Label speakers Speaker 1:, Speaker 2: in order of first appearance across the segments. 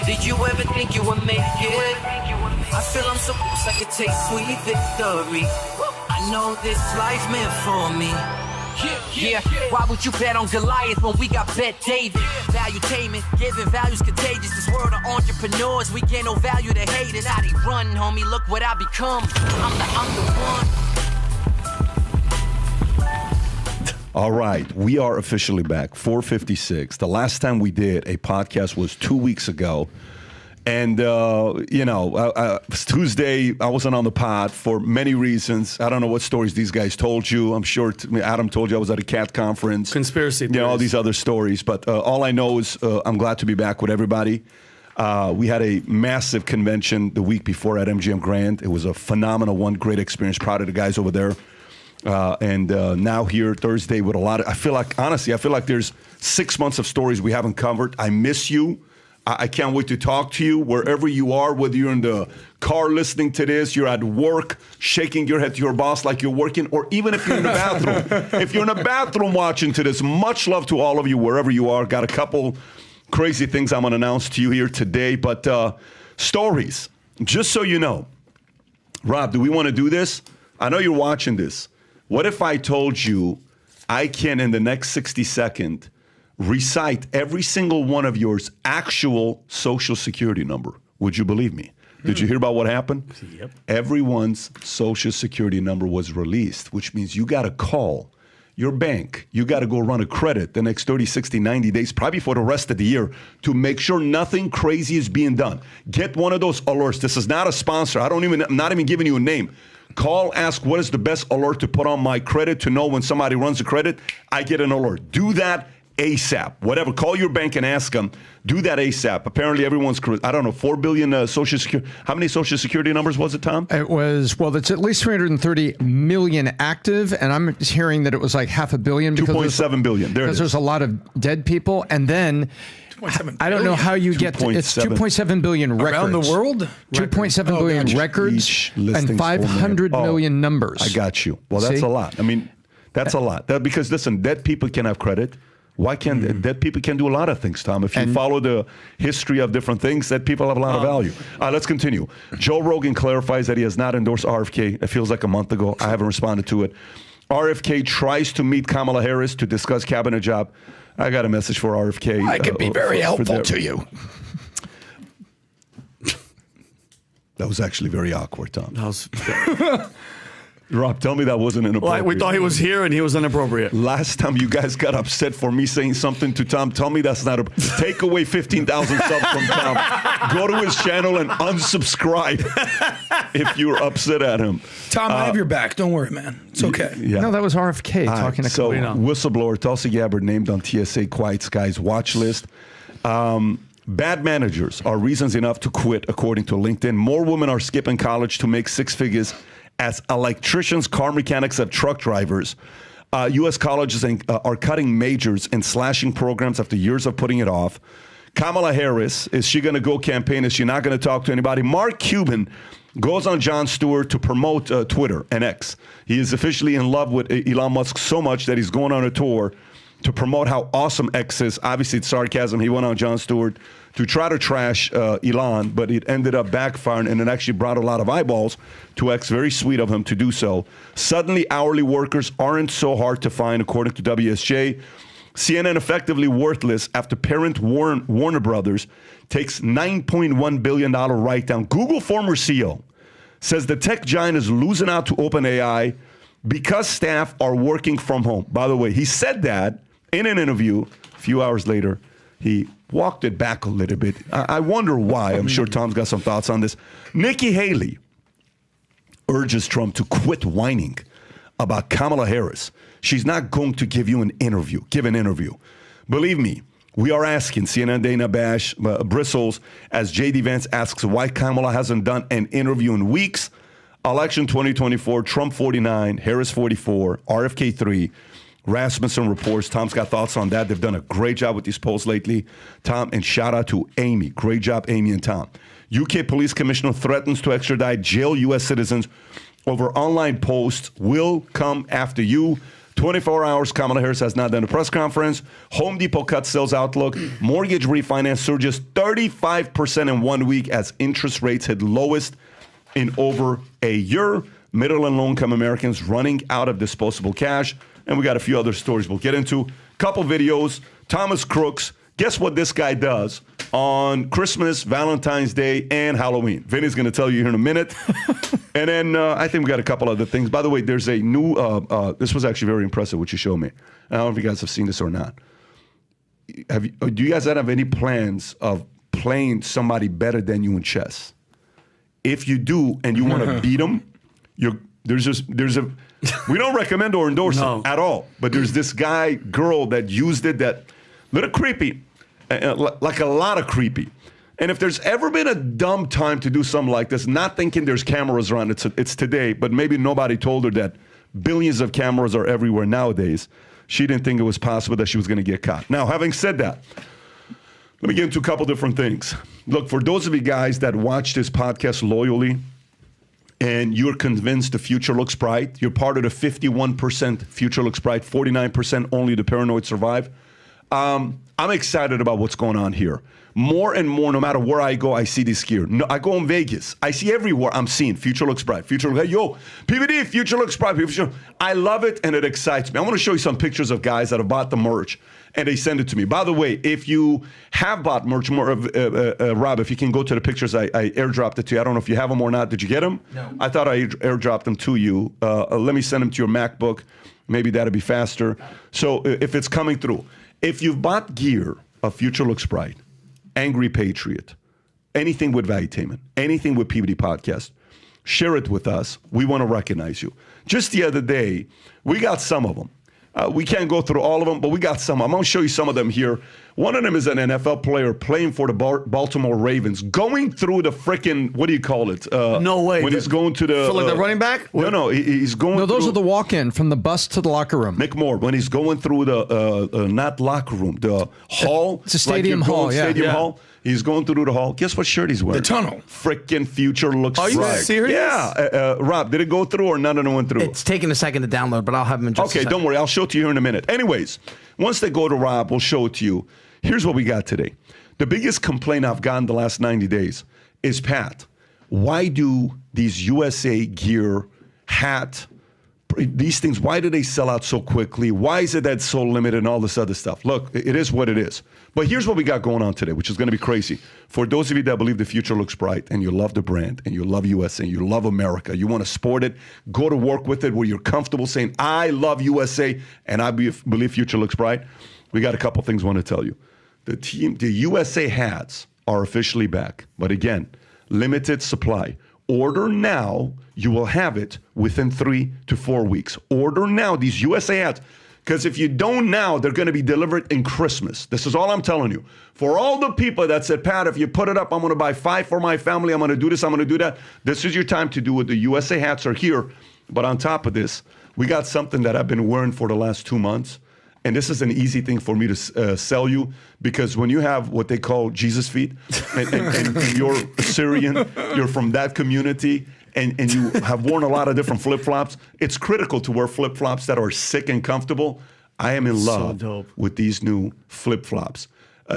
Speaker 1: Did you ever think you would make it? I feel I'm so close I could taste sweet victory. I know this life meant for me. Yeah, why would you bet on Goliath when we got Bet David? Valuetainment, giving value's contagious. This world of entrepreneurs, we get no value to haters. How they run, homie, look what I become. I'm the one.
Speaker 2: All right, we are officially back, 4:56. The last time we did a podcast was 2 weeks ago. And, Tuesday, I wasn't on the pod for many reasons. I don't know what stories these guys told you. I'm sure Adam told you I was at a CAT conference.
Speaker 3: Conspiracy theories.
Speaker 2: All these other stories. But all I know is I'm glad to be back with everybody. We had a massive convention the week before at MGM Grand. It was a phenomenal one, great experience. Proud of the guys over there. And now here Thursday with a lot of, I feel like there's 6 months of stories we haven't covered. I miss you. I can't wait to talk to you wherever you are, whether you're in the car listening to this, you're at work, shaking your head to your boss like you're working, or even if you're in the bathroom. If you're in the bathroom watching to this, much love to all of you wherever you are. Got a couple crazy things I'm going to announce to you here today, but stories, just so you know. Rob, do we want to do this? I know you're watching this. What if I told you I can, in the next 60 seconds, recite every single one of yours actual social security number? Would you believe me? Did you hear about what happened?
Speaker 3: Yep.
Speaker 2: Everyone's social security number was released, which means you got to call your bank. You got to go run a credit the next 30, 60, 90 days, probably for the rest of the year, to make sure nothing crazy is being done. Get one of those alerts. This is not a sponsor. I'm not even giving you a name. Call, ask what is the best alert to put on my credit to know when somebody runs a credit. I get an alert. Do that ASAP. Whatever. Call your bank and ask them. Do that ASAP. Apparently everyone's, 4 billion social security. How many social security numbers was it, Tom?
Speaker 4: It was, it's at least 330 million active, and I'm hearing that it was like 500 million.
Speaker 2: 2.7 billion.
Speaker 4: Because there's a lot of dead people. And then I don't know how you get to, it's 2.7 billion records.
Speaker 3: Around the world?
Speaker 4: 2.7 billion records and 500 million numbers.
Speaker 2: I got you. Well, that's a lot. I mean, that's a lot. Because listen, dead people can have credit. Why can't dead people can do a lot of things, Tom? If you follow the history of different things, dead people have a lot of value. Let's continue. Joe Rogan clarifies that he has not endorsed RFK. It feels like a month ago. I haven't responded to it. RFK tries to meet Kamala Harris to discuss cabinet job. I got a message for RFK.
Speaker 4: I could be very helpful to you.
Speaker 2: That was actually very awkward, Tom.
Speaker 3: That was
Speaker 2: Rob, tell me that wasn't inappropriate.
Speaker 3: we thought he was here and he was inappropriate.
Speaker 2: Last time you guys got upset for me saying something to Tom, tell me that's not take away 15,000 subs from Tom. Go to his channel and unsubscribe if you're upset at him.
Speaker 5: Tom, I have your back. Don't worry, man. It's okay.
Speaker 2: Yeah.
Speaker 4: No, that was RFK talking to
Speaker 2: So,
Speaker 4: Cuban.
Speaker 2: Whistleblower Tulsi Gabbard named on TSA Quiet Skies watch list. Bad managers are reasons enough to quit, according to LinkedIn. More women are skipping college to make six figures as electricians, car mechanics, and truck drivers. U.S. colleges are cutting majors and slashing programs after years of putting it off. Kamala Harris, is she going to go campaign? Is she not going to talk to anybody? Mark Cuban goes on Jon Stewart to promote Twitter and X. He is officially in love with Elon Musk so much that he's going on a tour to promote how awesome X is. Obviously, it's sarcasm. He went on Jon Stewart to try to trash Elon, but it ended up backfiring, and it actually brought a lot of eyeballs to X. Very sweet of him to do so. Suddenly, hourly workers aren't so hard to find, according to WSJ. CNN effectively worthless after parent Warner Brothers takes $9.1 billion write-down. Google former CEO says the tech giant is losing out to OpenAI because staff are working from home. By the way, he said that in an interview. A few hours later, he walked it back a little bit. I wonder why. I'm sure Tom's got some thoughts on this. Nikki Haley urges Trump to quit whining about Kamala Harris. She's not going to give an interview. Believe me, we are asking CNN Dana Bash bristles as J.D. Vance asks why Kamala hasn't done an interview in weeks. Election 2024, Trump 49, Harris 44, RFK 3. Rasmussen reports. Tom's got thoughts on that. They've done a great job with these polls lately. Tom, and shout out to Amy. Great job, Amy and Tom. UK Police Commissioner threatens to extradite jail U.S. citizens over online posts. Will come after you. 24 hours, Kamala Harris has not done a press conference. Home Depot cuts sales outlook. Mortgage refinance surges 35% in 1 week as interest rates hit lowest in over a year. Middle and low-income Americans running out of disposable cash. And we got a few other stories we'll get into. Couple videos. Thomas Crooks. Guess what this guy does on Christmas, Valentine's Day, and Halloween? Vinny's going to tell you here in a minute. And then I think we got a couple other things. By the way, there's a new, this was actually very impressive, what you showed me. I don't know if you guys have seen this or not. Do you guys have any plans of playing somebody better than you in chess? If you do, and you want to beat them, there's a, we don't recommend or endorse it at all. But there's this girl that used it that, little creepy, like a lot of creepy. And if there's ever been a dumb time to do something like this, not thinking there's cameras around, it's today, but maybe nobody told her that billions of cameras are everywhere nowadays. She didn't think it was possible that she was going to get caught. Now, having said that, let me get into a couple different things. Look, for those of you guys that watch this podcast loyally and you're convinced the future looks bright, you're part of the 51% future looks bright, 49% only the paranoid survive. I'm excited about what's going on here. More and more, no matter where I go, I see this gear. No, I go in Vegas. I see everywhere I'm seeing future looks bright. Future looks, hey, yo, PBD, future looks bright. Future. I love it, and it excites me. I want to show you some pictures of guys that have bought the merch, and they send it to me. By the way, if you have bought merch, Rob, if you can go to the pictures, I airdropped it to you. I don't know if you have them or not. Did you get them? No. I thought I airdropped them to you. Let me send them to your MacBook. Maybe that'll be faster. So if it's coming through. If you've bought gear of Future Looks Bright, Angry Patriot, anything with Valuetainment, anything with PBD Podcast, share it with us. We want to recognize you. Just the other day, we got some of them. We can't go through all of them, but we got some. I'm going to show you some of them here. One of them is an NFL player playing for the Baltimore Ravens, going through the frickin', what do you call it?
Speaker 3: No way.
Speaker 2: When he's going to the...
Speaker 3: So like the running back?
Speaker 2: No, he's going
Speaker 4: No, those are the walk-in from the bus to the locker room.
Speaker 2: Mick Moore, when he's going through the, not locker room, the hall.
Speaker 4: It's a stadium hall,
Speaker 2: Stadium hall. He's going through the hall. Guess what shirt he's wearing?
Speaker 5: The tunnel.
Speaker 2: Frickin' Future Looks Bright.
Speaker 3: Are you serious?
Speaker 2: Yeah. Rob, did it go through or none of them went through?
Speaker 6: It's taking a second to download, but I'll have them in just a second.
Speaker 2: Okay, don't worry. I'll show it to you here in a minute. Anyways, once they go to Rob, we'll show it to you. Here's what we got today. The biggest complaint I've gotten the last 90 days is, Pat, why do these USA gear, hat, these things, why do they sell out so quickly? Why is it that it's so limited and all this other stuff? Look, it is what it is. But here's what we got going on today, which is going to be crazy. For those of you that believe the future looks bright and you love the brand and you love USA and you love America, you want to sport it, go to work with it where you're comfortable saying, I love USA and I believe future looks bright, we got a couple things I want to tell you. The USA hats are officially back. But again, limited supply. Order now, you will have it within 3 to 4 weeks. Order now, these USA hats. Because if you don't now, they're going to be delivered in Christmas. This is all I'm telling you. For all the people that said, Pat, if you put it up, I'm going to buy 5 for my family. I'm going to do this. I'm going to do that. This is your time to do it. The USA hats are here. But on top of this, we got something that I've been wearing for the last 2 months. And this is an easy thing for me to sell you, because when you have what they call Jesus feet, and you're Syrian, you're from that community, and you have worn a lot of different flip-flops, it's critical to wear flip-flops that are sick and comfortable. I am in love with these new flip-flops.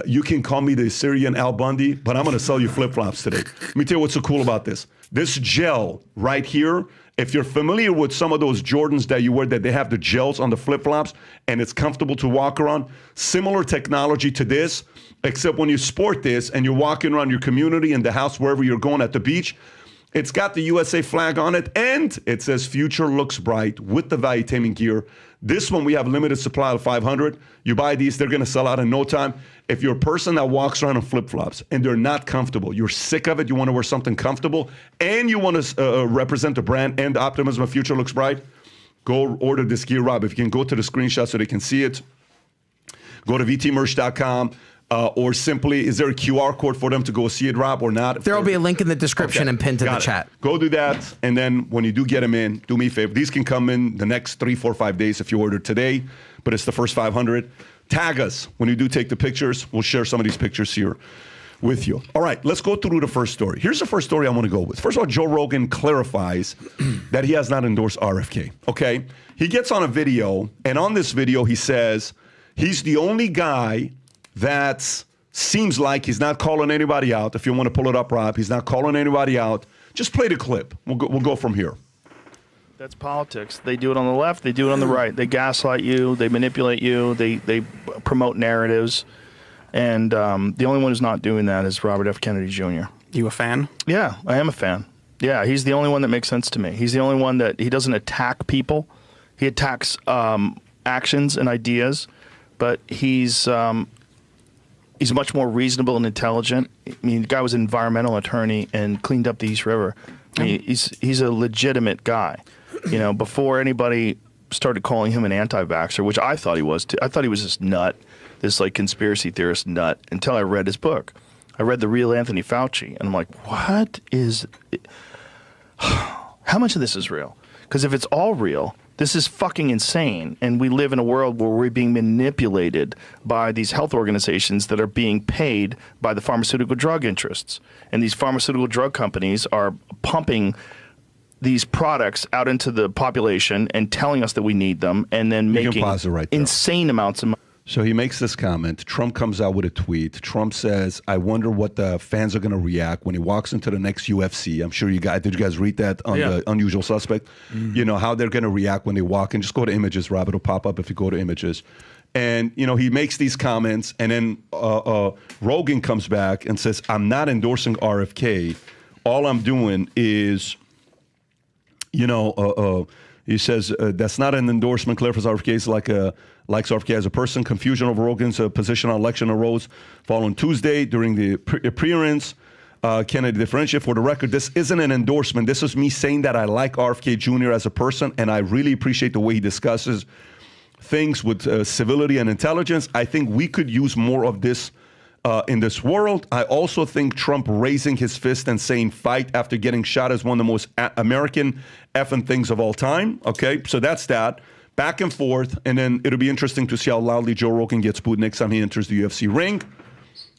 Speaker 2: You can call me the Syrian Al Bundy, but I'm going to sell you flip-flops today. Let me tell you what's so cool about this. This gel right here, if you're familiar with some of those Jordans that you wear, that they have the gels on the flip-flops and it's comfortable to walk around, similar technology to this, except when you sport this and you're walking around your community, in the house, wherever you're going, at the beach, it's got the USA flag on it, and it says Future Looks Bright with the Valuetainment gear. This one, we have limited supply of 500. You buy these, they're going to sell out in no time. If you're a person that walks around in flip-flops and they're not comfortable, you're sick of it, you want to wear something comfortable, and you want to represent the brand and the optimism of Future Looks Bright, go order this gear, Rob. If you can go to the screenshot so they can see it, go to vtmerch.com. Or simply, is there a QR code for them to go see it, Rob, or not?
Speaker 6: There will be a link in the description and pinned to the chat.
Speaker 2: Go do that, and then when you do get them in, do me a favor. These can come in the next 3, 4, 5 days if you order today, but it's the first 500. Tag us when you do take the pictures. We'll share some of these pictures here. with you. All right, let's go through the first story. Here's the first story I want to go with. First of all, Joe Rogan clarifies that he has not endorsed RFK, okay? He gets on a video, and on this video, he says he's the only guy that seems like he's not calling anybody out. If you want to pull it up, Rob, he's not calling anybody out. Just play the clip. We'll go from here.
Speaker 7: That's politics. They do it on the left. They do it on the right. They gaslight you. They manipulate you. They promote narratives. And the only one who's not doing that is Robert F. Kennedy Jr.
Speaker 3: You a fan?
Speaker 7: Yeah, I am a fan. Yeah, he's the only one that makes sense to me. He's the only one that he doesn't attack people. He attacks actions and ideas, but he's much more reasonable and intelligent. I mean, the guy was an environmental attorney and cleaned up the East River. I mean, he's a legitimate guy. You know, before anybody started calling him an anti-vaxxer, which I thought he was too. I thought he was this nut, this like conspiracy theorist nut, until I read his book. I read The Real Anthony Fauci, and I'm like, what is it? How much of this is real? Because if it's all real, this is fucking insane, and we live in a world where we're being manipulated by these health organizations that are being paid by the pharmaceutical drug interests. And these pharmaceutical drug companies are pumping these products out into the population and telling us that we need them, and then making insane amounts of money.
Speaker 2: So he makes this comment. Trump comes out with a tweet. Trump says, I wonder what the fans are going to react when he walks into the next UFC. I'm sure did you guys read that on the Unusual Suspect? Mm-hmm. You know, how they're going to react when they walk in. Just go to images, Rob. It'll pop up if you go to images. And, you know, he makes these comments, and then Rogan comes back and says, I'm not endorsing RFK. All I'm doing is, you know, he says, that's not an endorsement. Clarifies RFK is likes RFK as a person. Confusion over Rogan's position on election arose following Tuesday during the appearance. Kennedy differentiate. For the record, this isn't an endorsement. This is me saying that I like RFK Jr. as a person, and I really appreciate the way he discusses things with civility and intelligence. I think we could use more of this in this world. I also think Trump raising his fist and saying fight after getting shot is one of the most American effing things of all time. Okay, so that's that. Back and forth, and then it'll be interesting to see how loudly Joe Rogan gets booed next time he enters the UFC ring.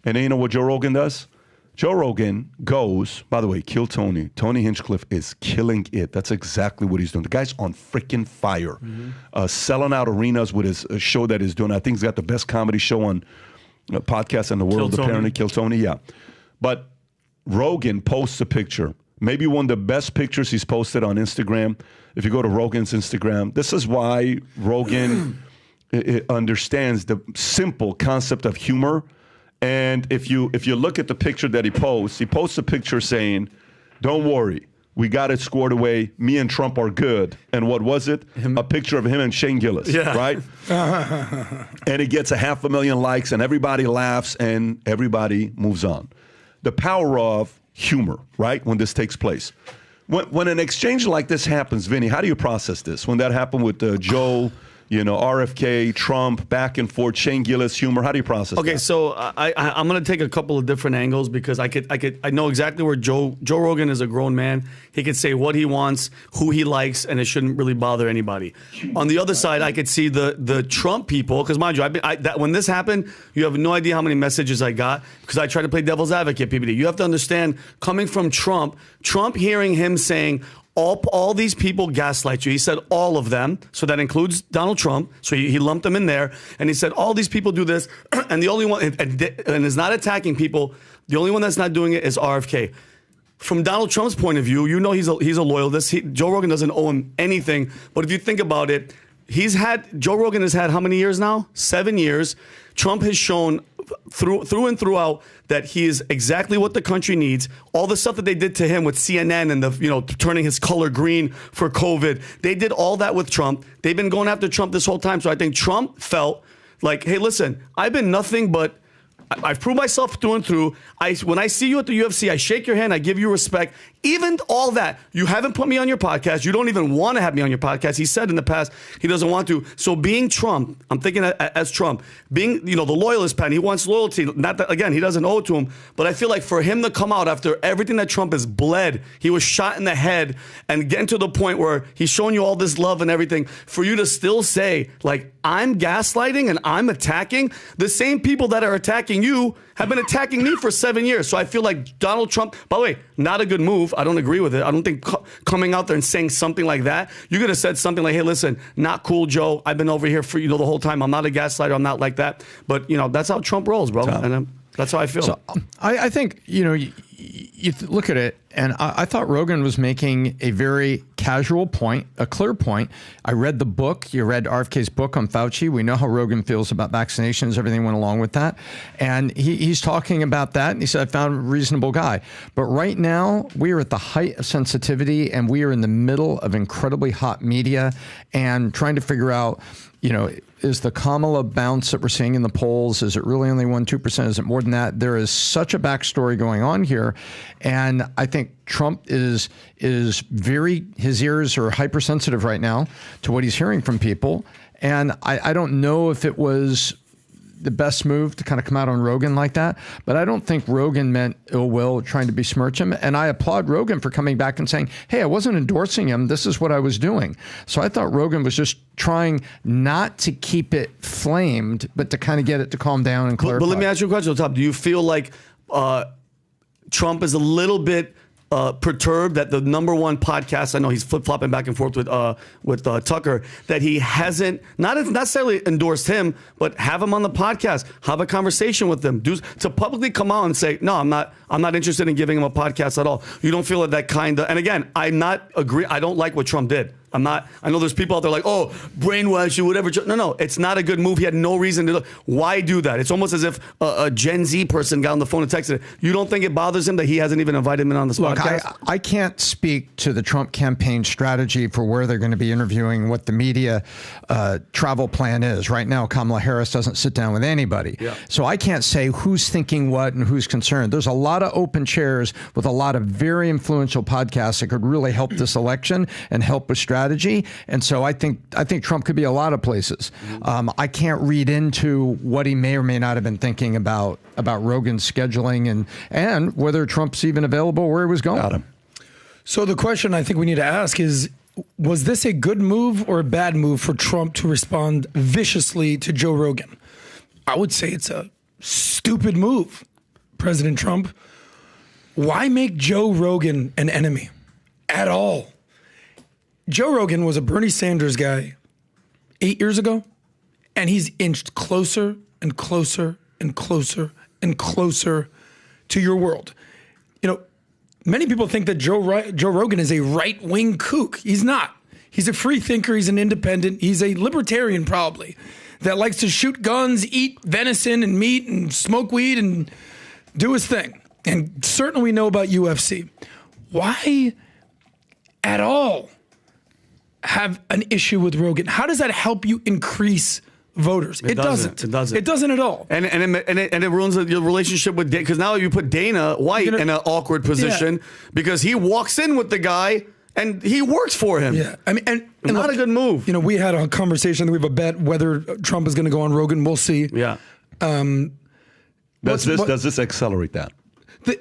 Speaker 2: And then you know what Joe Rogan does? Joe Rogan goes, by the way, kill Tony. Tony Hinchcliffe is killing it. That's exactly what he's doing. The guy's on freaking fire. Mm-hmm. Selling out arenas with his show that he's doing. I think he's got the best comedy show on podcast in the world, apparently. Kill Tony, yeah. But Rogan posts a picture, maybe one of the best pictures he's posted on Instagram. If you go to Rogan's Instagram, this is why Rogan understands the simple concept of humor. And if you look at the picture that he posts a picture saying, don't worry, we got it squared away. Me and Trump are good. And what was it? A picture of him and Shane Gillis, right? And it gets 500,000 likes, and everybody laughs, and everybody moves on. The power of humor, right, when this takes place. When an exchange like this happens, Vinny, how do you process this? When that happened with Joe, you know, RFK, Trump, back and forth, Shane Gillis, humor, how do you process that?
Speaker 3: Okay, so I'm going to take a couple of different angles because I know exactly where Joe Rogan is a grown man. He could say what he wants, who he likes, and it shouldn't really bother anybody. On the other side, I could see the Trump people, because mind you, when this happened, you have no idea how many messages I got because I try to play devil's advocate, PBD. You have to understand, coming from Trump hearing him saying, all these people gaslight you. He said all of them, so that includes Donald Trump. So he lumped them in there, and he said all these people do this, and the only one and is not attacking people. The only one that's not doing it is RFK. From Donald Trump's point of view, you know he's a loyalist. Joe Rogan doesn't owe him anything. But if you think about it, Joe Rogan has had how many years now? 7 years. Trump has shown through and throughout that he is exactly what the country needs. All the stuff that they did to him with CNN and turning his color green for COVID, they did all that with Trump. They've been going after Trump this whole time. So I think Trump felt like, hey, listen, I've been nothing but I've proved myself through and through. When I see you at the UFC, I shake your hand, I give you respect. Even all that, you haven't put me on your podcast. You don't even want to have me on your podcast. He said in the past he doesn't want to. So being Trump, I'm thinking as Trump, being the loyalist pen, he wants loyalty. Not that, again, he doesn't owe it to him. But I feel like for him to come out after everything that Trump has bled, he was shot in the head, and getting to the point where he's showing you all this love and everything, for you to still say, like, I'm gaslighting and I'm attacking the same people that are attacking attacking you have been attacking me for 7 years. So I feel like Donald Trump, by the way, not a good move. I don't agree with it. I don't think coming out there and saying something like that, you could have said something like, hey, listen, not cool, Joe. I've been over here for, the whole time. I'm not a gaslighter. I'm not like that. But, that's how Trump rolls, bro. And that's how I feel.
Speaker 4: So I think, you look at it, and I thought Rogan was making a very casual point, a clear point. I read the book. You read RFK's book on Fauci. We know how Rogan feels about vaccinations. Everything went along with that. And he's talking about that. And he said, I found a reasonable guy. But right now, we are at the height of sensitivity, and we are in the middle of incredibly hot media and trying to figure out, is the Kamala bounce that we're seeing in the polls, is it really only 1-2%? Is it more than that? There is such a backstory going on here. And I think Trump is very, his ears are hypersensitive right now to what he's hearing from people. And I don't know if it was the best move to kind of come out on Rogan like that, but I don't think Rogan meant ill will, trying to besmirch him. And I applaud Rogan for coming back and saying, hey, I wasn't endorsing him. This is what I was doing. So I thought Rogan was just trying not to keep it flamed, but to kind of get it to calm down and clarify.
Speaker 3: But let me ask you a question, Top. Do you feel like Trump is a little bit perturbed that the number one podcast, I know he's flip-flopping back and forth with Tucker, that he hasn't, not necessarily endorsed him, but have him on the podcast, have a conversation with him, to publicly come out and say, no, I'm not interested in giving him a podcast at all. You don't feel that kind of, and again, I don't like what Trump did. I know there's people out there like, oh, brainwash you, whatever. No, it's not a good move. He had no reason to. Why do that? It's almost as if a Gen Z person got on the phone and texted. You don't think it bothers him that he hasn't even invited him on this podcast?
Speaker 4: I can't speak to the Trump campaign strategy for where they're going to be interviewing, what the media travel plan is. Right now, Kamala Harris doesn't sit down with anybody. Yeah. So I can't say who's thinking what and who's concerned. There's a lot of open chairs with a lot of very influential podcasts that could really help this election and help with strategy. And so I think Trump could be a lot of places. I can't read into what he may or may not have been thinking about Rogan's scheduling and whether Trump's even available, where he was going.
Speaker 2: Got him.
Speaker 5: So the question I think we need to ask is, was this a good move or a bad move for Trump to respond viciously to Joe Rogan? I would say it's a stupid move, President Trump. Why make Joe Rogan an enemy at all? Joe Rogan was a Bernie Sanders guy 8 years ago, and he's inched closer and closer and closer and closer to your world. Many people think that Joe Rogan is a right-wing kook. He's not. He's a free thinker. He's an independent. He's a libertarian, probably, that likes to shoot guns, eat venison and meat, and smoke weed and do his thing. And certainly we know about UFC. Why at all have an issue with Rogan? How does that help you increase voters? It doesn't.
Speaker 3: It doesn't.
Speaker 5: It doesn't at all.
Speaker 3: And it ruins your relationship with Dana, because now you put Dana White in an awkward position because he walks in with the guy and he works for him.
Speaker 5: Yeah, I mean, and
Speaker 3: not
Speaker 5: look,
Speaker 3: a good move.
Speaker 5: We had a conversation. We have a bet whether Trump is going to go on Rogan. We'll see.
Speaker 3: Yeah.
Speaker 2: Does this accelerate that?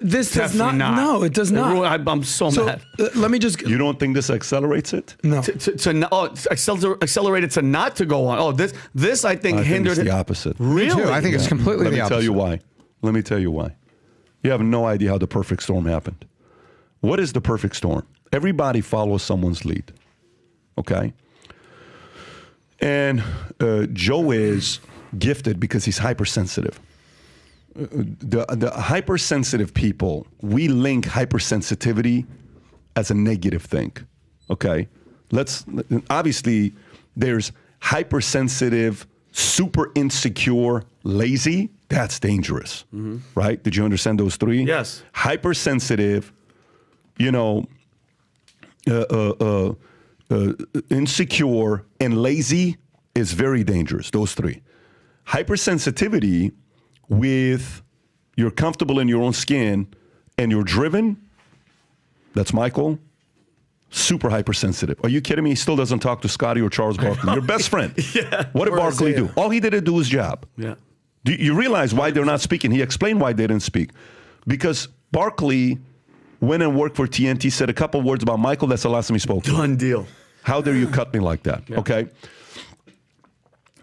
Speaker 5: This does not. No, it does not.
Speaker 3: I'm so mad.
Speaker 5: Let me just.
Speaker 2: You don't think this accelerates it?
Speaker 5: No.
Speaker 3: Accelerated to not to go on. Oh, this I think hindered.
Speaker 2: It's the opposite.
Speaker 3: Really?
Speaker 4: I think it's completely the opposite.
Speaker 2: Let me tell you why. You have no idea how the perfect storm happened. What is the perfect storm? Everybody follows someone's lead. Okay? And Joe is gifted because he's hypersensitive. The hypersensitive people, we link hypersensitivity as a negative thing. Okay? Obviously, there's hypersensitive, super insecure, lazy. That's dangerous. Mm-hmm. Right? Did you understand those three?
Speaker 3: Yes.
Speaker 2: Hypersensitive, insecure, and lazy is very dangerous. Those three. Hypersensitivity with you're comfortable in your own skin and you're driven, that's Michael, super hypersensitive. Are you kidding me? He still doesn't talk to Scotty or Charles Barkley. Your best friend.
Speaker 3: Yeah.
Speaker 2: What did Barkley do? All he did is do his job.
Speaker 3: Yeah.
Speaker 2: Do you realize why they're not speaking? He explained why they didn't speak. Because Barkley went and worked for TNT, said a couple words about Michael. That's the last time he spoke.
Speaker 3: Done deal.
Speaker 2: How dare you cut me like that? Yeah. Okay.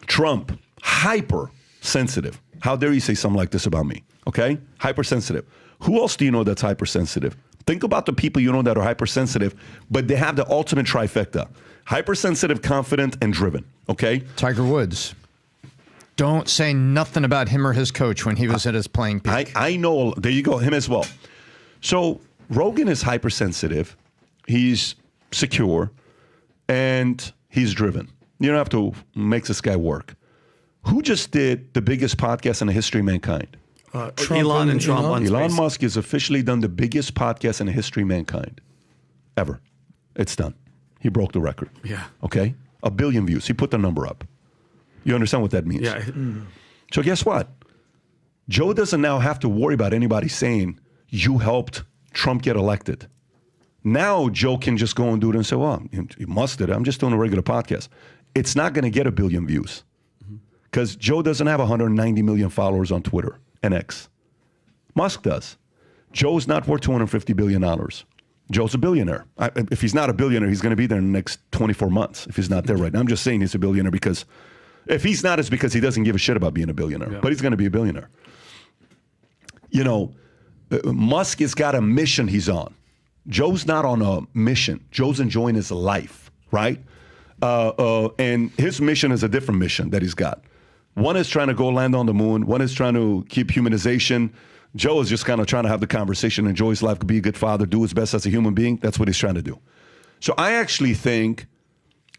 Speaker 2: Trump, hypersensitive. How dare you say something like this about me? Okay? Hypersensitive. Who else do you know that's hypersensitive? Think about the people you know that are hypersensitive, but they have the ultimate trifecta. Hypersensitive, confident, and driven. Okay?
Speaker 4: Tiger Woods. Don't say nothing about him or his coach when he was at his playing peak.
Speaker 2: I know. There you go. Him as well. So Rogan is hypersensitive. He's secure. And he's driven. You don't have to make this guy work. Who just did the biggest podcast in the history of mankind?
Speaker 3: Elon and Trump on
Speaker 2: Elon
Speaker 3: Space.
Speaker 2: Musk has officially done the biggest podcast in the history of mankind. Ever. It's done. He broke the record.
Speaker 3: Yeah.
Speaker 2: Okay? 1 billion views. He put the number up. You understand what that means?
Speaker 3: Yeah.
Speaker 2: So guess what? Joe doesn't now have to worry about anybody saying, you helped Trump get elected. Now Joe can just go and do it and say, well, you must did it. I'm just doing a regular podcast. It's not going to get 1 billion views because Joe doesn't have 190 million followers on Twitter and X. Musk does. Joe's not worth $250 billion. Joe's a billionaire. If he's not a billionaire, he's going to be there in the next 24 months if he's not there right now. I'm just saying he's a billionaire because if he's not, it's because he doesn't give a shit about being a billionaire. Yeah. But he's going to be a billionaire. You know, Musk has got a mission he's on. Joe's not on a mission. Joe's enjoying his life, right? And his mission is a different mission that he's got. One is trying to go land on the moon. One is trying to keep humanization. Joe is just kind of trying to have the conversation, enjoy his life, be a good father, do his best as a human being. That's what he's trying to do. So I actually think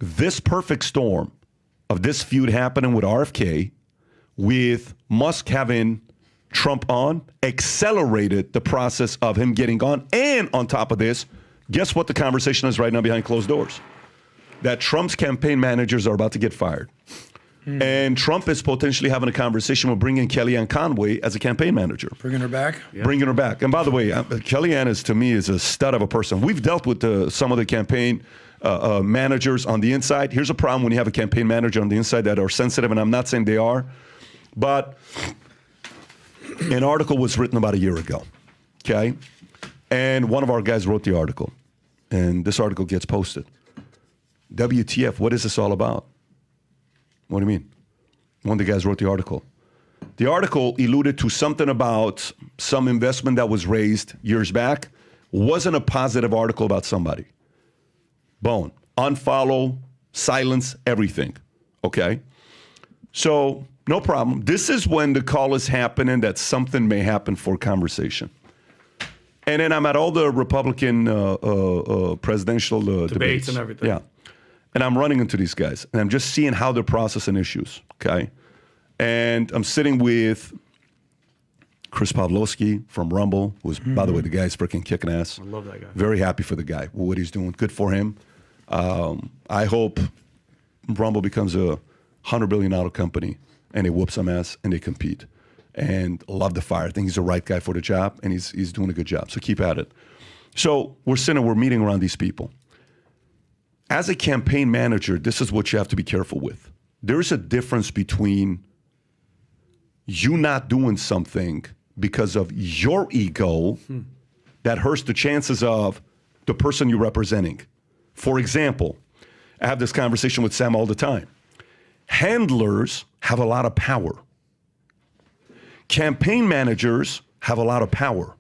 Speaker 2: this perfect storm of this feud happening with RFK, with Musk having Trump on, accelerated the process of him getting on. And on top of this, guess what the conversation is right now behind closed doors? That Trump's campaign managers are about to get fired. And Trump is potentially having a conversation with bringing Kellyanne Conway as a campaign manager.
Speaker 5: Bringing her back?
Speaker 2: Yeah. Bringing her back. And by the way, Kellyanne is, to me, is a stud of a person. We've dealt with some of the campaign managers on the inside. Here's a problem when you have a campaign manager on the inside that are sensitive, and I'm not saying they are, but an article was written about a year ago, okay? And one of our guys wrote the article, and this article gets posted. WTF, what is this all about? What do you mean? One of the guys wrote the article. The article alluded to something about some investment that was raised years back. Wasn't a positive article about somebody. Bone. Unfollow, silence, everything. Okay? So, no problem. This is when the call is happening that something may happen for conversation. And then I'm at all the Republican presidential debates
Speaker 3: and everything.
Speaker 2: Yeah. And I'm running into these guys, and I'm just seeing how they're processing issues, okay? And I'm sitting with Chris Pavlovsky from Rumble, who's, by the way, the guy's freaking kicking ass.
Speaker 3: I love that guy.
Speaker 2: Very happy for the guy, what he's doing. Good for him. I hope Rumble becomes a $100 billion company, and they whoop some ass, and they compete. And love the fire. I think he's the right guy for the job, and he's doing a good job. So keep at it. So we're meeting around these people. As a campaign manager, this is what you have to be careful with. There's a difference between you not doing something because of your ego that hurts the chances of the person you're representing. For example, I have this conversation with Sam all the time. Handlers have a lot of power. Campaign managers have a lot of power.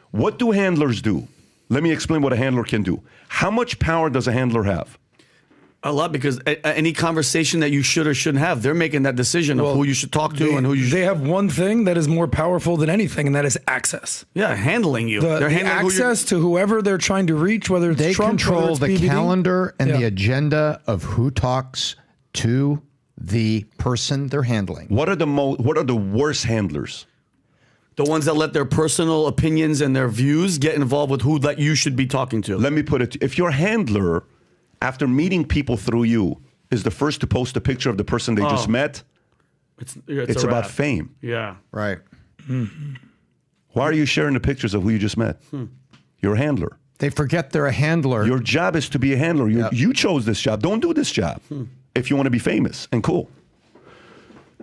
Speaker 2: What do handlers do? Let me explain what a handler can do. How much power does a handler have?
Speaker 3: A lot, because any conversation that you should or shouldn't have, they're making that decision of who you should talk to and who you should.
Speaker 5: They have one thing that is more powerful than anything, and that is access.
Speaker 3: Yeah, handling you.
Speaker 5: They're handling access to whoever they're trying to reach, whether it's Trump,
Speaker 4: control
Speaker 5: it's
Speaker 4: the
Speaker 5: PBD.
Speaker 4: calendar and the agenda of who talks to the person they're handling.
Speaker 2: What are the worst handlers?
Speaker 3: The ones that let their personal opinions and their views get involved with who that you should be talking to.
Speaker 2: Let me put it, if your handler, after meeting people through you, is the first to post a picture of the person they just met, it's about fame.
Speaker 3: Yeah.
Speaker 4: Right.
Speaker 2: Mm-hmm. Why are you sharing the pictures of who you just met? You're a handler.
Speaker 4: They forget they're a handler.
Speaker 2: Your job is to be a handler. You chose this job. Don't do this job if you want to be famous and cool.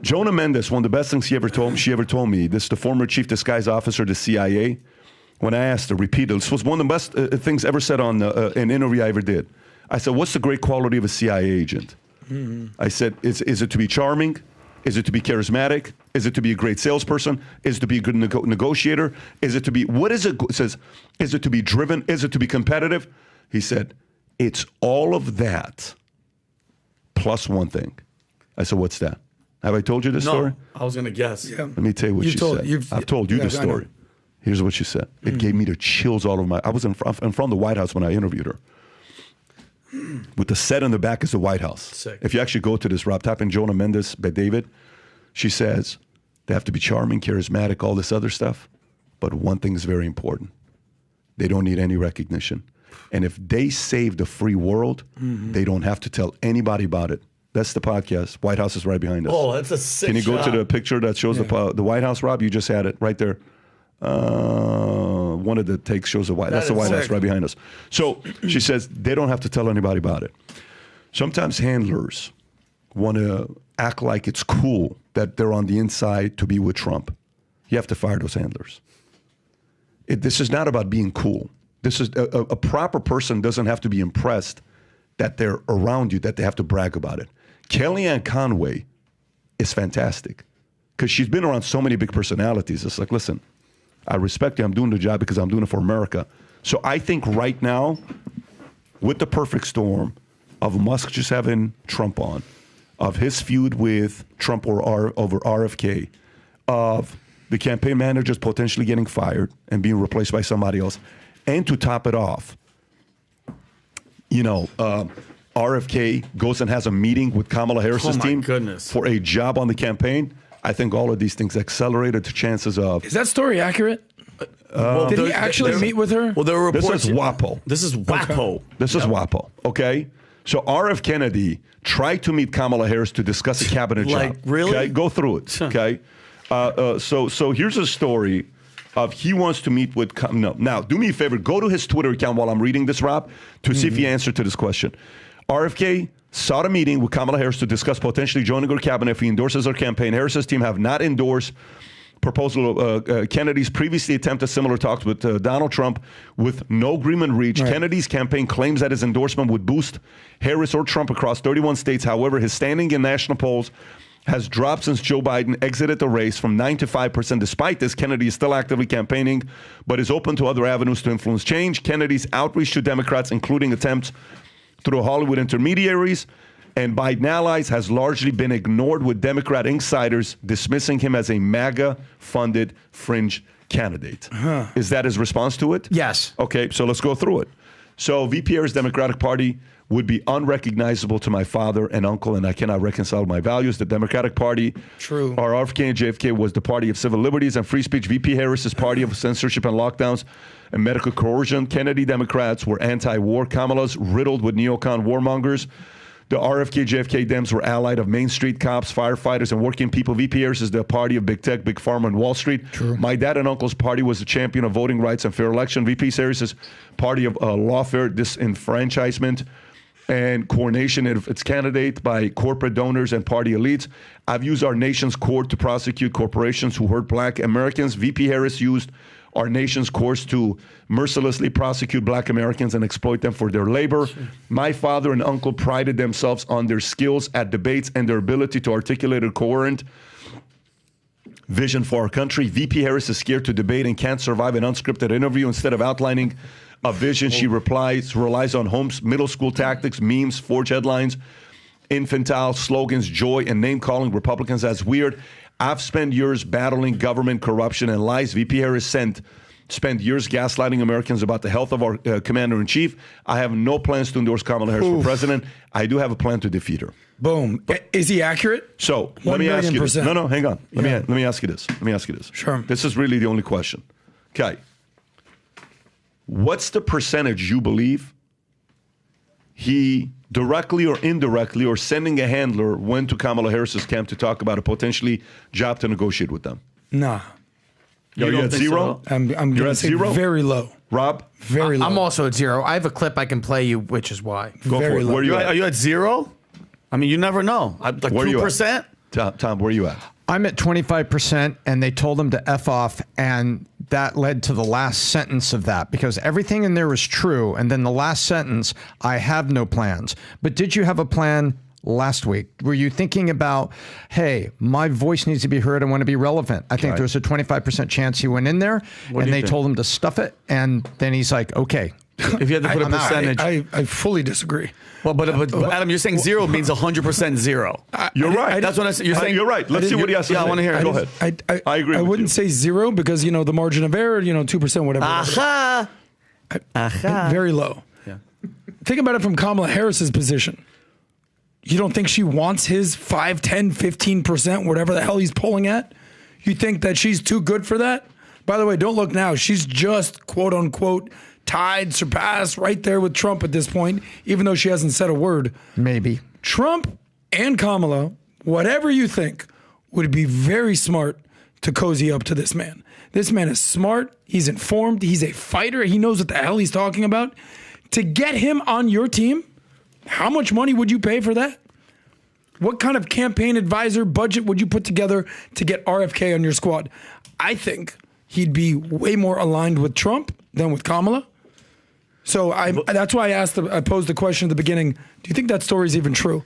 Speaker 2: Jonah Mendes, one of the best things she ever told me, this the former chief disguise officer of the CIA, when I asked her, repeatedly, this was one of the best things ever said on an interview I ever did. I said, what's the great quality of a CIA agent? I said, is it to be charming? Is it to be charismatic? Is it to be a great salesperson? Is it to be a good negotiator? Is it to be, what is it? It says, is it to be driven? Is it to be competitive? He said, it's all of that plus one thing. I said, what's that? Have I told you this story?
Speaker 3: I was going to guess.
Speaker 5: Yeah.
Speaker 2: Let me tell you what she said. I've told you this story. Here's what she said. It gave me the chills all over my... I was in front of the White House when I interviewed her. With the set in the back is the White House.
Speaker 3: Sick.
Speaker 2: If you actually go to this, Rob, type in Jonah Mendes by David, she says they have to be charming, charismatic, all this other stuff. But one thing is very important. They don't need any recognition. And if they save the free world, they don't have to tell anybody about it. That's the podcast. White House is right behind us.
Speaker 3: Oh, that's a sick
Speaker 2: Can you go
Speaker 3: shot.
Speaker 2: to the picture that shows the White House, Rob? You just had it right there. One of the takes shows the White. That's the White House right behind us. So she says they don't have to tell anybody about it. Sometimes handlers want to act like it's cool that they're on the inside to be with Trump. You have to fire those handlers. This is not about being cool. This is a proper person doesn't have to be impressed that they're around you, that they have to brag about it. Kellyanne Conway is fantastic because she's been around so many big personalities. It's like, listen, I respect you. I'm doing the job because I'm doing it for America. So I think right now, with the perfect storm of Musk just having Trump on, of his feud with Trump over RFK, of the campaign managers potentially getting fired and being replaced by somebody else, and to top it off, RFK goes and has a meeting with Kamala Harris's team for a job on the campaign. I think all of these things accelerated the chances of...
Speaker 5: Is that story accurate? Did he actually meet with her?
Speaker 3: Well, there were reports...
Speaker 2: This is WAPO.
Speaker 3: This is WAPO.
Speaker 2: This is WAPO, okay? So RF Kennedy tried to meet Kamala Harris to discuss a cabinet job.
Speaker 3: Really?
Speaker 2: Okay? Go through it, okay? So here's a story of he wants to meet with... Now, do me a favor. Go to his Twitter account while I'm reading this, Rob, to see if he answered to this question. RFK sought a meeting with Kamala Harris to discuss potentially joining her cabinet if he endorses her campaign. Harris's team have not endorsed proposal Kennedy's previously attempted similar talks with Donald Trump with no agreement reached. Right. Kennedy's campaign claims that his endorsement would boost Harris or Trump across 31 states. However, his standing in national polls has dropped since Joe Biden exited the race from 9 to 5%. Despite this, Kennedy is still actively campaigning, but is open to other avenues to influence change. Kennedy's outreach to Democrats, including attempts through Hollywood intermediaries and Biden allies, has largely been ignored, with Democrat insiders dismissing him as a MAGA-funded fringe candidate. Is that his response to it?
Speaker 6: Yes.
Speaker 2: Okay, so let's go through it. So VP Harris' Democratic Party would be unrecognizable to my father and uncle, and I cannot reconcile my values. The Democratic Party,
Speaker 5: true,
Speaker 2: or RFK and JFK, was the party of civil liberties and free speech. VP Harris's party of censorship and lockdowns and medical coercion. Kennedy Democrats were anti-war. Kamala's riddled with neocon warmongers. The RFK, JFK Dems were allied of Main Street cops, firefighters, and working people. VP Harris is the party of big tech, big pharma, and Wall Street. True. My dad and uncle's party was a champion of voting rights and fair election. VP Harris's party of lawfare, disenfranchisement, and coronation of its candidate by corporate donors and party elites. I've used our nation's court to prosecute corporations who hurt black Americans. VP Harris used our nation's courts to mercilessly prosecute black Americans and exploit them for their labor. Sure. My father and uncle prided themselves on their skills at debates and their ability to articulate a coherent vision for our country. VP Harris is scared to debate and can't survive an unscripted interview. Instead of outlining a vision, she relies on middle school tactics, memes, forged headlines, infantile slogans, joy, and name-calling Republicans as weird. I've spent years battling government corruption and lies. VP Harris spent years gaslighting Americans about the health of our commander-in-chief. I have no plans to endorse Kamala Harris for president. I do have a plan to defeat her.
Speaker 5: Boom. Is he accurate?
Speaker 2: So let me ask you this. No, hang on. Let me ask you this.
Speaker 5: Sure.
Speaker 2: This is really the only question. Okay. What's the percentage you believe he directly or indirectly or sending a handler went to Kamala Harris's camp to talk about a potentially job to negotiate with them?
Speaker 5: Nah.
Speaker 2: You're at zero?
Speaker 5: So? I'm going to say zero? Very low.
Speaker 2: Rob?
Speaker 5: Very low.
Speaker 6: I'm also at zero. I have a clip I can play you, which is why.
Speaker 2: Go for it.
Speaker 5: Low.
Speaker 2: Where are you at?
Speaker 3: Are you at zero? I mean, you never know. Like 2%?
Speaker 2: Tom, where are you at?
Speaker 4: I'm at 25%, and they told him to F off, and that led to the last sentence of that, because everything in there was true, and then the last sentence, I have no plans. But did you have a plan last week? Were you thinking about, hey, my voice needs to be heard, I want to be relevant? I think there's a 25% chance he went in there and they told him to stuff it. And then he's like, okay.
Speaker 3: If you had to put a percentage.
Speaker 5: I fully disagree.
Speaker 3: Well, but Adam, you're saying zero means 100% zero.
Speaker 2: You're right.
Speaker 3: That's what you're saying.
Speaker 2: You're right. Let's see what he has to say.
Speaker 3: I want to hear it.
Speaker 2: Go ahead. I agree
Speaker 5: I
Speaker 2: with
Speaker 5: wouldn't
Speaker 2: you.
Speaker 5: say zero because, the margin of error, 2%, whatever. Very low.
Speaker 3: Yeah.
Speaker 5: Think about it from Kamala Harris's position. You don't think she wants his 5, 10, 15%, whatever the hell he's pulling at? You think that she's too good for that? By the way, don't look now. She's just, quote unquote, tied, surpassed, right there with Trump at this point, even though she hasn't said a word.
Speaker 4: Maybe.
Speaker 5: Trump and Kamala, whatever you think, would be very smart to cozy up to this man. This man is smart. He's informed. He's a fighter. He knows what the hell he's talking about. To get him on your team, how much money would you pay for that? What kind of campaign advisor budget would you put together to get RFK on your squad? I think he'd be way more aligned with Trump than with Kamala. So that's why I posed the question at the beginning, do you think that story is even true?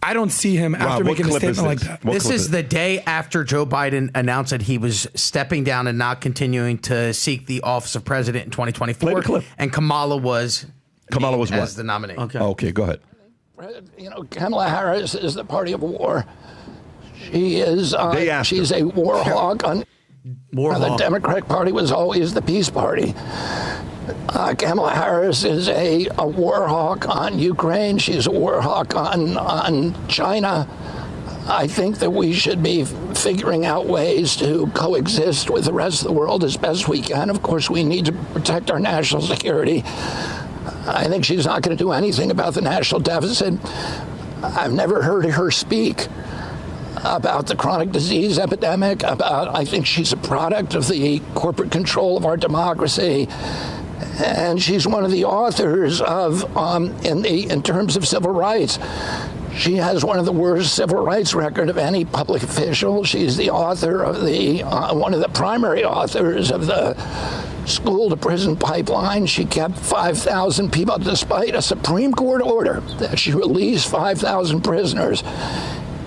Speaker 5: I don't see him after making a statement like that.
Speaker 6: This is the day after Joe Biden announced that he was stepping down and not continuing to seek the office of president in 2024.
Speaker 2: Play the clip.
Speaker 6: And Kamala was
Speaker 2: what?
Speaker 6: the nominee.
Speaker 2: Okay, go ahead.
Speaker 8: Kamala Harris is the party of war. She is. She's a war hawk. The Democratic Party was always the peace party. Kamala Harris is a war hawk on Ukraine. She's a war hawk on China. I think that we should be figuring out ways to coexist with the rest of the world as best we can. Of course, we need to protect our national security. I think she's not going to do anything about the national deficit. I've never heard her speak about the chronic disease epidemic, I think she's a product of the corporate control of our democracy. And she's one of the authors of, in terms of civil rights, she has one of the worst civil rights record of any public official. She's the author of one of the primary authors of the school to prison pipeline. She kept 5,000 people, despite a Supreme Court order that she released 5,000 prisoners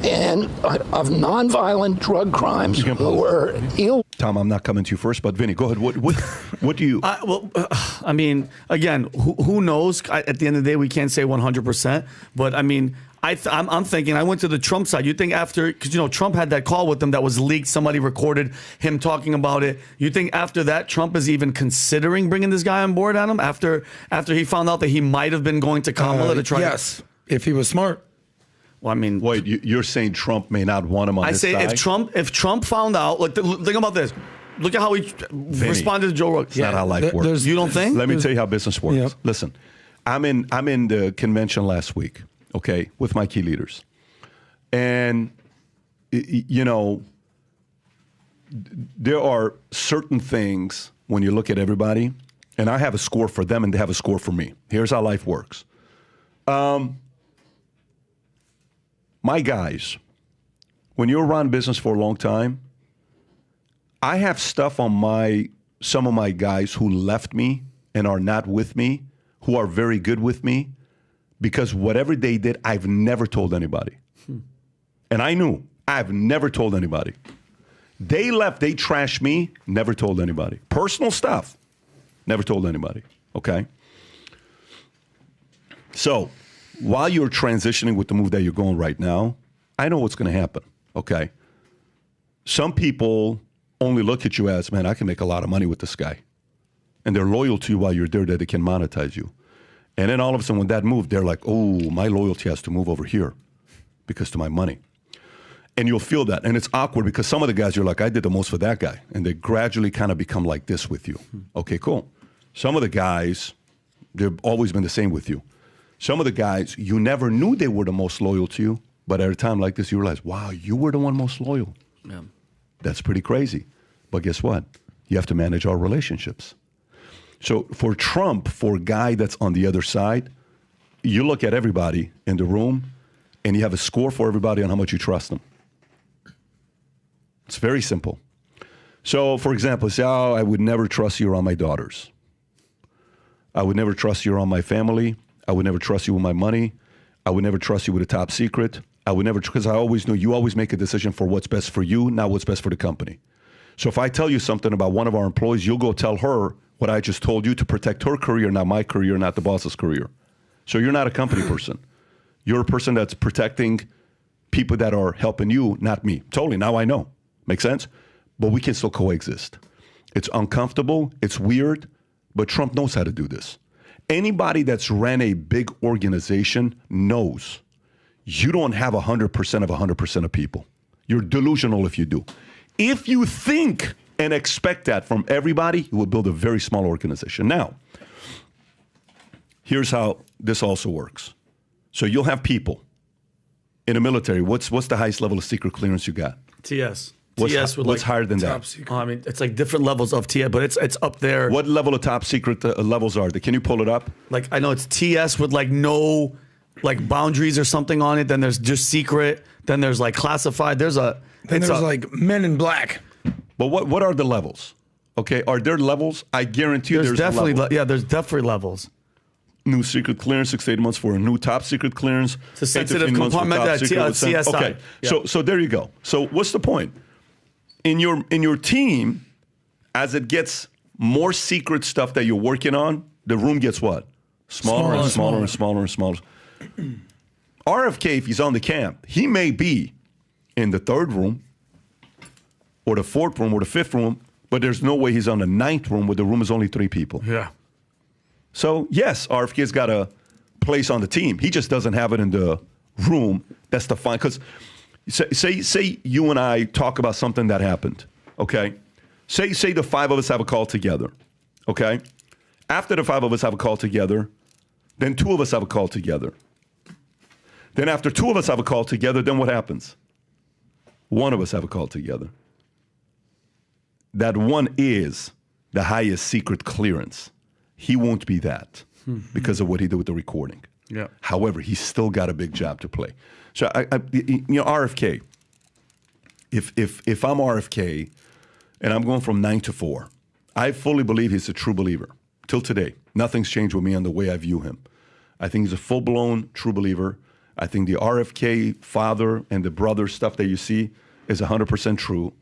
Speaker 8: of nonviolent drug crimes who were ill.
Speaker 2: Tom, I'm not coming to you first, but Vinny, go ahead. What do you?
Speaker 3: I mean, again, who knows? At the end of the day, we can't say 100%. But I mean, I'm thinking. I went to the Trump side. You think after, because Trump had that call with them that was leaked. Somebody recorded him talking about it. You think after that, Trump is even considering bringing this guy on board, Adam? After he found out that he might have been going to Kamala to try.
Speaker 5: Yes, if he was smart.
Speaker 3: Well, I mean,
Speaker 2: wait, you're saying Trump may not want him on his side?
Speaker 3: I say if Trump found out, think about this. Look at how he responded to Joe Rogan.
Speaker 2: It's not how life works.
Speaker 3: You don't think?
Speaker 2: Let me tell you how business works.
Speaker 5: Yep.
Speaker 2: Listen, I'm in the convention last week, okay, with my key leaders. And, there are certain things when you look at everybody, and I have a score for them and they have a score for me. Here's how life works. My guys, when you're around business for a long time, I have stuff on some of my guys who left me and are not with me, who are very good with me, because whatever they did, I've never told anybody. And I knew, I've never told anybody. They left, they trashed me, never told anybody. Personal stuff, never told anybody, okay? So, while you're transitioning with the move that you're going right now, I know what's going to happen, okay? Some people only look at you as, man, I can make a lot of money with this guy. And they're loyal to you while you're there, that they can monetize you. And then all of a sudden when that moved, they're like, oh, my loyalty has to move over here because to my money. And you'll feel that. And it's awkward because some of the guys, you're like, I did the most for that guy. And they gradually kind of become like this with you. Okay, cool. Some of the guys, they've always been the same with you. Some of the guys, you never knew they were the most loyal to you, but at a time like this, you realize, wow, you were the one most loyal.
Speaker 3: Yeah.
Speaker 2: That's pretty crazy. But guess what? You have to manage our relationships. So for Trump, for a guy that's on the other side, you look at everybody in the room, and you have a score for everybody on how much you trust them. It's very simple. So, for example, say, oh, I would never trust you around my daughters. I would never trust you around my family. I would never trust you with my money. I would never trust you with a top secret. I would never, because I always know you always make a decision for what's best for you, not what's best for the company. So if I tell you something about one of our employees, you'll go tell her what I just told you to protect her career, not my career, not the boss's career. So you're not a company person. You're a person that's protecting people that are helping you, not me. Totally. Now I know. Make sense? But we can still coexist. It's uncomfortable. It's weird. But Trump knows how to do this. Anybody that's ran a big organization knows you don't have 100% of 100% of people. You're delusional if you do. If you think and expect that from everybody, you will build a very small organization. Now, here's how this also works. So you'll have people in the military. What's the highest level of secret clearance you got?
Speaker 3: TS.
Speaker 2: What's higher than that?
Speaker 3: I mean, it's like different levels of TS, but it's up there.
Speaker 2: What level of top secret levels are there? Can you pull it up?
Speaker 3: Like, I know it's TS with like no like boundaries or something on it. Then there's just secret. Then there's like classified. There's
Speaker 5: like Men in Black.
Speaker 2: But what are the levels? Okay, are there levels? I guarantee there's
Speaker 3: definitely
Speaker 2: levels.
Speaker 3: there's definitely levels.
Speaker 2: New secret clearance, 6 to 8 months for a new top secret clearance.
Speaker 3: It's a sensitive compartment, CSI.
Speaker 2: Okay,
Speaker 3: yeah.
Speaker 2: so there you go. So what's the point? In your team, as it gets more secret stuff that you're working on, the room gets what? Smaller and smaller and smaller and smaller. RFK, if he's on the camp, he may be in the 3rd room or the 4th room or the 5th room, but there's no way he's on the 9th room where the room is only 3 people.
Speaker 3: Yeah.
Speaker 2: So, yes, RFK's got a place on the team. He just doesn't have it in the room. That's the fine. Because say you and I talk about something that happened, okay? Say the 5 of us have a call together, okay? After the 5 of us have a call together, then 2 of us have a call together. Then after 2 of us have a call together, then what happens? 1 of us have a call together. That one is the highest secret clearance. He won't be that because of what he did with the recording.
Speaker 3: Yeah.
Speaker 2: However, he's still got a big job to play. So, RFK, if I'm RFK and I'm going from 9 to 4, I fully believe he's a true believer. Till today, nothing's changed with me on the way I view him. I think he's a full-blown true believer. I think the RFK father and the brother stuff that you see is 100% true.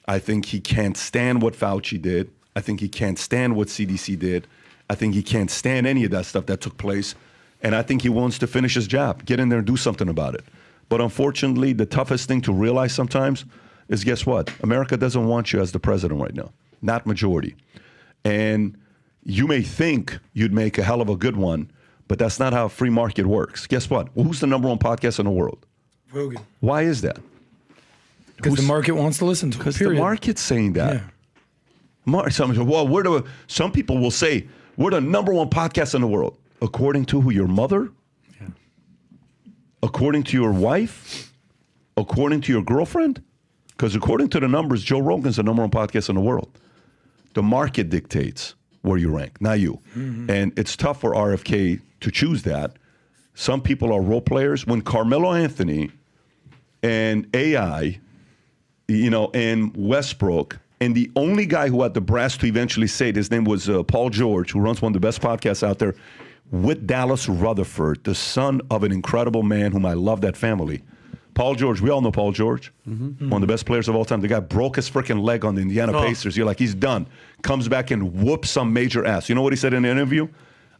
Speaker 2: I think he can't stand what Fauci did. I think he can't stand what CDC did. I think he can't stand any of that stuff that took place. And I think he wants to finish his job, get in there and do something about it. But unfortunately, the toughest thing to realize sometimes is, guess what? America doesn't want you as the president right now, not majority. And you may think you'd make a hell of a good one, but that's not how free market works. Guess what? Well, who's the number 1 podcast in the world?
Speaker 5: Rogan.
Speaker 2: Why is that?
Speaker 5: Because the market wants to listen to it.
Speaker 2: Because the market's saying that. Yeah. Some people will say, we're the number 1 podcast in the world. According to who? Your mother? Yeah. According to your wife? According to your girlfriend? Because according to the numbers, Joe Rogan's the number 1 podcast in the world. The market dictates where you rank, not you. Mm-hmm. And it's tough for RFK to choose that. Some people are role players. When Carmelo Anthony and AI, and Westbrook, and the only guy who had the brass to eventually say it, his name was Paul George, who runs one of the best podcasts out there, with Dallas Rutherford, the son of an incredible man whom I love that family. Paul George, we all know Paul George, one of the best players of all time. The guy broke his freaking leg on the Indiana Pacers. You're like, he's done. Comes back and whoops some major ass. You know what he said in the interview?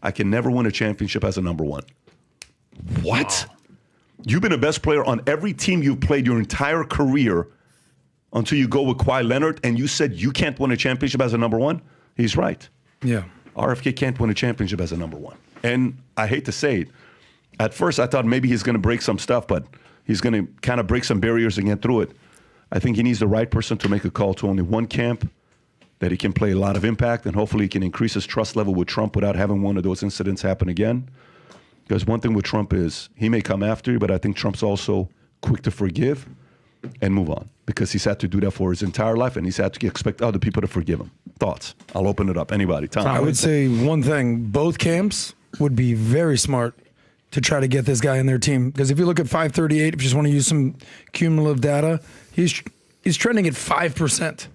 Speaker 2: I can never win a championship as a number 1. What? Wow. You've been the best player on every team you've played your entire career until you go with Kawhi Leonard, and you said you can't win a championship as a number 1? He's right.
Speaker 5: Yeah.
Speaker 2: RFK can't win a championship as a number 1. And I hate to say it, at first I thought maybe he's going to break some stuff, but he's going to kind of break some barriers and get through it. I think he needs the right person to make a call to only 1 camp, that he can play a lot of impact, and hopefully he can increase his trust level with Trump without having one of those incidents happen again. Because one thing with Trump is he may come after you, but I think Trump's also quick to forgive and move on, because he's had to do that for his entire life, and he's had to expect other people to forgive him. Thoughts? I'll open it up. Anybody? Tom?
Speaker 5: I would say one thing. Both camps would be very smart to try to get this guy in their team. Because if you look at 538, if you just want to use some cumulative data, he's trending at 5%.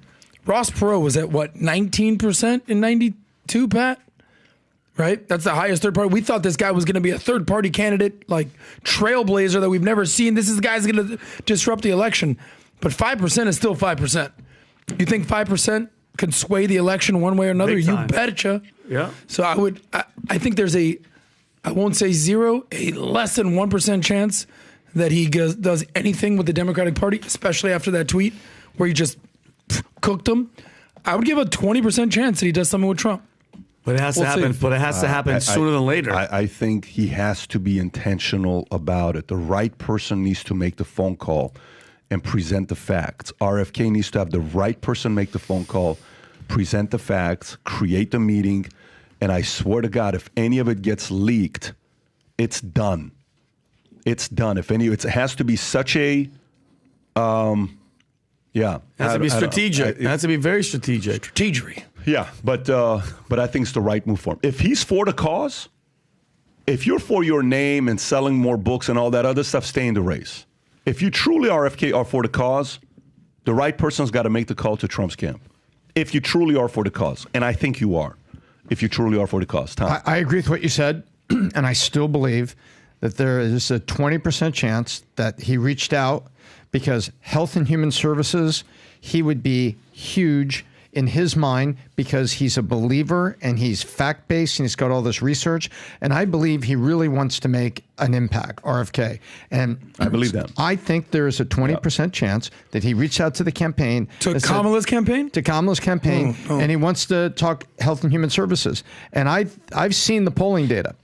Speaker 5: Ross Perot was at, 19% in 92, Pat? right? That's the highest third party. We thought this guy was going to be a third party candidate, like trailblazer that we've never seen. This is the guy's going to disrupt the election. But 5% is still 5%. You think 5% could sway the election one way or another? You betcha.
Speaker 3: Yeah.
Speaker 5: So I think there's I won't say zero, a less than 1% chance that he does anything with the Democratic Party, especially after that tweet where he just cooked them. I would give a 20% chance that he does something with Trump.
Speaker 3: But it has to happen. But it has to happen sooner than later.
Speaker 2: I think he has to be intentional about it. The right person needs to make the phone call and present the facts. RFK needs to have the right person make the phone call, present the facts, create the meeting, and I swear to God, if any of it gets leaked, it's done. It's done. It has to be such a, yeah.
Speaker 3: It has to be strategic. It has to be very strategic.
Speaker 5: Strategery.
Speaker 2: Yeah, but I think it's the right move for him. If he's for the cause, if you're for your name and selling more books and all that other stuff, stay in the race. If you truly RFK are for the cause, the right person's got to make the call to Trump's camp. If you truly are for the cause, and I think you are, if you truly are for the cause. Tom.
Speaker 4: I agree with what you said, and I still believe that there is a 20% chance that he reached out because Health and Human Services, he would be huge in his mind because he's a believer and he's fact-based and he's got all this research. And I believe he really wants to make an impact, RFK. And
Speaker 2: I believe that.
Speaker 4: I think there is a 20% chance that he reached out to the campaign.
Speaker 5: To Kamala's campaign?
Speaker 4: To Kamala's campaign. And he wants to talk Health and Human Services. And I've seen the polling data.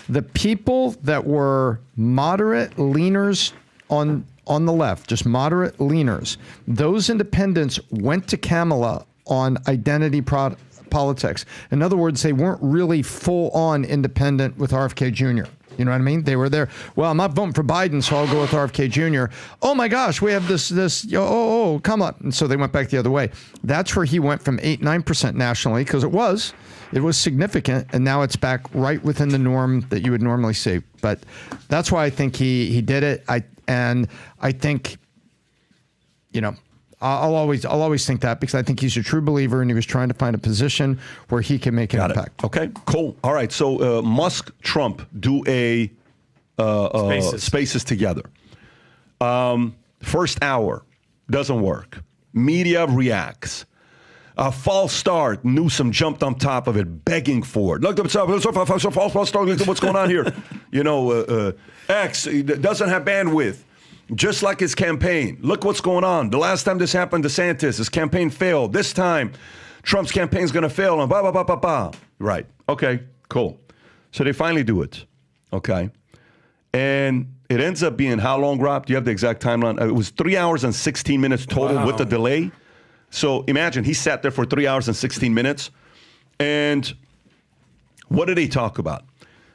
Speaker 4: The people that were moderate leaners on the left, just moderate leaners, those independents went to Kamala on identity politics. In other words, they weren't really full-on independent with RFK Jr. You know what I mean? They were there. Well, I'm not voting for Biden, so I'll go with RFK Jr. Oh my gosh, we have this. Come on. And so they went back the other way. That's where he went from 8-9% nationally because it was significant, and now it's back right within the norm that you would normally see. But that's why I think he did it. I think, I'll always think that because I think he's a true believer and he was trying to find a position where he can make an impact.
Speaker 2: Okay, cool. All right, so Musk, Trump do spaces together. First hour doesn't work. Media reacts. A false start. Newsom jumped on top of it, begging for it. Look, it's a false start. Look at what's going on here. X doesn't have bandwidth. Just like his campaign. Look what's going on. The last time this happened, DeSantis, his campaign failed. This time, Trump's campaign is going to fail. And blah, blah, blah, blah, blah. Right. Okay, cool. So they finally do it. Okay. And it ends up being how long, Rob? Do you have the exact timeline? It was 3 hours and 16 minutes total with the delay. So imagine he sat there for 3 hours and 16 minutes. And what did they talk about?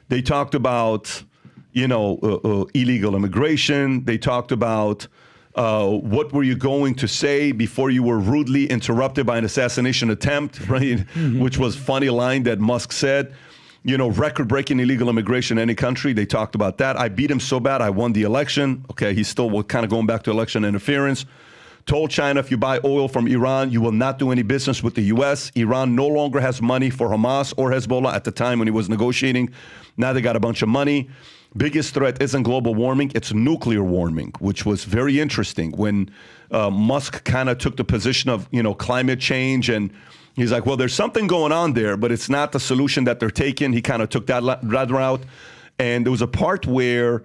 Speaker 2: They talked about illegal immigration. They talked about what were you going to say before you were rudely interrupted by an assassination attempt, right? Mm-hmm. Which was a funny line that Musk said. Record-breaking illegal immigration in any country. They talked about that. I beat him so bad, I won the election. Okay, he's still kind of going back to election interference. Told China, if you buy oil from Iran, you will not do any business with the U.S. Iran no longer has money for Hamas or Hezbollah at the time when he was negotiating. Now they got a bunch of money. Biggest threat isn't global warming, it's nuclear warming, which was very interesting when Musk kind of took the position of, climate change. And he's like, well, there's something going on there, but it's not the solution that they're taking. He kind of took that route. And there was a part where,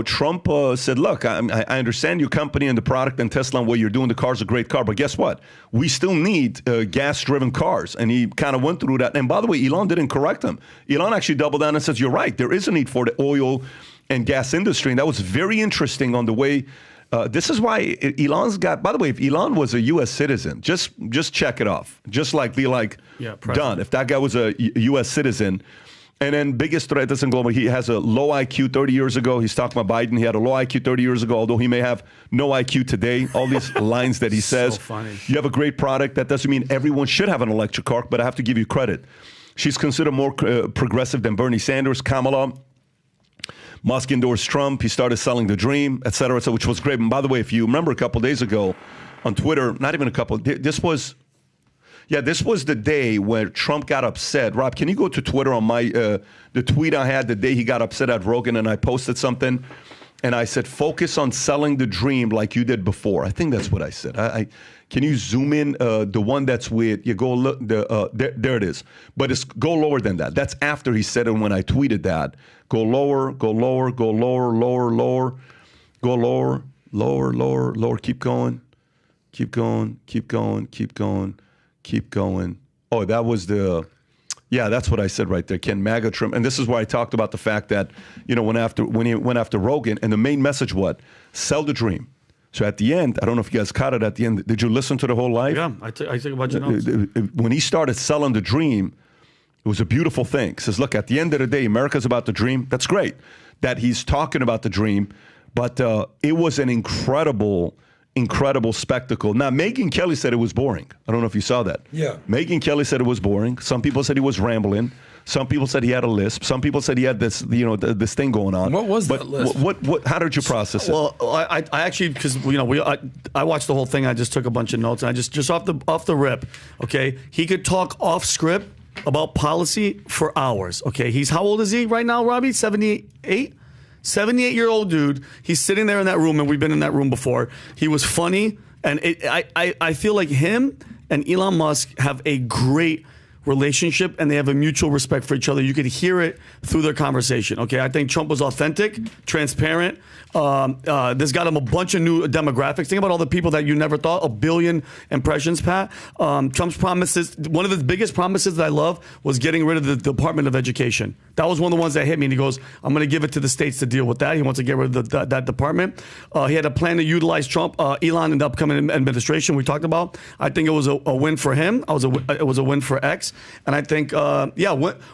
Speaker 2: Trump said, look, I understand your company and the product and Tesla and what you're doing. The car's a great car. But guess what? We still need gas-driven cars. And he kind of went through that. And by the way, Elon didn't correct him. Elon actually doubled down and says, you're right. There is a need for the oil and gas industry. And that was very interesting on the way. This is why Elon's got, by the way, if Elon was a U.S. citizen, just check it off. Just be done. If that guy was a U.S. citizen. And then biggest threat isn't global. He has a low IQ 30 years ago. He's talking about Biden. He had a low IQ 30 years ago, although he may have no IQ today. All these lines that he says.
Speaker 3: So funny.
Speaker 2: You have a great product. That doesn't mean everyone should have an electric car, but I have to give you credit. She's considered more progressive than Bernie Sanders. Kamala. Musk endorsed Trump. He started selling the dream, et cetera, which was great. And by the way, if you remember a couple days ago on Twitter, not even a couple, this was... Yeah, this was the day where Trump got upset. Rob, can you go to Twitter on my the tweet I had the day he got upset at Rogan, and I posted something, and I said, "Focus on selling the dream like you did before." I think that's what I said. I can you zoom in the one that's with you go look there it is, but it's go lower than that. That's after he said it when I tweeted that. Go lower, go lower, go lower, lower, lower, go lower, lower, lower, lower. Keep going, keep going, keep going, keep going. Keep going. Oh, that was yeah, that's what I said right there. Can MAGA trim? And this is where I talked about the fact that, when he went after Rogan, and the main message, what? Sell the dream. So at the end, I don't know if you guys caught it at the end. Did you listen to the whole live?
Speaker 3: Yeah, I took a bunch of notes.
Speaker 2: When he started selling the dream, it was a beautiful thing. He says, look, at the end of the day, America's about the dream. That's great that he's talking about the dream, but it was an incredible spectacle. Now, Megyn Kelly said it was boring. I don't know if you saw that.
Speaker 5: Yeah.
Speaker 2: Megyn Kelly said it was boring. Some people said he was rambling. Some people said he had a lisp. Some people said he had this, this thing going on.
Speaker 5: What was that lisp?
Speaker 2: How did you process it?
Speaker 3: Well, I actually, because I watched the whole thing. I just took a bunch of notes, and I just off the rip. Okay, he could talk off script about policy for hours. Okay, how old is he right now, Robbie? 78. 78-year-old dude. He's sitting there in that room, and we've been in that room before. He was funny, and I feel like him and Elon Musk have a great relationship, and they have a mutual respect for each other. You could hear it through their conversation. Okay, I think Trump was authentic, transparent. This got him a bunch of new demographics. Think about all the people that you never thought. 1 billion impressions, Pat. Trump's promises, one of the biggest promises that I love was getting rid of the Department of Education. That was one of the ones that hit me, and he goes, I'm going to give it to the states to deal with that. He wants to get rid of that department. He had a plan to utilize Elon in the upcoming administration we talked about. I think it was a win for him. It was a win for X. And I think,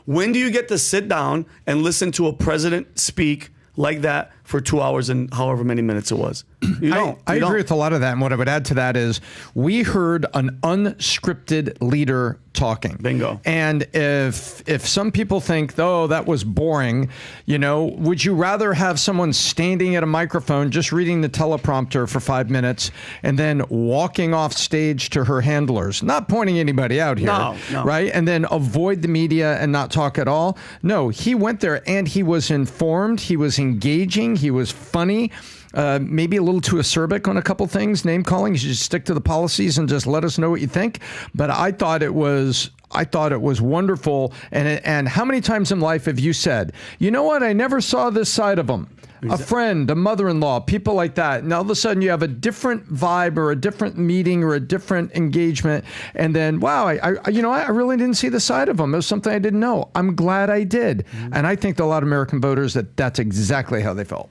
Speaker 3: when do you get to sit down and listen to a president speak like that for 2 hours and however many minutes it was? I
Speaker 4: agree with a lot of that. And what I would add to that is we heard an unscripted leader talking.
Speaker 3: Bingo.
Speaker 4: And if some people think, oh, that was boring, would you rather have someone standing at a microphone just reading the teleprompter for 5 minutes and then walking off stage to her handlers, not pointing anybody out here,
Speaker 3: no.
Speaker 4: right? And then avoid the media and not talk at all? No, he went there and he was informed, he was engaging, he was funny. Maybe a little too acerbic on a couple things, name calling. You should just stick to the policies and just let us know what you think. But I thought it was wonderful. And how many times in life have you said, you know what? I never saw this side of them. A friend, a mother-in-law, people like that. And all of a sudden you have a different vibe or a different meeting or a different engagement. And then, wow, I really didn't see the side of them. It was something I didn't know. I'm glad I did. Mm-hmm. And I think to a lot of American voters that's exactly how they felt.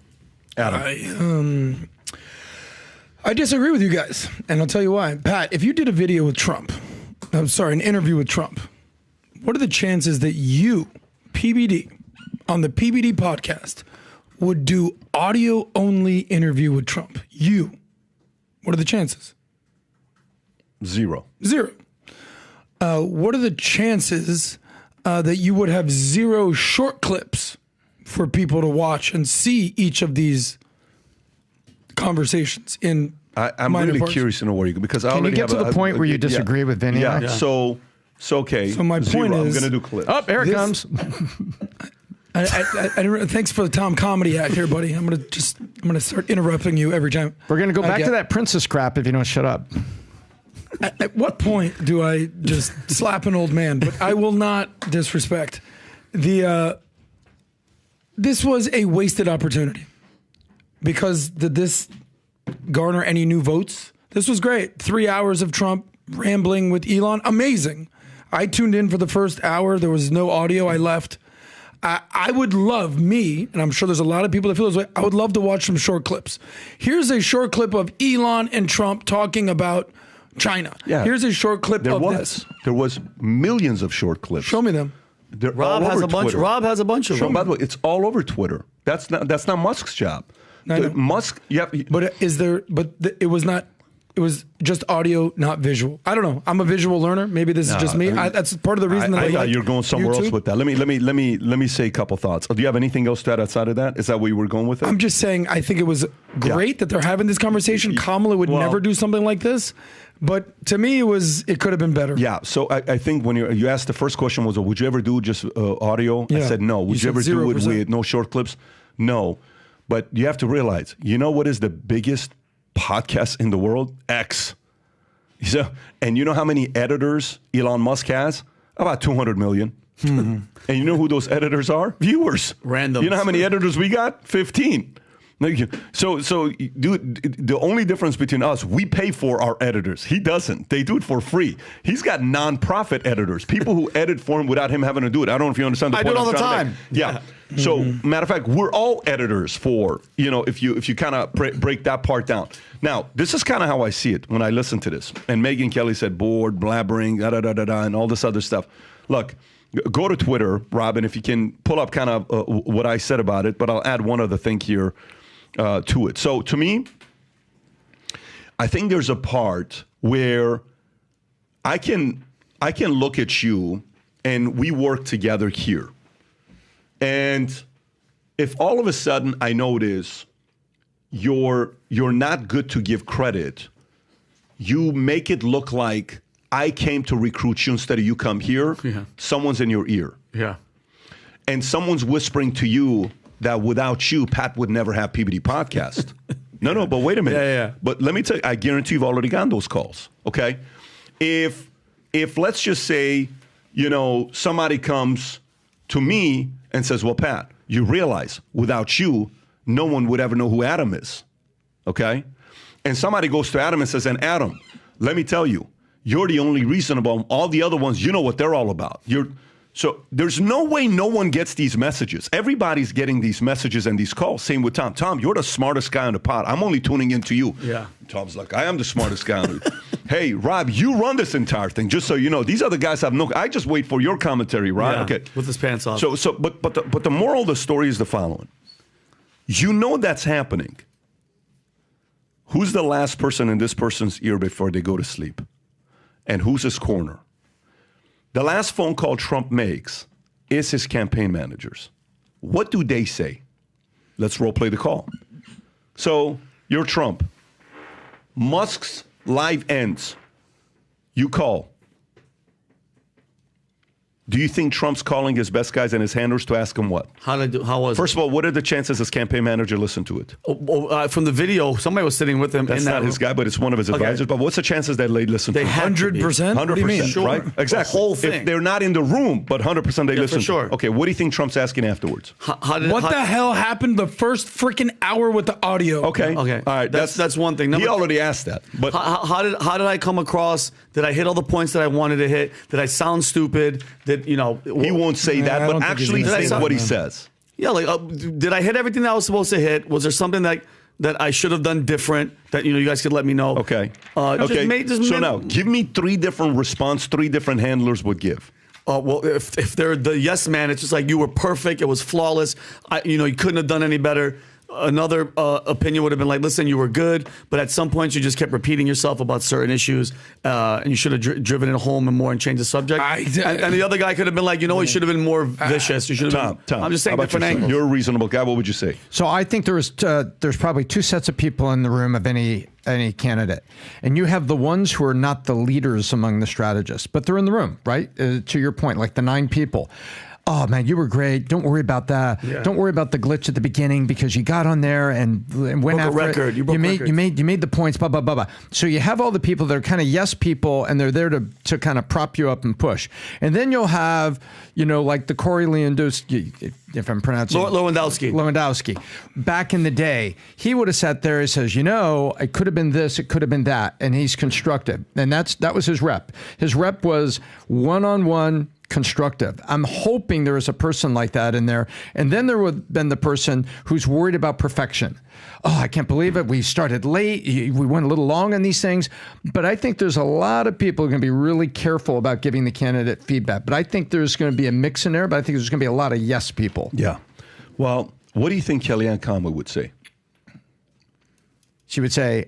Speaker 2: Adam.
Speaker 5: I disagree with you guys, and I'll tell you why. Pat, if you did a video with Trump, an interview with Trump, what are the chances that you, PBD, on the PBD podcast, would do audio-only interview with Trump? You. What are the chances?
Speaker 2: 0.
Speaker 5: What are the chances that you would have 0 short clips for people to watch and see each of these conversations in
Speaker 2: I'm really curious to know where you go, because I already
Speaker 4: get to the point where you disagree with Vinny?
Speaker 2: Yeah. So okay.
Speaker 5: So my point is,
Speaker 2: I'm going to do clips.
Speaker 4: Oh, here it comes.
Speaker 5: Thanks for the Tom Comedy Act here, buddy. I'm gonna start interrupting you every time.
Speaker 4: We're gonna go back to that princess crap if you don't shut up.
Speaker 5: At what point do I just slap an old man? But I will not disrespect the. This was a wasted opportunity, because did this garner any new votes? This was great. 3 hours of Trump rambling with Elon. Amazing. I tuned in for the first hour. There was no audio. I left. I would love, and I'm sure there's a lot of people that feel this way, I would love to watch some short clips. Here's a short clip of Elon and Trump talking about China.
Speaker 2: Yeah.
Speaker 5: Here's a short clip of this.
Speaker 2: There was millions of short clips.
Speaker 5: Show me them.
Speaker 3: Rob has a bunch. Rob has a bunch of them.
Speaker 2: By the way, it's all over Twitter. That's not Musk's job. Musk,
Speaker 5: But it was not. It was just audio, not visual. I don't know. I'm a visual learner. Maybe this is just me. That's part of the reason that I
Speaker 2: thought you're going somewhere else with that. Let me say a couple thoughts. Do you have anything else to add outside of that? Is that where you were going with it?
Speaker 5: I'm just saying I think it was great that they're having this conversation. Kamala would never do something like this. But to me, it could have been better.
Speaker 2: Yeah. So I think when you asked, the first question was, would you ever do just audio? I
Speaker 5: Yeah.
Speaker 2: said no. Would you ever do it
Speaker 5: 0%.
Speaker 2: with no short clips? No. But you have to realize, you know what is the biggest podcast in the world? X. So, and you know how many editors Elon Musk has? About 200 million. And you know who those editors are? Viewers.
Speaker 3: Random.
Speaker 2: You know how many editors we got? 15. So, dude, the only difference between us, we pay for our editors. He doesn't. They do it for free. He's got non-profit editors, people who edit for him without him having to do it. I don't know if you understand the
Speaker 3: I
Speaker 2: point.
Speaker 3: do it all
Speaker 2: I'm
Speaker 3: the
Speaker 2: trying to
Speaker 3: time.
Speaker 2: make. Yeah. So, matter of fact, we're all editors for, if you kind of break that part down. Now, this is kind of how I see it when I listen to this. And Megyn Kelly said bored, blabbering, da-da-da-da-da, and all this other stuff. Look, go to Twitter, Robin, if you can pull up kind of what I said about it, but I'll add one other thing here to it. So, to me, I think there's a part where I can look at you and we work together here. And if all of a sudden I notice you're not good to give credit, you make it look like I came to recruit you instead of you come here.
Speaker 3: Yeah.
Speaker 2: Someone's in your ear.
Speaker 3: Yeah.
Speaker 2: And someone's whispering to you that without you, Pat would never have PBD podcast. No, but wait a minute.
Speaker 3: Yeah.
Speaker 2: But let me tell you, I guarantee you've already gotten those calls, okay? If let's just say, somebody comes to me and says, well, Pat, you realize without you, no one would ever know who Adam is, okay? And somebody goes to Adam and says, and Adam, let me tell you, you're the only reason about all the other ones, you know what they're all about. So there's no way no one gets these messages. Everybody's getting these messages and these calls. Same with Tom. Tom, you're the smartest guy on the pod. I'm only tuning into you.
Speaker 3: Yeah.
Speaker 2: Tom's like, I am the smartest guy on the Hey, Rob, you run this entire thing, just so you know. These other guys have no... I just wait for your commentary, right?
Speaker 3: Yeah,
Speaker 2: okay.
Speaker 3: with his pants off.
Speaker 2: But the moral of the story is the following. You know that's happening. Who's the last person in this person's ear before they go to sleep? And who's his corner? The last phone call Trump makes is his campaign managers. What do they say? Let's role play the call. So you're Trump. Musk's live ends. You call. Do you think Trump's calling his best guys and his handlers to ask him what?
Speaker 3: How was
Speaker 2: First
Speaker 3: it?
Speaker 2: of all, what are the chances his campaign manager listened to it?
Speaker 3: From the video, somebody was sitting with him.
Speaker 2: That's
Speaker 3: in that
Speaker 2: not his guy, but it's one of his advisors. But what's the chances that they listen to it?
Speaker 5: 100%? What do you mean?
Speaker 2: 100%, right? Exactly.
Speaker 3: The whole thing.
Speaker 2: If they're not in the room, but 100% they listen
Speaker 3: for sure.
Speaker 2: to it. Okay, what do you think Trump's asking afterwards?
Speaker 5: What the hell happened the first freaking hour with the audio?
Speaker 2: Okay.
Speaker 3: Okay.
Speaker 2: All right.
Speaker 3: That's one thing.
Speaker 2: He already asked that. But
Speaker 3: how did I come across? Did I hit all the points that I wanted to hit? Did I sound stupid?
Speaker 2: he won't say
Speaker 5: I
Speaker 2: that,
Speaker 5: don't
Speaker 2: but
Speaker 5: think
Speaker 2: actually
Speaker 5: he's gonna
Speaker 2: think
Speaker 5: say
Speaker 2: what
Speaker 5: that,
Speaker 2: he
Speaker 5: man.
Speaker 2: says.
Speaker 3: Yeah, did I hit everything that I was supposed to hit? Was there something that I should have done different that you guys could let me know?
Speaker 2: Okay.
Speaker 3: Okay.
Speaker 2: Now, give me 3 different response 3 different handlers would give.
Speaker 3: Well, if they're the yes man, it's just like you were perfect. It was flawless. You couldn't have done any better. Another opinion would have been like, listen, you were good, but at some point you just kept repeating yourself about certain issues, and you should have driven it home and more and changed the subject. And the other guy could have been like, you should have been more vicious. You should have been.
Speaker 2: Tom,
Speaker 3: I'm just saying
Speaker 2: how about
Speaker 3: different
Speaker 2: yourself?
Speaker 3: angles.
Speaker 2: You're a reasonable guy. What would you say?
Speaker 4: So I think there's probably 2 sets of people in the room of any candidate, and you have the ones who are not the leaders among the strategists, but they're in the room, right? To your point, like the 9 people. Oh man, you were great. Don't worry about that. Yeah. Don't worry about the glitch at the beginning because you got on there and went after
Speaker 3: record.
Speaker 4: it. You made the points. Blah blah blah blah. So you have all the people that are kind of yes people, and they're there to kind of prop you up and push. And then you'll have like the Corey Lewandowski, if I'm pronouncing Lewandowski. Back in the day, he would have sat there and says, it could have been this, it could have been that, and he's constructive, and that was his rep. His rep was one-on-one. Constructive. I'm hoping there is a person like that in there. And then there would have been the person who's worried about perfection. Oh, I can't believe it. We started late. We went a little long on these things. But I think there's a lot of people who are going to be really careful about giving the candidate feedback. But I think there's going to be a mix in there. But I think there's going to be a lot of yes people.
Speaker 2: Yeah. Well, what do you think Kellyanne Conway would say?
Speaker 4: She would say,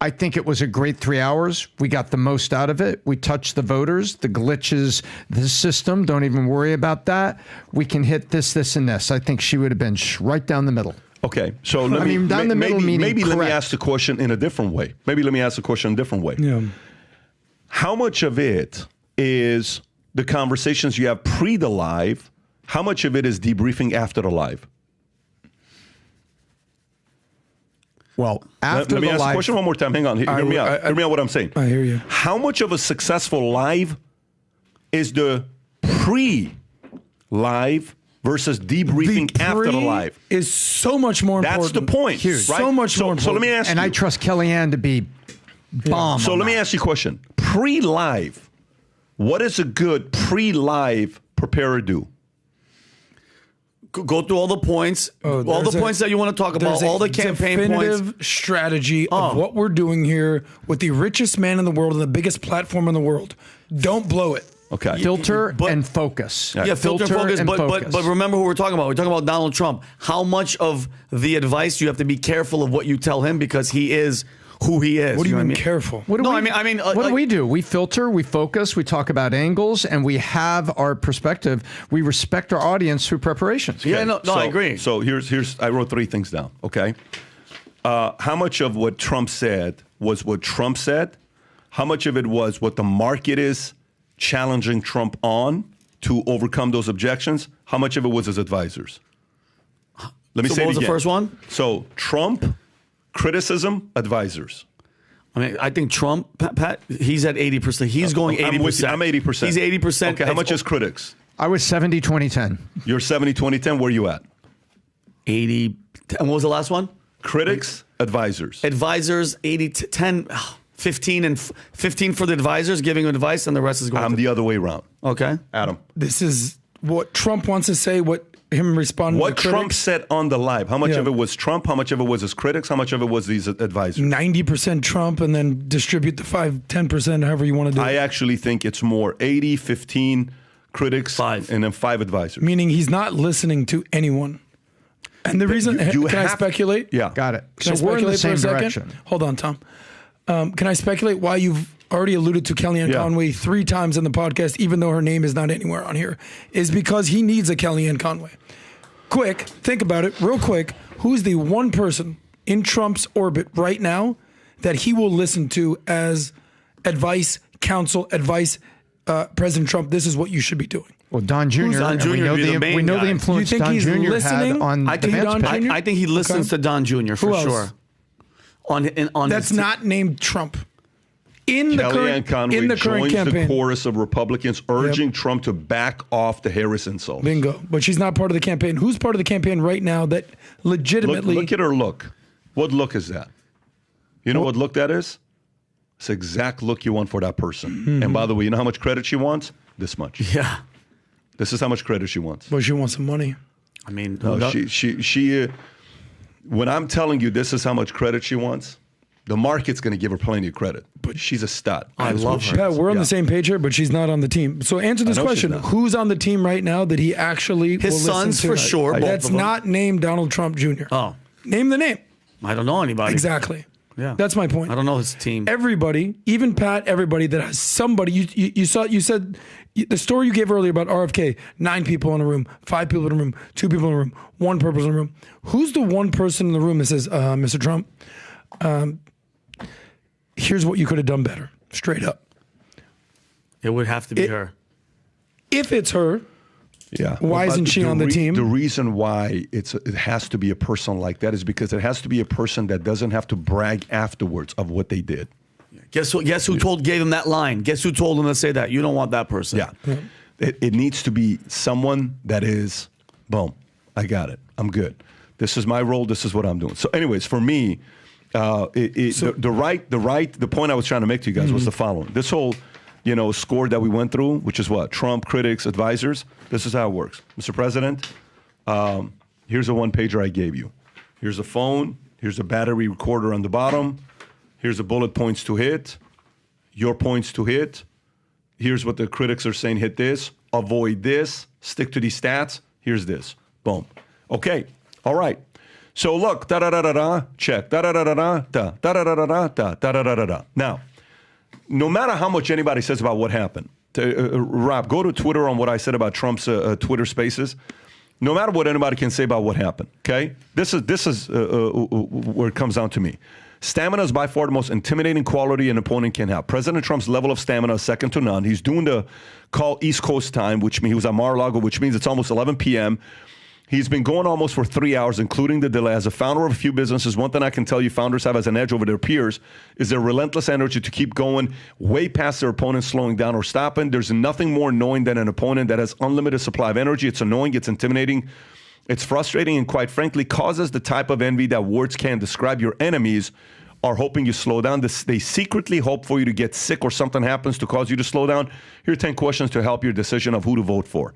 Speaker 4: I think it was a great 3 hours. We got the most out of it. We touched the voters, the glitches, the system. Don't even worry about that. We can hit this, this, and this. I think she would have been right down the middle.
Speaker 2: Okay, so
Speaker 4: down the middle meaning
Speaker 2: maybe let me
Speaker 4: correct.
Speaker 2: ask the question in a different way. Yeah. how much of it is the conversations you have pre the live? How much of it is debriefing after the live?
Speaker 4: Well, after
Speaker 2: let me
Speaker 4: the
Speaker 2: ask the
Speaker 4: live,
Speaker 2: question one more time. Hang on. Hear me out. Hear me out what I'm saying.
Speaker 5: I hear you.
Speaker 2: How much of a successful live is the pre-live versus debriefing after the live?
Speaker 5: Is so much more important.
Speaker 2: That's the point.
Speaker 5: Huge.
Speaker 2: Right?
Speaker 5: So much more important.
Speaker 2: So let me ask you.
Speaker 4: and I trust Kellyanne to be bomb.
Speaker 2: So let me ask you a question. Pre-live, what does a good pre-live preparer do?
Speaker 3: Go through all the points, all the points that you want to talk about, all the campaign
Speaker 5: definitive
Speaker 3: points.
Speaker 5: strategy of what we're doing here with the richest man in the world and the biggest platform in the world. Don't blow it.
Speaker 2: Okay.
Speaker 4: Filter and focus.
Speaker 3: Yeah, filter and focus. But remember who we're talking about. We're talking about Donald Trump. How much of the advice you have to be careful of what you tell him because he is who he is.
Speaker 5: What do you
Speaker 3: know
Speaker 5: mean
Speaker 3: what I mean?
Speaker 5: careful?
Speaker 4: What do
Speaker 3: No,
Speaker 4: we,
Speaker 3: I mean,
Speaker 4: what do we do? We filter, we focus, we talk about angles, and we have our perspective. We respect our audience through preparations.
Speaker 3: Yeah, no, I agree.
Speaker 2: So here's I wrote 3 things down. Okay. How much of what Trump said was what Trump said? How much of it was what the market is challenging Trump on to overcome those objections? How much of it was his advisors? Let me say
Speaker 3: what
Speaker 2: it
Speaker 3: was the
Speaker 2: again.
Speaker 3: first one?
Speaker 2: So Trump, criticism, advisors.
Speaker 3: I mean, I think Trump, Pat, he's at 80%. He's going 80%.
Speaker 2: I'm 80%.
Speaker 3: He's 80%.
Speaker 2: Okay, how much is critics?
Speaker 4: I was 70-20-10.
Speaker 2: You're 70-20-10. Where are you at?
Speaker 3: 80. And what was the last one?
Speaker 2: Critics, advisors.
Speaker 3: Advisors, 80-10. 15 for the advisors giving advice, and the rest is going.
Speaker 2: I'm the other way around.
Speaker 3: Okay,
Speaker 2: Adam.
Speaker 5: This is what Trump wants to say. What him responding.
Speaker 2: What
Speaker 5: to
Speaker 2: Trump
Speaker 5: critics.
Speaker 2: said on the live? How much of it was Trump? How much of it was his critics? How much of it was these advisors?
Speaker 5: 90% Trump, and then distribute the 10%, however you want to do
Speaker 2: I
Speaker 5: it.
Speaker 2: actually think it's more 80, 15 critics,
Speaker 3: 5,
Speaker 2: and then 5 advisors.
Speaker 5: Meaning he's not listening to anyone. And the reason,
Speaker 2: you
Speaker 5: can I
Speaker 2: have-
Speaker 5: speculate?
Speaker 2: Yeah.
Speaker 4: Got it.
Speaker 5: Can I
Speaker 4: So we're in the
Speaker 5: speculate
Speaker 4: same
Speaker 5: for a
Speaker 4: direction.
Speaker 5: second? Hold on, Tom. Can I speculate why you've already alluded to Kellyanne
Speaker 2: Yeah.
Speaker 5: Conway 3 times in the podcast, even though her name is not anywhere on here, is because he needs a Kellyanne Conway. Quick, think about it real quick. Who's the one person in Trump's orbit right now that he will listen to as advice, counsel, advice, President Trump, this is what you should be doing?
Speaker 4: Well, Don Jr.
Speaker 3: Don
Speaker 4: and
Speaker 3: Jr.
Speaker 4: we know
Speaker 3: would be
Speaker 4: the
Speaker 3: the main guy.
Speaker 4: influence
Speaker 5: You think
Speaker 4: Don
Speaker 5: he's
Speaker 4: Jr.
Speaker 5: listening?
Speaker 4: had on
Speaker 3: I
Speaker 4: the
Speaker 3: think
Speaker 5: Don
Speaker 4: Vance
Speaker 5: Jr.?
Speaker 3: I think he listens to Don Jr. for
Speaker 5: Who else?
Speaker 3: sure. On
Speaker 5: That's
Speaker 3: his
Speaker 5: not named Trump. In the
Speaker 2: Kellyanne
Speaker 5: current,
Speaker 2: Conway
Speaker 5: in the current
Speaker 2: joins the
Speaker 5: campaign.
Speaker 2: chorus of Republicans urging Trump to back off the Harris insults.
Speaker 5: Bingo. But she's not part of the campaign. Who's part of the campaign right now that legitimately...
Speaker 2: Look at her look. What look is that? You know what look that is? It's the exact look you want for that person.
Speaker 5: Mm-hmm.
Speaker 2: And by the way, you know how much credit she wants? This much.
Speaker 3: Yeah,
Speaker 2: This is how much credit she wants.
Speaker 5: But she wants some money.
Speaker 3: I mean,
Speaker 2: No, she when I'm telling you this is how much credit she wants, the market's going to give her plenty of credit. But she's a stud.
Speaker 3: I
Speaker 2: That's
Speaker 3: love
Speaker 2: what she
Speaker 3: her.
Speaker 5: Pat,
Speaker 2: is.
Speaker 5: we're on
Speaker 2: Yeah.
Speaker 5: the same page here, but she's not on the team. So answer this
Speaker 2: I know she's
Speaker 5: question.
Speaker 2: not.
Speaker 5: Who's on the team right now that he actually
Speaker 3: His
Speaker 5: will
Speaker 3: sons
Speaker 5: listen to?
Speaker 3: for sure, both
Speaker 5: That's
Speaker 3: of them.
Speaker 5: not named Donald Trump Jr.
Speaker 3: Oh,
Speaker 5: Name the name.
Speaker 3: I don't know anybody.
Speaker 5: Exactly.
Speaker 3: Yeah,
Speaker 5: That's my point.
Speaker 3: I don't know his team.
Speaker 5: Everybody, even Pat, everybody that has somebody, you said the story you gave earlier about RFK, 9 people in a room, 5 people in a room, 2 people in a room, 1 person in a room. Who's the one person in the room that says, Mr. Trump, here's what you could have done better, straight up.
Speaker 3: It would have to be her.
Speaker 5: If it's her,
Speaker 2: Yeah.
Speaker 5: Why
Speaker 2: But
Speaker 5: isn't she on the team?
Speaker 2: The reason why it has to be a person like that is because it has to be a person that doesn't have to brag afterwards of what they did.
Speaker 3: Guess who gave him that line? Guess who told him to say that? You don't want that person.
Speaker 2: Yeah. It needs to be someone that is, boom, I got it. I'm good. This is my role. This is what I'm doing. So anyways, for me, the point I was trying to make to you guys was the following. This whole, score that we went through, which is what? Trump, critics, advisors. This is how it works. Mr. President, here's a one-pager I gave you. Here's a phone. Here's a battery recorder on the bottom. Here's the bullet points to hit. Your points to hit. Here's what the critics are saying. Hit this. Avoid this. Stick to these stats. Here's this. Boom. Okay. All right. So look. Da-da-da-da-da. Check. Da-da-da-da-da. Da-da-da-da-da. Da-da-da-da-da. Now, no matter how much anybody says about what happened, Rob, go to Twitter on what I said about Trump's Twitter Spaces. No matter what anybody can say about what happened, okay? This is where it comes down to me. Stamina is by far the most intimidating quality an opponent can have. President Trump's level of stamina is second to none. He's doing the call East Coast time, which means he was at Mar-a-Lago, which means it's almost 11 p.m. He's been going almost for 3 hours, including the delay. As a founder of a few businesses, one thing I can tell you founders have as an edge over their peers is their relentless energy to keep going way past their opponent slowing down or stopping. There's nothing more annoying than an opponent that has unlimited supply of energy. It's annoying, it's intimidating, it's frustrating, and quite frankly, causes the type of envy that words can't describe. Your enemies are hoping you slow down. They secretly hope for you to get sick or something happens to cause you to slow down. Here are 10 questions to help your decision of who to vote for.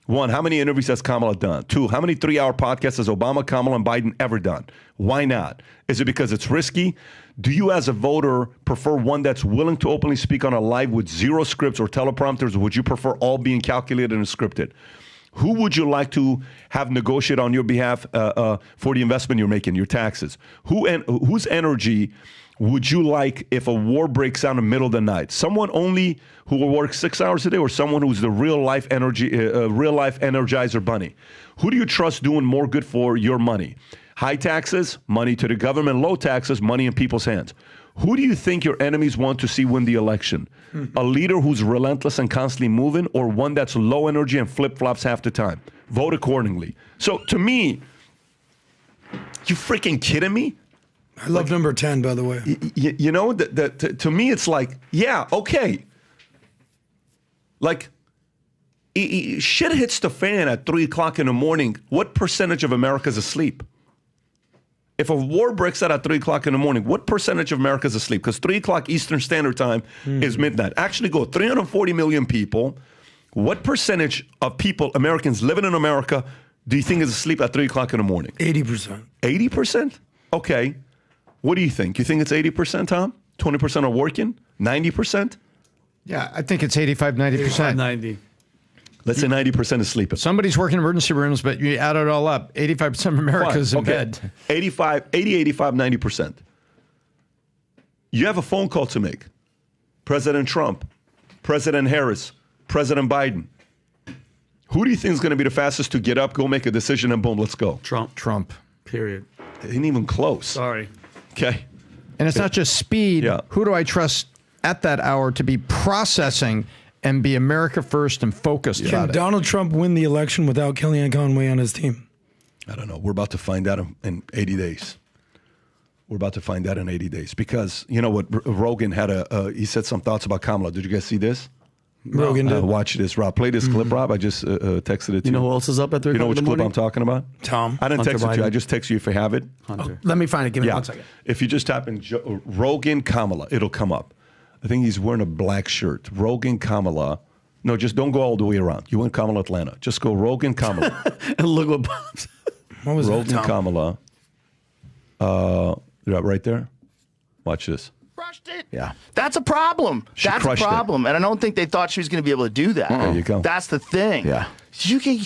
Speaker 2: 1, how many interviews has Kamala done? 2, how many 3-hour podcasts has Obama, Kamala, and Biden ever done? Why not? Is it because it's risky? Do you as a voter prefer one that's willing to openly speak on a live with 0 scripts or teleprompters, or would you prefer all being calculated and scripted? Who would you like to have negotiate on your behalf for the investment you're making, your taxes? Whose energy would you like if a war breaks out in the middle of the night? Someone only who will work 6 hours a day, or someone who's the real life energizer bunny? Who do you trust doing more good for your money? High taxes, money to the government. Low taxes, money in people's hands. Who do you think your enemies want to see win the election? A leader who's relentless and constantly moving, or one that's low energy and flip-flops half the time? Vote accordingly. So to me, you freaking kidding me?
Speaker 5: I love number 10, by the way.
Speaker 2: You know, to me, it's like, yeah, okay. Like, shit hits the fan at 3 o'clock in the morning. What percentage of America's asleep? If a war breaks out at 3 o'clock in the morning, what percentage of America is asleep? Because 3 o'clock Eastern Standard Time is midnight. Actually, go 340 million people. What percentage of people, Americans living in America, do you think is asleep at 3 o'clock in the morning?
Speaker 5: 80%.
Speaker 2: 80%? Okay. What do you think? You think it's 80%, Tom? 20% are working? 90%?
Speaker 4: Yeah, I think it's 85, 90%.
Speaker 3: 90.
Speaker 2: Let's say 90% is sleeping.
Speaker 4: Somebody's working emergency rooms, but you add it all up, 85% of America's in bed.
Speaker 2: 80, 85, 90%. You have a phone call to make. President Trump, President Harris, President Biden. Who do you think is going to be the fastest to get up, go make a decision, and boom, let's go?
Speaker 3: Trump. Period.
Speaker 2: Ain't even close.
Speaker 3: Sorry.
Speaker 2: Okay.
Speaker 4: And it's not just speed.
Speaker 2: Yeah.
Speaker 4: Who do I trust at that hour to be processing and be America first and focused about
Speaker 5: Can
Speaker 4: it?
Speaker 5: Donald Trump win the election without Kellyanne Conway on his team?
Speaker 2: I don't know. We're about to find out in 80 days. We're about to find out in 80 days. Because, you know what, Rogan had he said some thoughts about Kamala. Did you guys see this?
Speaker 5: Rogan did.
Speaker 2: Watch this, Rob. Play this clip, Rob. I just texted it to you.
Speaker 3: You know who else is up at 3
Speaker 2: You know
Speaker 3: o'clock
Speaker 2: which
Speaker 3: in the
Speaker 2: clip
Speaker 3: morning?
Speaker 2: I'm talking about?
Speaker 5: Tom.
Speaker 2: I didn't
Speaker 3: Hunter
Speaker 2: text it to you.
Speaker 3: Biden.
Speaker 2: I just text you if you have it.
Speaker 3: Hunter.
Speaker 6: Let me find it. Give me 1 second.
Speaker 2: If you just type in Rogan Kamala, it'll come up. I think he's wearing a black shirt. Rogan Kamala. No, just don't go all the way around. You went Kamala Atlanta. Just go Rogan Kamala.
Speaker 3: And look what pops.
Speaker 5: What was
Speaker 2: Rogan
Speaker 5: that, Tom?
Speaker 2: Kamala. Right there. Watch this.
Speaker 7: Crushed it.
Speaker 6: Yeah.
Speaker 7: That's a problem.
Speaker 2: She
Speaker 7: That's a
Speaker 2: crushed it.
Speaker 7: problem. And I don't think they thought she was going to be able to do that.
Speaker 2: There you go.
Speaker 7: That's the thing.
Speaker 6: Yeah.
Speaker 7: You can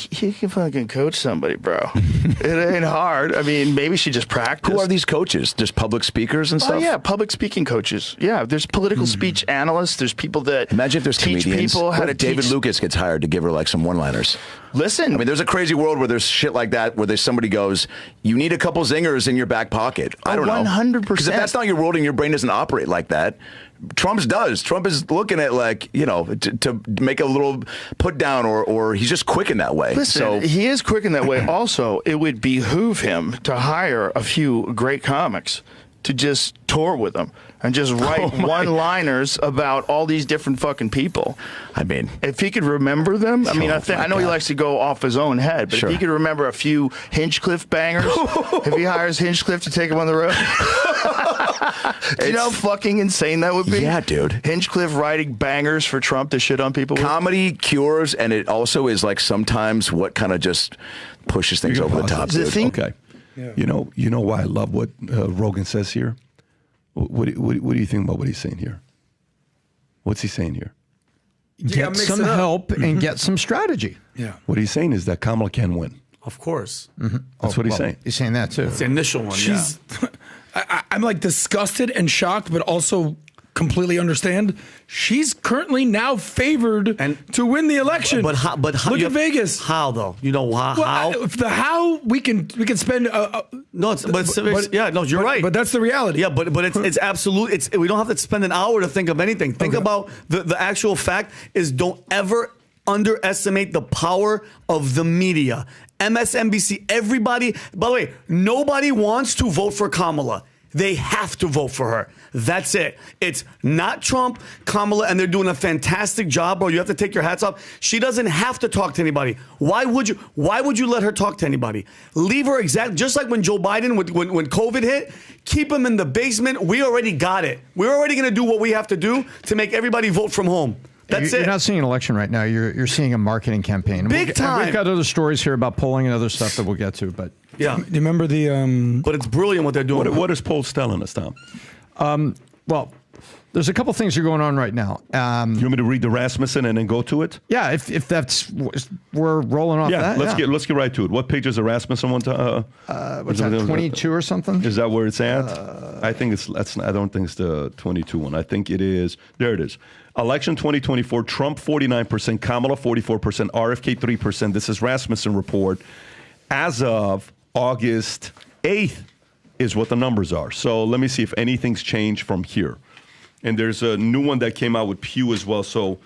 Speaker 7: fucking coach somebody, bro. It ain't hard. I mean, maybe she just practiced.
Speaker 9: Who are these coaches? Just public speakers and stuff?
Speaker 7: Oh, yeah, public speaking coaches. Yeah, there's political speech analysts. There's people that
Speaker 9: Imagine if there's
Speaker 7: teach
Speaker 9: comedians.
Speaker 7: people how
Speaker 9: What
Speaker 7: to
Speaker 9: if David
Speaker 7: teach.
Speaker 9: Lucas gets hired to give her like some one-liners?
Speaker 7: Listen,
Speaker 9: I mean, there's a crazy world where there's shit like that, where there's somebody goes, you need a couple zingers in your back pocket. I don't know.
Speaker 7: 100%.
Speaker 9: Because if that's not your world and your brain doesn't operate like that, Trump's does. Trump is looking at like, you know, to make a little put down or he's just quick in that way.
Speaker 7: Listen,
Speaker 9: So
Speaker 7: he is quick in that way. Also, it would behoove him to hire a few great comics to just tour with him and just write one-liners about all these different fucking people.
Speaker 9: I mean,
Speaker 7: If he could remember them, I mean, I know he likes to go off his own head, but
Speaker 9: Sure.
Speaker 7: if he could remember a few Hinchcliffe bangers, if he hires Hinchcliffe to take him on the road, do you know how fucking insane that would be?
Speaker 9: Yeah, dude.
Speaker 7: Hinchcliffe writing bangers for Trump to shit on people with?
Speaker 9: comedy cures, and it also is like sometimes what kind of just pushes things over the top.
Speaker 7: The
Speaker 9: dude.
Speaker 7: thing-
Speaker 2: Okay. Yeah. You know why I love what Rogan says here? What do you think about what he's saying here? What's he saying here?
Speaker 4: Get
Speaker 5: mix
Speaker 4: some
Speaker 5: it up.
Speaker 4: help and get some strategy.
Speaker 5: Yeah.
Speaker 2: What he's saying is that Kamala can win.
Speaker 3: Of course.
Speaker 2: That's what he's saying.
Speaker 4: He's saying that too.
Speaker 3: It's the initial one,
Speaker 5: She's. I'm like disgusted and shocked, but also completely understand. She's currently now favored to win the election.
Speaker 3: But how?
Speaker 5: Look at Vegas.
Speaker 3: How though? You know how?
Speaker 5: Well, how we can spend.
Speaker 3: No, you're right.
Speaker 5: But that's the reality.
Speaker 3: Yeah, but it's absolute. We don't have to spend an hour to think of anything. Think about the actual fact is don't ever underestimate the power of the media. MSNBC, everybody. By the way, nobody wants to vote for Kamala. They have to vote for her. That's it. It's not Trump, Kamala, and they're doing a fantastic job, bro. You have to take your hats off. She doesn't have to talk to anybody. Why would you let her talk to anybody? Leave her just like when Joe Biden, when COVID hit, keep him in the basement. We already got it. We're already going to do what we have to do to make everybody vote from home. That's it.
Speaker 4: You're not seeing an election right now. You're seeing a marketing campaign.
Speaker 3: Big time.
Speaker 4: We've got other stories here about polling and other stuff that we'll get to, but
Speaker 3: yeah.
Speaker 5: Do you remember the?
Speaker 3: But it's brilliant what they're doing.
Speaker 2: What is polls telling us, Tom?
Speaker 4: Well, there's a couple things that are going on right now.
Speaker 2: You want me to read the Rasmussen and then go to it?
Speaker 4: Yeah, if that's we're rolling off that.
Speaker 2: Let's get right to it. What page is the Rasmussen one?
Speaker 4: What's that? 22 or something?
Speaker 2: Is that where it's at? I think I don't think it's the 22 one. I think it is. There it is. Election 2024. Trump 49%, Kamala 44%, RFK 3%. This is Rasmussen report. As of August 8th is what the numbers are. So let me see if anything's changed from here. And there's a new one that came out with Pew as well. So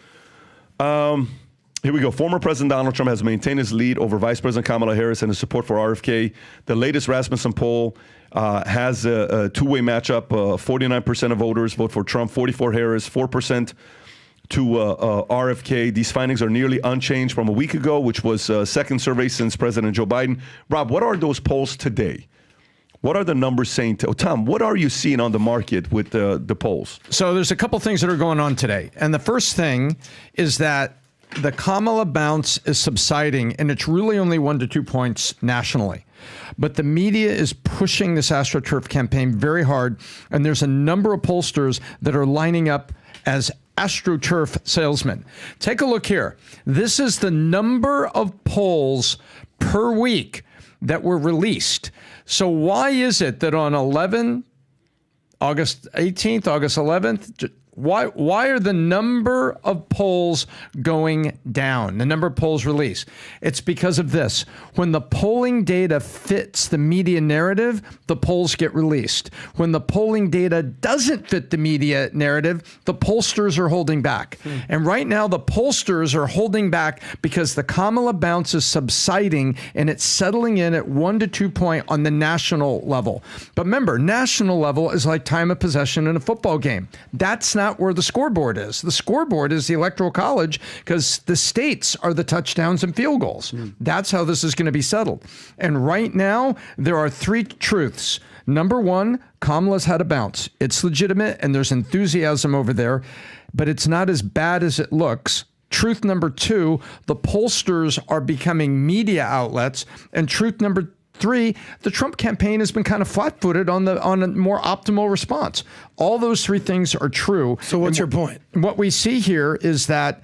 Speaker 2: here we go. Former President Donald Trump has maintained his lead over Vice President Kamala Harris and his support for RFK. The latest Rasmussen poll has a two-way matchup. 49% of voters vote for Trump, 44% Harris, 4% to RFK. These findings are nearly unchanged from a week ago, which was second survey since President Joe Biden. Rob, what are those polls today? What are the numbers saying? Tom, what are you seeing on the market with the polls?
Speaker 4: So there's a couple things that are going on today. And the first thing is that the Kamala bounce is subsiding, and it's really only 1 to 2 points nationally. But the media is pushing this AstroTurf campaign very hard, and there's a number of pollsters that are lining up as AstroTurf salesmen. Take a look here. This is the number of polls per week that were released. So why is it that on August 18th, August 11th, why are the number of polls going down, the number of polls released? It's because of this. When the polling data fits the media narrative, the polls get released. When the polling data doesn't fit the media narrative, the pollsters are holding back. And right now, the pollsters are holding back because the Kamala bounce is subsiding and it's settling in at 1 to 2 point on the national level. But remember, national level is like time of possession in a football game. That's not where the scoreboard is. The scoreboard is the Electoral College because the states are the touchdowns and field goals. That's how this is going to be settled. And right now, there are three truths. Number one, Kamala's had a bounce. It's legitimate and there's enthusiasm over there, but it's not as bad as it looks. Truth number two, the pollsters are becoming media outlets. And truth number three, the Trump campaign has been kind of flat-footed on a more optimal response. All those three things are true.
Speaker 5: So what's your point?
Speaker 4: What we see here is that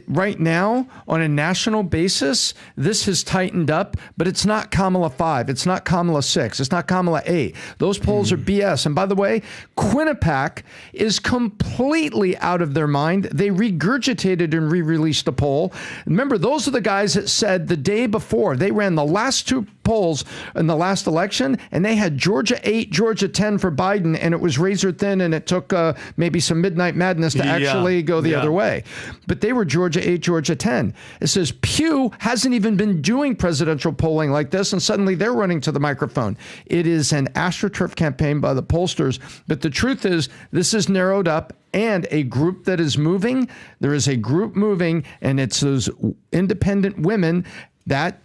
Speaker 4: right now, on a national basis, this has tightened up, but it's not Kamala 5. It's not Kamala 6. It's not Kamala 8. Those polls are BS. And by the way, Quinnipiac is completely out of their mind. They regurgitated and re-released the poll. Remember, those are the guys that said the day before, they ran the last two polls in the last election, and they had Georgia 8, Georgia 10 for Biden, and it was razor thin, and it took maybe some midnight madness to actually go the other way. But they were Georgia 8, Georgia 10. It says Pew hasn't even been doing presidential polling like this, and suddenly they're running to the microphone. It is an AstroTurf campaign by the pollsters, but the truth is this is narrowed up, and a group that is moving, there is a group moving, and it's those independent women that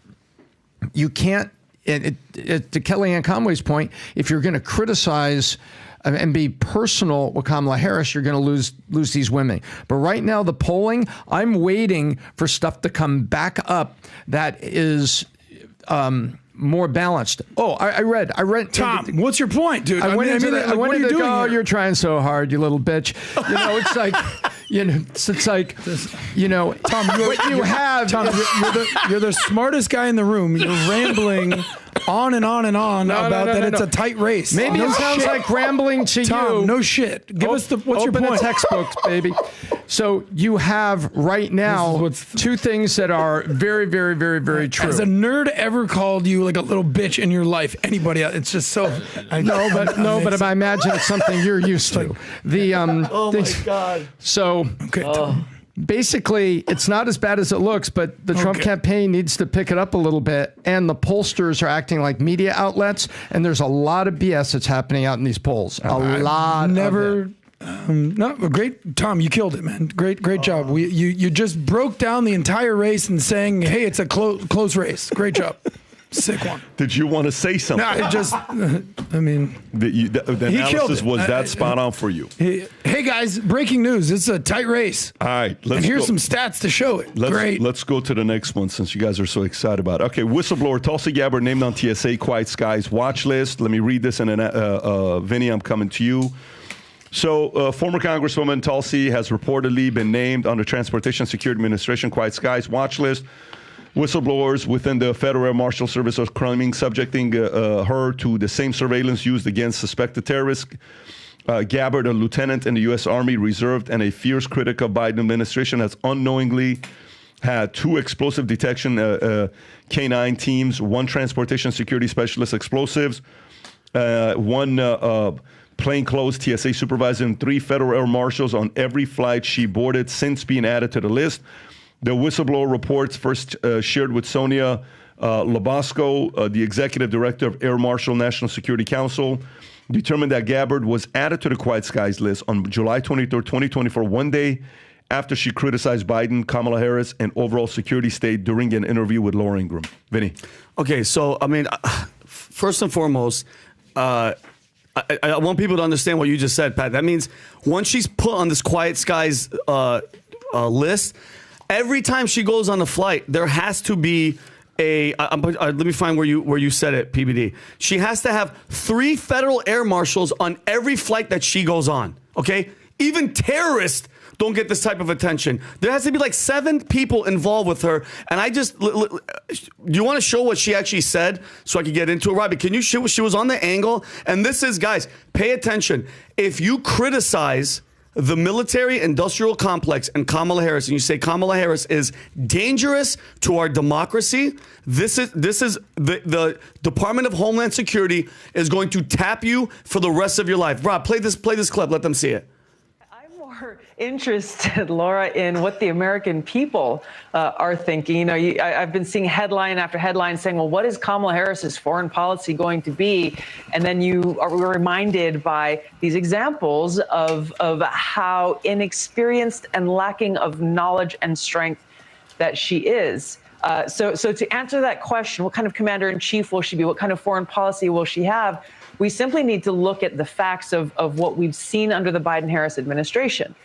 Speaker 4: you can't, to Kellyanne Conway's point, if you're going to criticize and be personal with Kamala Harris, you're going to lose these women. But right now, the polling, I'm waiting for stuff to come back up that is more balanced. Oh, I read.
Speaker 5: Tom, what's your point, dude?
Speaker 4: I went into the
Speaker 5: go.
Speaker 4: You're trying so hard, you little bitch. You know, it's like, it's like,
Speaker 5: Tom, you're the smartest guy in the room. You're rambling on and on and on that it's a tight race.
Speaker 4: Maybe
Speaker 5: No
Speaker 4: it sounds
Speaker 5: shit.
Speaker 4: like rambling to
Speaker 5: Tom,
Speaker 4: you.
Speaker 5: no shit. Give us what's your
Speaker 4: Open
Speaker 5: point?
Speaker 4: a textbook, baby. So you have right now two things that are very, very, very, very true.
Speaker 5: Has a nerd ever called you like a little bitch in your life? Anybody else? It's just so.
Speaker 4: But I imagine it's something you're used to.
Speaker 3: My God.
Speaker 4: So.
Speaker 5: Okay.
Speaker 4: Basically, it's not as bad as it looks, but the Trump campaign needs to pick it up a little bit, and the pollsters are acting like media outlets, and there's a lot of BS that's happening out in these polls.
Speaker 5: Great, Tom. You killed it, man. Great job. You just broke down the entire race and saying, "Hey, it's a close race." Great job. Sick one.
Speaker 2: Did you want to say something?
Speaker 5: No, it just. I mean,
Speaker 2: the analysis was that spot on for you.
Speaker 5: Hey guys, breaking news! It's a tight race.
Speaker 2: All right,
Speaker 5: and here's some stats to show it. Great.
Speaker 2: Let's go to the next one since you guys are so excited about it. Okay, whistleblower Tulsi Gabbard named on TSA Quiet Skies watch list. Let me read this, and then Vinny, I'm coming to you. So, former Congresswoman Tulsi has reportedly been named on the Transportation Security Administration Quiet Skies watch list. Whistleblowers within the Federal Air Marshal Service are claiming subjecting her to the same surveillance used against suspected terrorists. Gabbard, a lieutenant in the U.S. Army Reserve and a fierce critic of Biden administration, has unknowingly had 2 explosive detection K9 teams, 1 transportation security specialist explosives, 1 plainclothes TSA supervisor, and 3 federal air marshals on every flight she boarded since being added to the list. The whistleblower reports first shared with Sonia Labasco, the executive director of Air Marshal National Security Council, determined that Gabbard was added to the Quiet Skies list on July 23, 2024, one day after she criticized Biden, Kamala Harris, and overall security state during an interview with Laura Ingraham. Vinny.
Speaker 3: Okay, so, I mean, first and foremost, I want people to understand what you just said, Pat. That means once she's put on this Quiet Skies list, every time she goes on a flight, there has to be let me find where you said it, PBD. She has to have 3 federal air marshals on every flight that she goes on, okay? Even terrorists don't get this type of attention. There has to be like 7 people involved with her. And I just, do you want to show what she actually said so I can get into it, Robbie? Can you show she was on the angle? And this is, guys, pay attention. If you criticize the military industrial complex and Kamala Harris, and you say Kamala Harris is dangerous to our democracy, this is the Department of Homeland Security is going to tap you for the rest of your life. Rob, play this clip. Let them see it.
Speaker 10: I'm more interested, Laura, in what the American people are thinking. You know, I've been seeing headline after headline saying, well, what is Kamala Harris's foreign policy going to be? And then you are reminded by these examples of how inexperienced and lacking of knowledge and strength that she is. So to answer that question, what kind of commander-in-chief will she be? What kind of foreign policy will she have? We simply need to look at the facts of what we've seen under the Biden-Harris administration.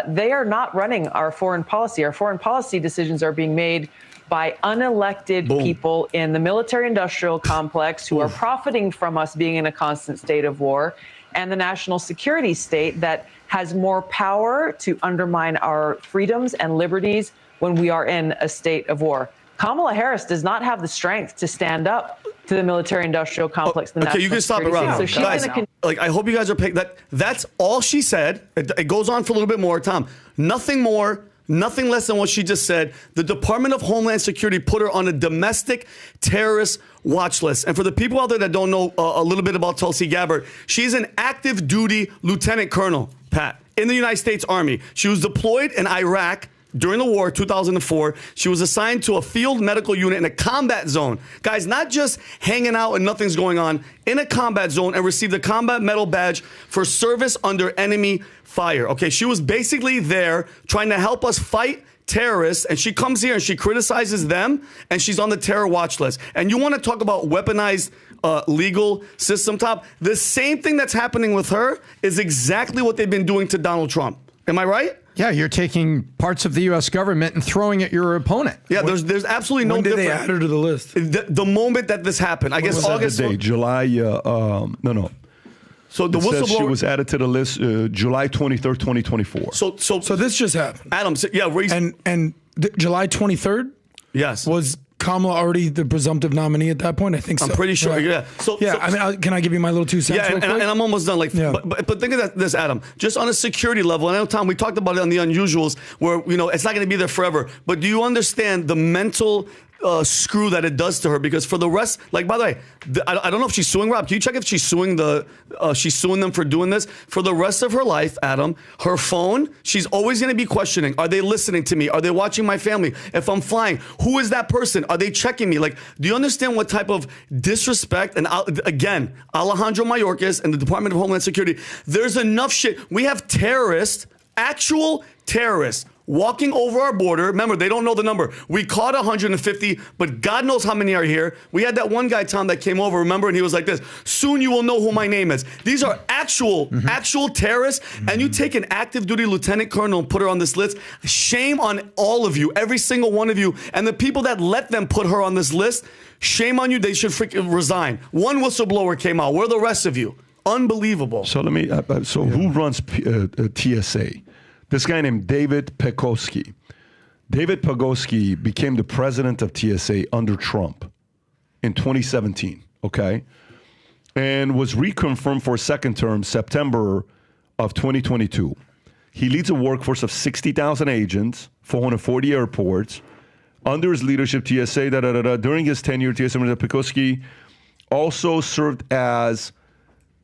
Speaker 10: They are not running our foreign policy. Our foreign policy decisions are being made by unelected people in the military-industrial complex who are profiting from us being in a constant state of war, and the national security state that has more power to undermine our freedoms and liberties when we are in a state of war. Kamala Harris does not have the strength to stand up to the military-industrial complex.
Speaker 3: Okay, you can stop it, Rob.
Speaker 10: So she's
Speaker 3: guys, I hope you guys are paying that. That's all she said. It goes on for a little bit more, Tom. Nothing more, nothing less than what she just said. The Department of Homeland Security put her on a domestic terrorist watch list. And for the people out there that don't know a little bit about Tulsi Gabbard, she's an active duty lieutenant colonel, Pat, in the United States Army. She was deployed in Iraq during the war, 2004. She was assigned to a field medical unit in a combat zone. Guys, not just hanging out and nothing's going on, in a combat zone, and received a combat medal badge for service under enemy fire. Okay, she was basically there trying to help us fight terrorists, and she comes here and she criticizes them, and she's on the terror watch list. And you want to talk about weaponized legal system, Tom? The same thing that's happening with her is exactly what they've been doing to Donald Trump. Am I right?
Speaker 4: Yeah, you're taking parts of the U.S. government and throwing at your opponent.
Speaker 3: Yeah, there's absolutely no difference.
Speaker 5: When did they add her to the list?
Speaker 3: The moment that this happened, I guess August.
Speaker 2: The day? July. No.
Speaker 3: So the whistleblower,
Speaker 2: she was added to the list July 23rd, 2024.
Speaker 3: So
Speaker 5: this just happened.
Speaker 3: Adam, yeah,
Speaker 5: and July 23rd.
Speaker 3: Yes.
Speaker 5: Was Kamala already the presumptive nominee at that point? I think so.
Speaker 3: I'm pretty sure.
Speaker 5: Right.
Speaker 3: Yeah. So
Speaker 5: I mean, can I give you my little 2 cents?
Speaker 3: Yeah, and I'm almost done. Like, but think of this, Adam. Just on a security level, and I know, Tom, we talked about it on the Unusuals, where it's not going to be there forever. But do you understand the mental screw that it does to her? Because for the rest, like, by the way, I don't know if she's suing Rob. Can you check if she's suing them for doing this? For the rest of her life, Adam, her phone, she's always going to be questioning, are they listening to me? Are they watching my family? If I'm flying, who is that person? Are they checking me? Like, do you understand what type of disrespect? And again, Alejandro Mayorkas and the Department of Homeland Security, there's enough shit. We have terrorists, actual terrorists, walking over our border. Remember, they don't know the number. We caught 150, but God knows how many are here. We had that one guy, Tom, that came over, remember, and he was like this, soon you will know who my name is. These are actual terrorists, and you take an active duty lieutenant colonel and put her on this list. Shame on all of you, every single one of you, and the people that let them put her on this list, shame on you. They should freaking resign. One whistleblower came out. Where are the rest of you? Unbelievable.
Speaker 2: So let me, who runs TSA? This guy named David Pekoski. David Pekoski became the president of TSA under Trump in 2017, okay? And was reconfirmed for a second term September of 2022. He leads a workforce of 60,000 agents, 440 airports. Under his leadership, TSA, during his tenure, TSA, Pekoski also served as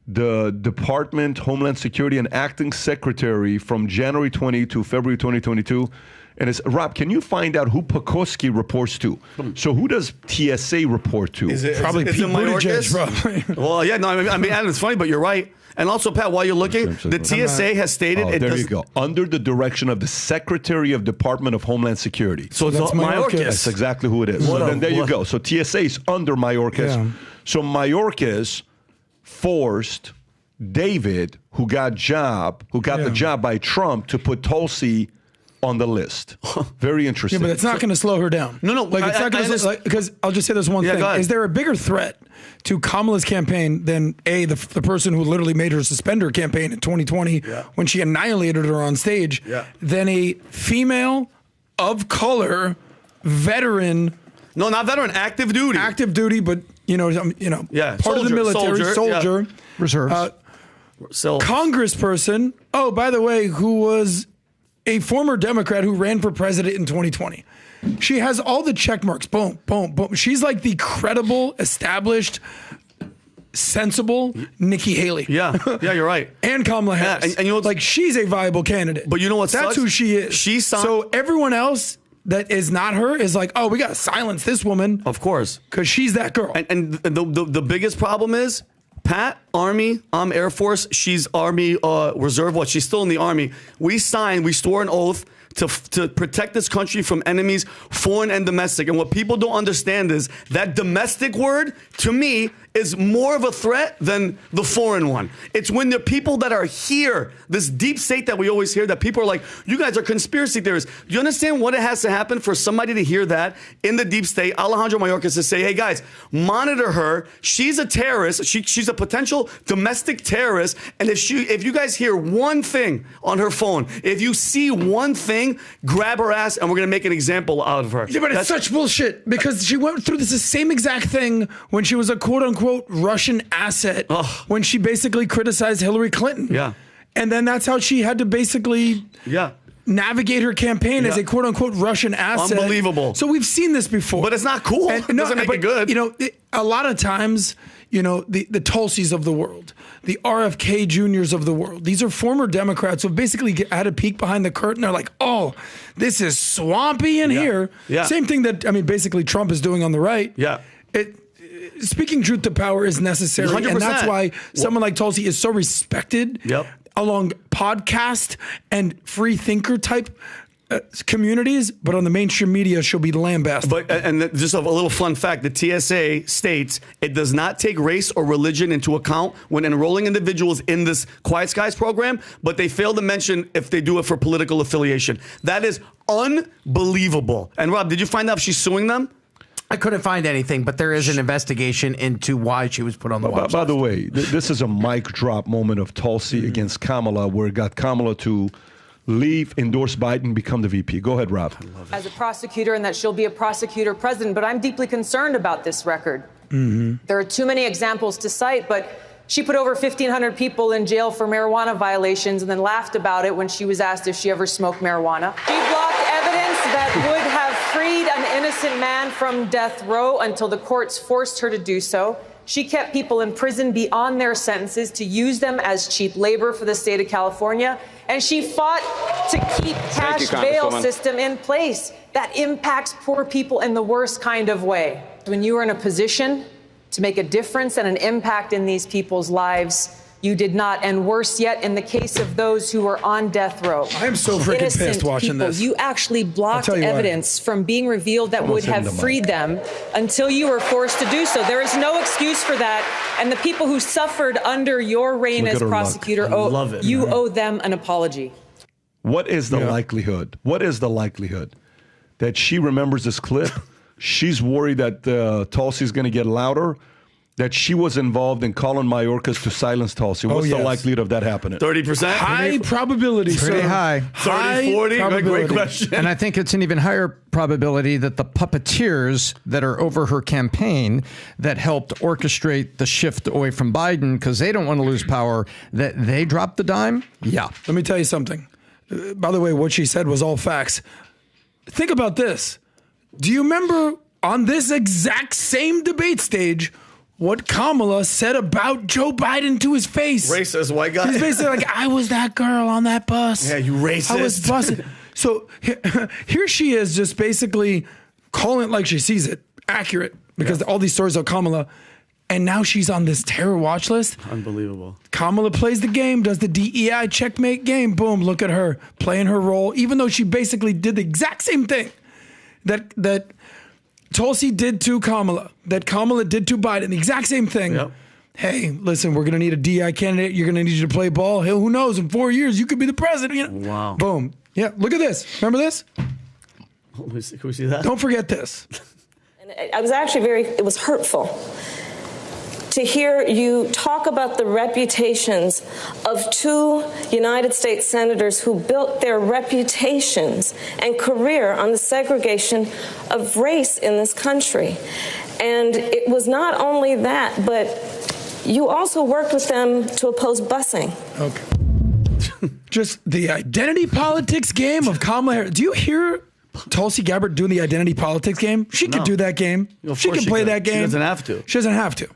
Speaker 2: the Department Homeland Security and acting secretary from January 20 to February 2022. And it's Rob, can you find out who Pekoski reports to? So who does TSA report to?
Speaker 5: Probably Pete Buttigieg, probably.
Speaker 3: Well, yeah, no, I mean, Adam, it's funny, but you're right. And also, Pat, while you're looking, the TSA has stated it
Speaker 2: there
Speaker 3: does.
Speaker 2: You go. Under the direction of the Secretary of Department of Homeland Security.
Speaker 3: So it's Mayorkas.
Speaker 2: That's exactly who it is. So then there you go. So TSA is under Mayorkas. Yeah. So Mayorkas forced David, who got the job by Trump, to put Tulsi on the list. Very interesting.
Speaker 5: Yeah, but it's not going to slow her down.
Speaker 3: No.
Speaker 5: Like, it's not going to, because I'll just say this one thing. Is there a bigger threat to Kamala's campaign than the person who literally made her suspend her campaign in 2020 when she annihilated her on stage than a female of color veteran?
Speaker 3: No, not veteran, active duty.
Speaker 5: Active duty, but part
Speaker 3: soldier,
Speaker 5: of the military, soldier,
Speaker 3: reserves,
Speaker 5: congressperson. Oh, by the way, who was a former Democrat who ran for president in 2020. She has all the check marks. Boom, boom, boom. She's like the credible, established, sensible Nikki Haley.
Speaker 3: Yeah, you're right.
Speaker 5: And Kamala Harris.
Speaker 3: And you know,
Speaker 5: like, she's a viable candidate.
Speaker 3: But you know what?
Speaker 5: That's who she is. So everyone else that is not her is like, oh, we got to silence this woman.
Speaker 3: Of course.
Speaker 5: Because she's that girl.
Speaker 3: And the biggest problem is, Pat, Army, I'm Air Force, she's Army Reserve. She's still in the Army. We swore an oath to protect this country from enemies, foreign and domestic. And what people don't understand is that domestic word, to me, is more of a threat than the foreign one. It's when the people that are here, this deep state that we always hear, that people are like, you guys are conspiracy theorists. Do you understand what it has to happen for somebody to hear that in the deep state? Alejandro Mayorkas to say, hey guys, monitor her. She's a terrorist. She's a potential domestic terrorist. And if you guys hear one thing on her phone, if you see one thing, grab her ass and we're going to make an example out of her.
Speaker 5: Yeah, but it's such bullshit because she went through the same exact thing when she was a quote unquote Russian asset when she basically criticized Hillary Clinton.
Speaker 3: Yeah.
Speaker 5: And then that's how she had to basically navigate her campaign as a quote unquote Russian asset.
Speaker 3: Unbelievable.
Speaker 5: So we've seen this before.
Speaker 3: But it's not cool. It doesn't make it good.
Speaker 5: A lot of times, the Tulsis of the world, the RFK Juniors of the world, these are former Democrats who have basically had a peek behind the curtain. They're like, oh, this is swampy in here.
Speaker 3: Yeah.
Speaker 5: Same thing that, basically Trump is doing on the right.
Speaker 3: Yeah.
Speaker 5: Speaking truth to power is necessary.
Speaker 3: 100%.
Speaker 5: And that's why someone like Tulsi is so respected along podcast and free thinker type communities, but on the mainstream media, she'll be lambasted.
Speaker 3: But and just a little fun fact: the TSA states it does not take race or religion into account when enrolling individuals in this Quiet Skies program, but they fail to mention if they do it for political affiliation. That is unbelievable. And Rob, did you find out if she's suing them?
Speaker 6: I couldn't find anything, but there is an investigation into why she was put on the watch list.
Speaker 2: By the way, this is a mic drop moment of Tulsi against Kamala, where it got Kamala to leave, endorse Biden, become the VP. Go ahead, Rob.
Speaker 10: As a prosecutor, and that she'll be a prosecutor president, but I'm deeply concerned about this record. There are too many examples to cite, but she put over 1,500 people in jail for marijuana violations and then laughed about it when she was asked if she ever smoked marijuana. She blocked evidence that would have freed an innocent man from death row until the courts forced her to do so. She kept people in prison beyond their sentences to use them as cheap labor for the state of California. And she fought to keep cash bail system in place that impacts poor people in the worst kind of way. When you are in a position to make a difference and an impact in these people's lives, you did not. And worse yet, in the case of those who are on death row.
Speaker 5: I am so freaking pissed watching
Speaker 10: people,
Speaker 5: this.
Speaker 10: You actually blocked evidence from being revealed that would have freed them until you were forced to do so. There is no excuse for that. And the people who suffered under your reign as prosecutor, you owe them an apology.
Speaker 2: What is the likelihood? What is the likelihood that she remembers this clip? She's worried that Tulsi is going to get louder, that she was involved in calling Mayorkas to silence Tulsi. What's the likelihood of that happening?
Speaker 3: 30%?
Speaker 5: High probability,
Speaker 4: Pretty
Speaker 5: sir.
Speaker 4: high.
Speaker 3: 30, 40? Great question.
Speaker 4: And I think it's an even higher probability that the puppeteers that are over her campaign that helped orchestrate the shift away from Biden because they don't want to lose power, that they dropped the dime. Yeah.
Speaker 5: Let me tell you something. By the way, what she said was all facts. Think about this. Do you remember on this exact same debate stage what Kamala said about Joe Biden to his face?
Speaker 3: Racist white guy.
Speaker 5: He's basically like, I was that girl on that bus.
Speaker 3: Yeah, you racist.
Speaker 5: I was busted. So here she is just basically calling it like she sees it. Accurate. Because all these stories of Kamala. And now she's on this terror watch list.
Speaker 3: Unbelievable.
Speaker 5: Kamala plays the game, does the DEI checkmate game. Boom, look at her playing her role. Even though she basically did the exact same thing that Tulsi did to Kamala, that Kamala did to Biden, the exact same thing.
Speaker 3: Yep.
Speaker 5: Hey, listen, we're going to need a DEI candidate. You're going to need you to play ball. Hey, who knows? In 4 years, you could be the president. You know?
Speaker 3: Wow.
Speaker 5: Boom. Yeah, look at this. Remember this?
Speaker 3: Can we see that?
Speaker 5: Don't forget this.
Speaker 11: And I was actually it was hurtful to hear you talk about the reputations of two United States senators who built their reputations and career on the segregation of race in this country. And it was not only that, but you also worked with them to oppose busing.
Speaker 5: Okay. Just the identity politics game of Kamala Harris. Do you hear Tulsi Gabbard doing the identity politics game? She could do that game. She can play that game.
Speaker 3: She doesn't have to.
Speaker 5: She doesn't have to.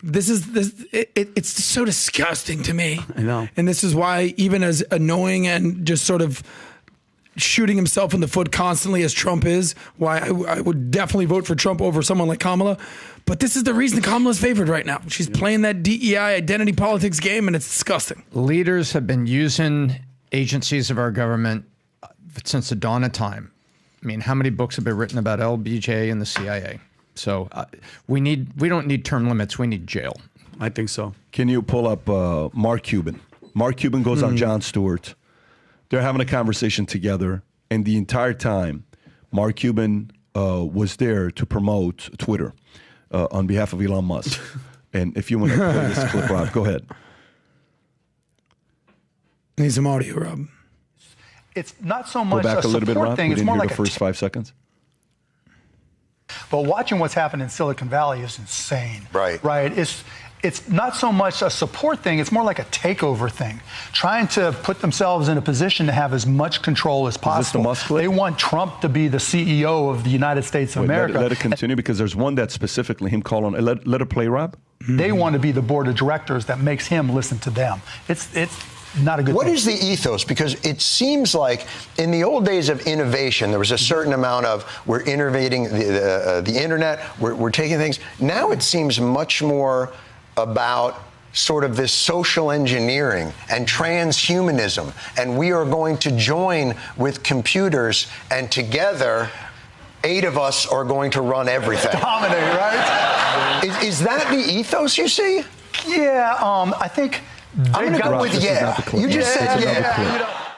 Speaker 5: It's so disgusting to me.
Speaker 3: I know.
Speaker 5: And this is why, even as annoying and just sort of shooting himself in the foot constantly as Trump is, why I would definitely vote for Trump over someone like Kamala. But this is the reason Kamala's favored right now. She's playing that DEI identity politics game, and it's disgusting.
Speaker 4: Leaders have been using agencies of our government since the dawn of time. I mean, how many books have been written about LBJ and the CIA? So we don't need term limits. We need jail.
Speaker 3: I think so.
Speaker 2: Can you pull up Mark Cuban? Mark Cuban goes on Jon Stewart. They're having a conversation together, and the entire time, Mark Cuban was there to promote Twitter on behalf of Elon Musk. And if you want to play this clip, Rob, go ahead.
Speaker 5: Need some audio, Rob.
Speaker 12: It's not so much
Speaker 2: go back a little bit, Rob.
Speaker 12: thing.
Speaker 2: We
Speaker 12: It's more
Speaker 2: hear
Speaker 12: like
Speaker 2: the first 5 seconds.
Speaker 12: But watching what's happened in Silicon Valley is insane.
Speaker 9: Right.
Speaker 12: Right. It's not so much a support thing. It's more like a takeover thing, trying to put themselves in a position to have as much control as possible.
Speaker 2: Is this the Musk clip?
Speaker 12: They want Trump to be the CEO of the United States of America.
Speaker 2: Let it continue, because there's one that's specifically him calling. Let it play, Rob.
Speaker 12: They want to be the board of directors that makes him listen to them. It's not a good thing.
Speaker 13: What is the ethos? Because it seems like in the old days of innovation, there was a certain amount of we're innovating the internet, we're taking things. Now it seems much more about sort of this social engineering and transhumanism, and we are going to join with computers, and together 8 of us are going to run everything.
Speaker 12: Dominate, right?
Speaker 13: Is that the ethos you see?
Speaker 12: Yeah, I think
Speaker 13: I'm going to go with yeah. You just said yeah.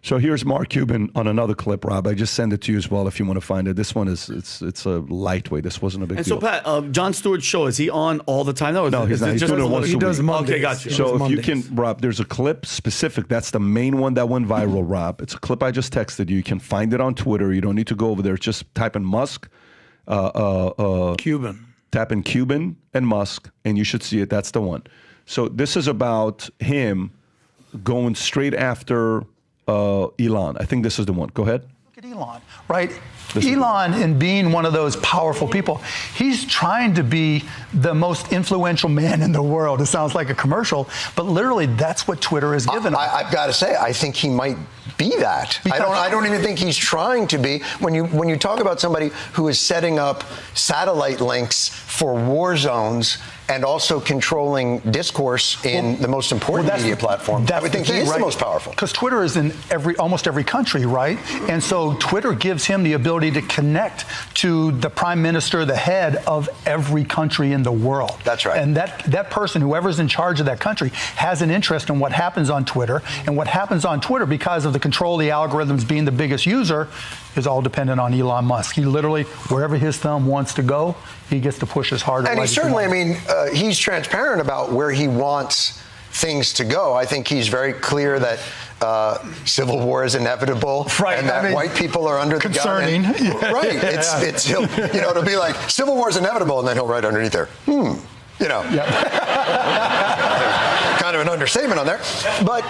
Speaker 2: So here's Mark Cuban on another clip, Rob. I just sent it to you as well if you want to find it. This one is it's a lightweight. This wasn't a big deal.
Speaker 3: So Pat, Jon Stewart's show, is he on all the time?
Speaker 2: No, he's not. He's doing it once a week.
Speaker 5: He does Mondays.
Speaker 3: Okay, got you.
Speaker 2: So if you can, Rob, there's a clip specific. That's the main one that went viral, Rob. It's a clip I just texted you. You can find it on Twitter. You don't need to go over there. Just type in Musk.
Speaker 5: Cuban.
Speaker 2: Tap in Cuban and Musk, and you should see it. That's the one. So this is about him going straight after Elon. I think this is the one. Go ahead.
Speaker 12: Look at Elon, right? Elon, in being one of those powerful people, he's trying to be the most influential man in the world. It sounds like a commercial, but literally that's what Twitter has given him.
Speaker 13: I've got to say, I think he might be that. I don't even think he's trying to be. When you talk about somebody who is setting up satellite links for war zones and also controlling discourse in the most important media platform, I would think he is the most powerful.
Speaker 12: Because Twitter is in almost every country, right? And so Twitter gives him the ability to connect to the prime minister, the head of every country in the world.
Speaker 13: That's right.
Speaker 12: And that person, whoever's in charge of that country, has an interest in what happens on Twitter. And what happens on Twitter, because of the control of the algorithms being the biggest user, is all dependent on Elon Musk. He literally, wherever his thumb wants to go, he gets to push as hard.
Speaker 13: And he certainly, he's transparent about where he wants things to go. I think he's very clear that civil war is inevitable,
Speaker 12: right,
Speaker 13: and that white people are under
Speaker 12: concerning.
Speaker 13: the gun. And, right. It's it'll be like civil war is inevitable, and then he'll write underneath there, kind of an understatement on there. But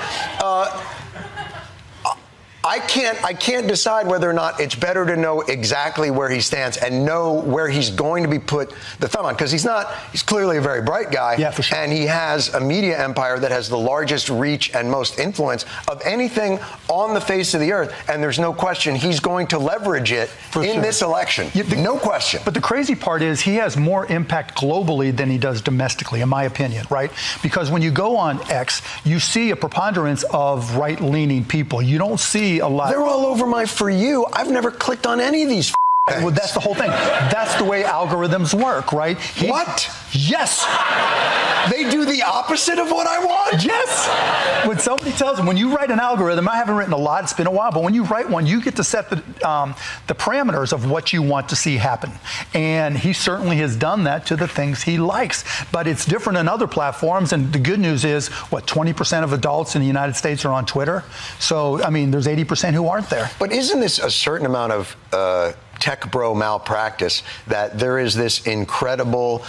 Speaker 13: I can't decide whether or not it's better to know exactly where he stands and know where he's going to be put the thumb on, because he's clearly a very bright guy.
Speaker 12: Yeah, for sure.
Speaker 13: And he has a media empire that has the largest reach and most influence of anything on the face of the earth. And there's no question he's going to leverage it in this election. No question.
Speaker 12: But the crazy part is he has more impact globally than he does domestically, in my opinion, right? Because when you go on X, you see a preponderance of right-leaning people. You don't see a lot.
Speaker 13: They're all over my For You. I've never clicked on any of these
Speaker 12: Well, that's the whole thing. That's the way algorithms work, right?
Speaker 13: What?
Speaker 12: Yes.
Speaker 13: They do the opposite of what I want?
Speaker 12: Yes. When somebody tells them, when you write an algorithm, I haven't written a lot, it's been a while, but when you write one, you get to set the parameters of what you want to see happen. And he certainly has done that to the things he likes. But it's different in other platforms. And the good news is, 20% of adults in the United States are on Twitter. So, there's 80% who aren't there.
Speaker 13: But isn't this a certain amount of tech bro malpractice that there is this incredible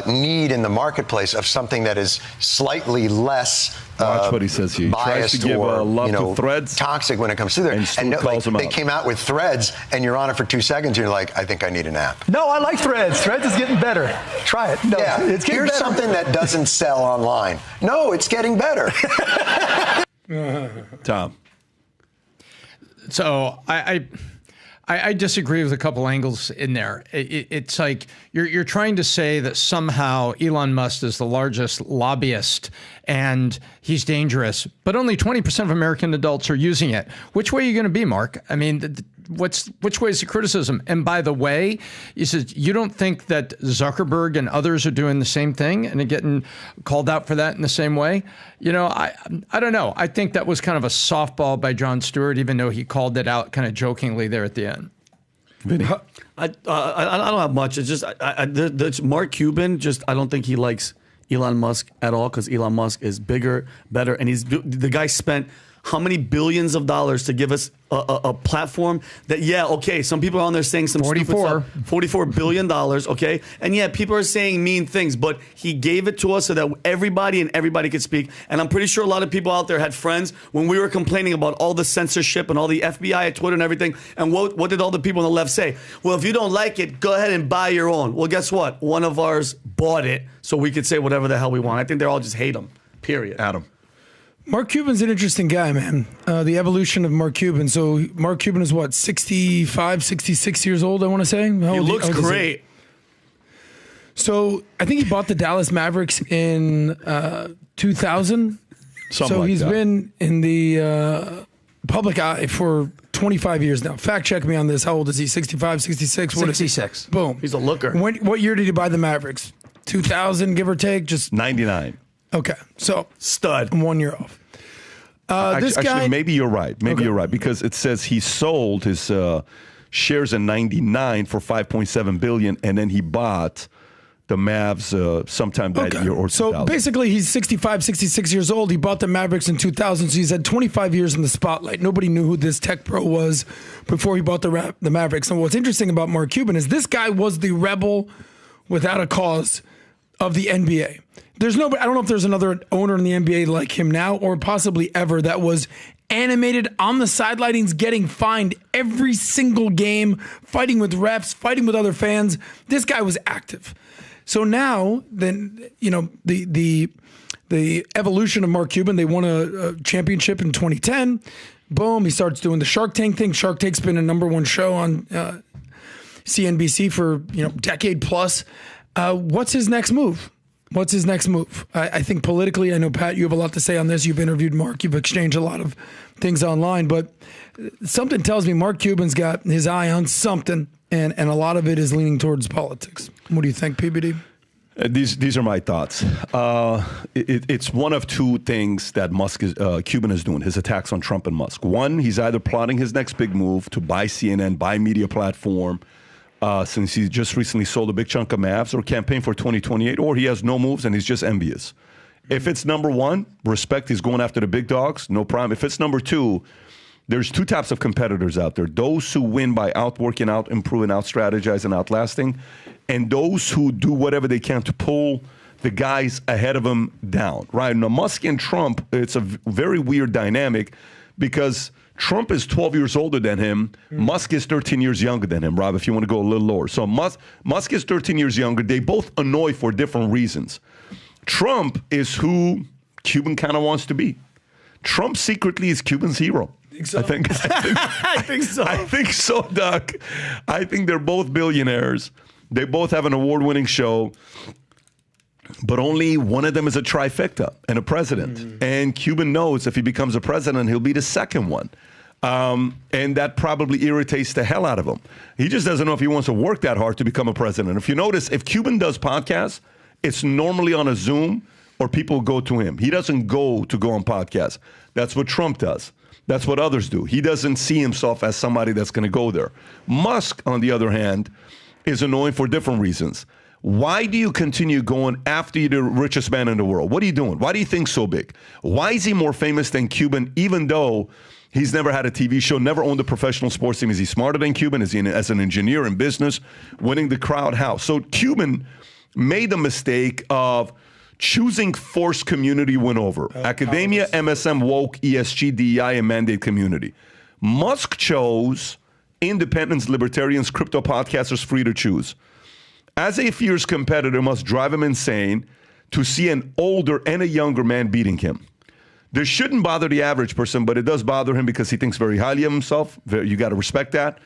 Speaker 13: need in the marketplace of something that is slightly less
Speaker 2: Watch what he says here. He tries to give love to threads.
Speaker 13: Toxic when it comes to there.
Speaker 2: And
Speaker 13: they came out with threads, and you're on it for 2 seconds, and you're like, I think I need an app.
Speaker 12: No, I like threads. Threads is getting better. Try it. No,
Speaker 13: yeah,
Speaker 12: it's getting
Speaker 13: here's
Speaker 12: better.
Speaker 13: Something that doesn't sell online. No, it's getting better.
Speaker 2: Tom.
Speaker 4: So I disagree with a couple angles in there. It's like you're trying to say that somehow Elon Musk is the largest lobbyist and he's dangerous, but only 20% of American adults are using it. Which way are you going to be, Mark? Which way is the criticism? And by the way, he says, you don't think that Zuckerberg and others are doing the same thing and are getting called out for that in the same way? I don't know. I think that was kind of a softball by Jon Stewart, even though he called it out kind of jokingly there at the end.
Speaker 2: Vinny?
Speaker 3: I don't have much. It's just Mark Cuban. I don't think he likes Elon Musk at all, because Elon Musk is bigger, better, and the guy spent how many billions of dollars to give us a platform that, some people are on there saying some stupid stuff. $44 billion, okay? And people are saying mean things, but he gave it to us so that everybody could speak. And I'm pretty sure a lot of people out there had friends when we were complaining about all the censorship and all the FBI at Twitter and everything. And what did all the people on the left say? Well, if you don't like it, go ahead and buy your own. Well, guess what? One of ours bought it, so we could say whatever the hell we want. I think they all just hate him, period.
Speaker 2: Adam.
Speaker 5: Mark Cuban's an interesting guy, man. The evolution of Mark Cuban. So Mark Cuban is 65, 66 years old, I want to say.
Speaker 3: He looks great.
Speaker 5: So I think he bought the Dallas Mavericks in 2000. So he's been in the public eye for 25 years now. Fact check me on this. How old is he? 65, 66?
Speaker 6: 66.
Speaker 5: Boom.
Speaker 3: He's a looker.
Speaker 5: What year did he buy the Mavericks? 2000, give or take? Just
Speaker 2: 99.
Speaker 5: Okay, so
Speaker 3: stud.
Speaker 5: I'm 1 year off.
Speaker 2: Actually, maybe you're right. Maybe you're right, because it says he sold his shares in '99 for $5.7 billion, and then he bought the Mavs sometime that year or 2000.
Speaker 5: So basically, he's 65, 66 years old. He bought the Mavericks in 2000, so he's had 25 years in the spotlight. Nobody knew who this tech pro was before he bought the Mavericks. And what's interesting about Mark Cuban is this guy was the rebel without a cause of the NBA. I don't know if there's another owner in the NBA like him now, or possibly ever, that was animated on the sidelines, getting fined every single game, fighting with refs, fighting with other fans. This guy was active. So now, then, the evolution of Mark Cuban, they won a championship in 2010. Boom, he starts doing the Shark Tank thing. Shark Tank's been a #1 show on CNBC for decade plus. What's his next move? I think politically, I know, Pat, you have a lot to say on this. You've interviewed Mark. You've exchanged a lot of things online. But something tells me Mark Cuban's got his eye on something, and a lot of it is leaning towards politics. What do you think, PBD?
Speaker 2: These are my thoughts. It's one of two things that Cuban is doing, his attacks on Trump and Musk. One, he's either plotting his next big move to buy CNN, buy media platform, since he just recently sold a big chunk of Mavs, or campaign for 2028, or he has no moves and he's just envious. If it's number one, respect, he's going after the big dogs, no problem. If it's number two, there's two types of competitors out there. Those who win by outworking, out improving, out strategizing, outlasting, and those who do whatever they can to pull the guys ahead of them down, right? Now, Musk and Trump, it's a very weird dynamic, because Trump is 12 years older than him. Musk is 13 years younger than him, Rob, if you want to go a little lower. So Musk is 13 years younger. They both annoy for different reasons. Trump is who Cuban kind of wants to be. Trump secretly is Cuban's hero.
Speaker 5: So?
Speaker 2: I think so. I think so, Doc. I think they're both billionaires. They both have an award-winning show, but only one of them is a trifecta and a president. And Cuban knows if he becomes a president, he'll be the second one. And that probably irritates the hell out of him. He just doesn't know if he wants to work that hard to become a president. If you notice, if Cuban does podcasts, it's normally on a Zoom, or people go to him. He doesn't go on podcasts. That's what Trump does. That's what others do. He doesn't see himself as somebody that's going to go there. Musk, on the other hand, is annoying for different reasons. Why do you continue going after you're the richest man in the world? What are you doing? Why do you think so big? Why is he more famous than Cuban, even though he's never had a TV show, never owned a professional sports team? Is he smarter than Cuban? Is he as an engineer in business, winning the crowd how? So Cuban made the mistake of choosing forced community win over. Academia, MSM, woke, ESG, DEI, and mandate community. Musk chose independents, libertarians, crypto podcasters, free to choose. As a fierce competitor, must drive him insane to see an older and a younger man beating him. This shouldn't bother the average person, but it does bother him because he thinks very highly of himself. You got to respect that.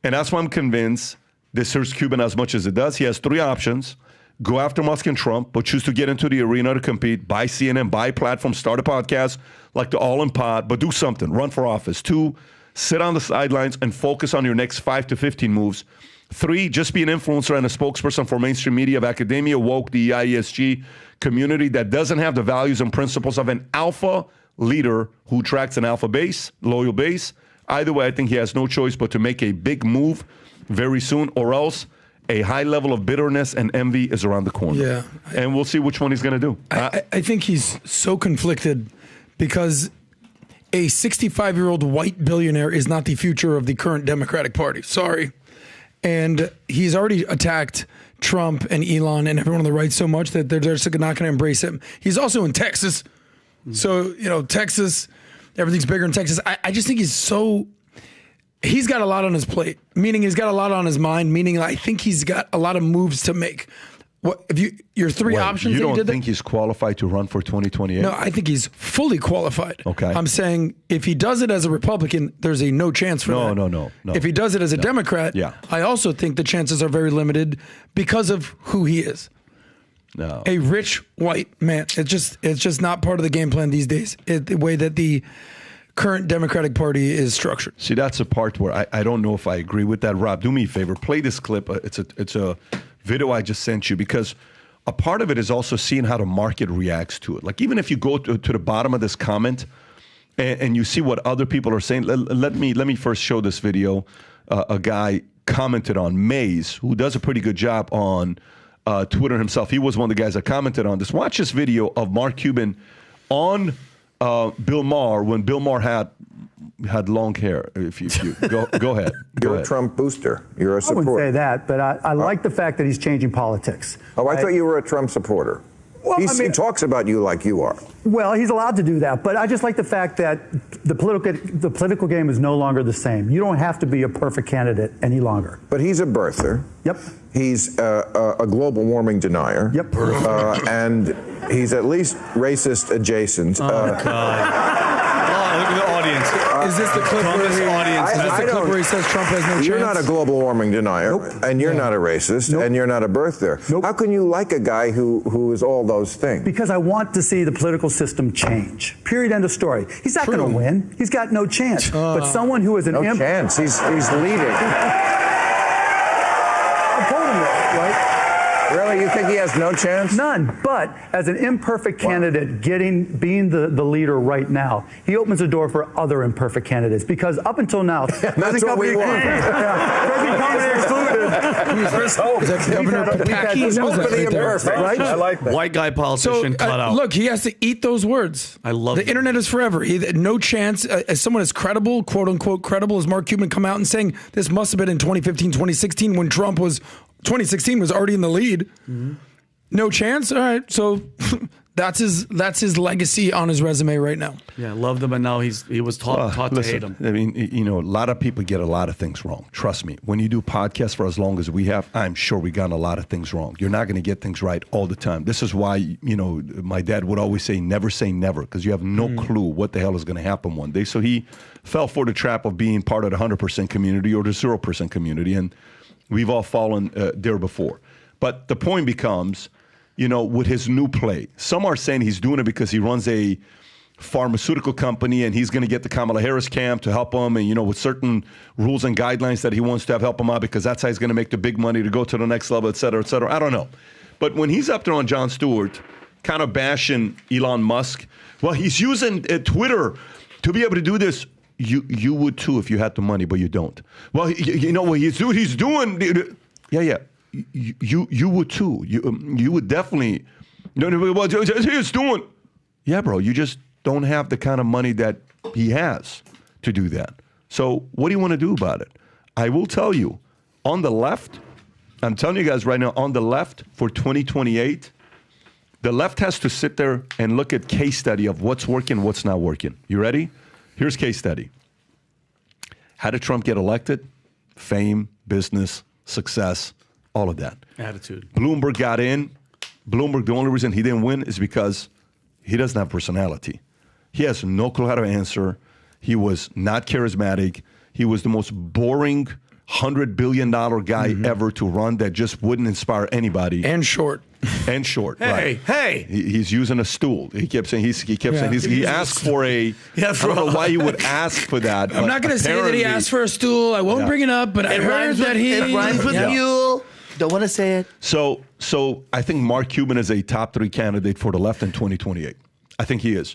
Speaker 2: And that's why I'm convinced this hurts Cuban as much as it does. He has three options. Go after Musk and Trump, but choose to get into the arena to compete, buy CNN, buy platform, start a podcast like the All in Pod, but do something, run for office. 2, sit on the sidelines and focus on your next 5 to 15 moves. 3, just be an influencer and a spokesperson for mainstream media of academia, woke, the ESG community that doesn't have the values and principles of an alpha leader who attracts an alpha base, loyal base. Either way, I think he has no choice but to make a big move very soon, or else a high level of bitterness and envy is around the corner.
Speaker 5: Yeah.
Speaker 2: And we'll see which one he's going to do.
Speaker 5: I think he's so conflicted because a 65-year-old white billionaire is not the future of the current Democratic Party. Sorry. And he's already attacked Trump and Elon and everyone on the right so much that they're just not going to embrace him. He's also in Texas. So, Texas, everything's bigger in Texas. I just think he's got a lot on his plate, meaning he's got a lot on his mind, meaning I think he's got a lot of moves to make. What if your three options?
Speaker 2: You don't think he's qualified to run for 2028?
Speaker 5: No, I think he's fully qualified.
Speaker 2: Okay.
Speaker 5: I'm saying if he does it as a Republican, there's a no chance for that.
Speaker 2: No.
Speaker 5: If he does it as a Democrat, I also think the chances are very limited because of who he is.
Speaker 2: No.
Speaker 5: A rich white man. It's just not part of the game plan these days. The way that the current Democratic Party is structured.
Speaker 2: See, that's a part where I don't know if I agree with that. Rob, do me a favor. Play this clip. It's a video I just sent you, because a part of it is also seeing how the market reacts to it. Like, even if you go to the bottom of this comment, and you see what other people are saying. Let me first show this video. A guy commented on Maze, who does a pretty good job on Twitter himself. He was one of the guys that commented on this. Watch this video of Mark Cuban on Bill Maher when Bill Maher had long hair. If you go ahead.
Speaker 14: You're a Trump booster. You're a supporter.
Speaker 15: I wouldn't say that, but I like the fact that he's changing politics.
Speaker 14: Oh, I thought you were a Trump supporter.
Speaker 15: Well,
Speaker 14: he talks about you like you are.
Speaker 15: Well, he's allowed to do that, but I just like the fact that the political game is no longer the same. You don't have to be a perfect candidate any longer.
Speaker 14: But he's a birther.
Speaker 15: Yep.
Speaker 14: He's a global warming denier.
Speaker 15: Yep.
Speaker 14: And he's at least racist adjacent.
Speaker 3: Oh, God. Look at the audience.
Speaker 5: Is this the clip where he says Trump has no chance?
Speaker 14: You're not a global warming denier, and you're not a racist, and you're not a birther. How can you like a guy who is all those things?
Speaker 15: Because I want to see the political system change. Period. End of story. He's not going to win. He's got no chance. But someone who is an
Speaker 14: chance. He's leading.
Speaker 15: I'm quoting it, right?
Speaker 14: Really? You think he has no chance?
Speaker 15: None. But as an imperfect candidate, being the leader right now, he opens the door for other imperfect candidates. Because up until now,
Speaker 14: that's what we want.
Speaker 15: Present company excluded.
Speaker 5: He's
Speaker 14: openly imperfect.
Speaker 15: Right?
Speaker 7: I like that.
Speaker 3: White guy politician cut out.
Speaker 5: Look, he has to eat those words.
Speaker 3: I love
Speaker 5: the
Speaker 3: them.
Speaker 5: internet is forever. No chance. As someone as credible, quote unquote credible, as Mark Cuban come out and saying this must have been in 2015, 2016 when 2016 was already in the lead. Mm-hmm. No chance. All right, so that's his legacy on his resume right now.
Speaker 3: Yeah, loved him, and now he was taught to hate him.
Speaker 2: I mean, a lot of people get a lot of things wrong. Trust me. When you do podcasts for as long as we have, I'm sure we got a lot of things wrong. You're not going to get things right all the time. This is why my dad would always say never, because you have no clue what the hell is going to happen one day. So he fell for the trap of being part of the 100% community or the 0% community, and we've all fallen there before. But the point becomes, with his new play, some are saying he's doing it because he runs a pharmaceutical company and he's going to get the Kamala Harris camp to help him, and, with certain rules and guidelines that he wants to help him out because that's how he's going to make the big money to go to the next level, et cetera, et cetera. I don't know. But when he's up there on Jon Stewart, kind of bashing Elon Musk, well, he's using Twitter to be able to do this. You would too if you had the money, but you don't. Well, what he's doing. Yeah. You would too. You would definitely. What he's doing. Yeah, bro. You just don't have the kind of money that he has to do that. So what do you want to do about it? I will tell you, on the left, I'm telling you guys right now, on the left for 2028, the left has to sit there and look at case study of what's working, what's not working. You ready? Here's case study. How did Trump get elected? Fame, business, success, all of that.
Speaker 3: Attitude.
Speaker 2: Bloomberg got in. Bloomberg, the only reason he didn't win is because he doesn't have personality. He has no clue how to answer. He was not charismatic. He was the most boring $100 billion guy ever to run that just wouldn't inspire anybody.
Speaker 5: And short.
Speaker 2: Hey. He's using a stool. He kept saying he asked for a. I don't know why he would ask for that.
Speaker 5: I'm not going to say that he asked for a stool. I won't bring it up, but I heard that
Speaker 16: it rhymes with mule. Don't want to say it.
Speaker 2: So I think Mark Cuban is a top 3 candidate for the left in 2028. I think he is.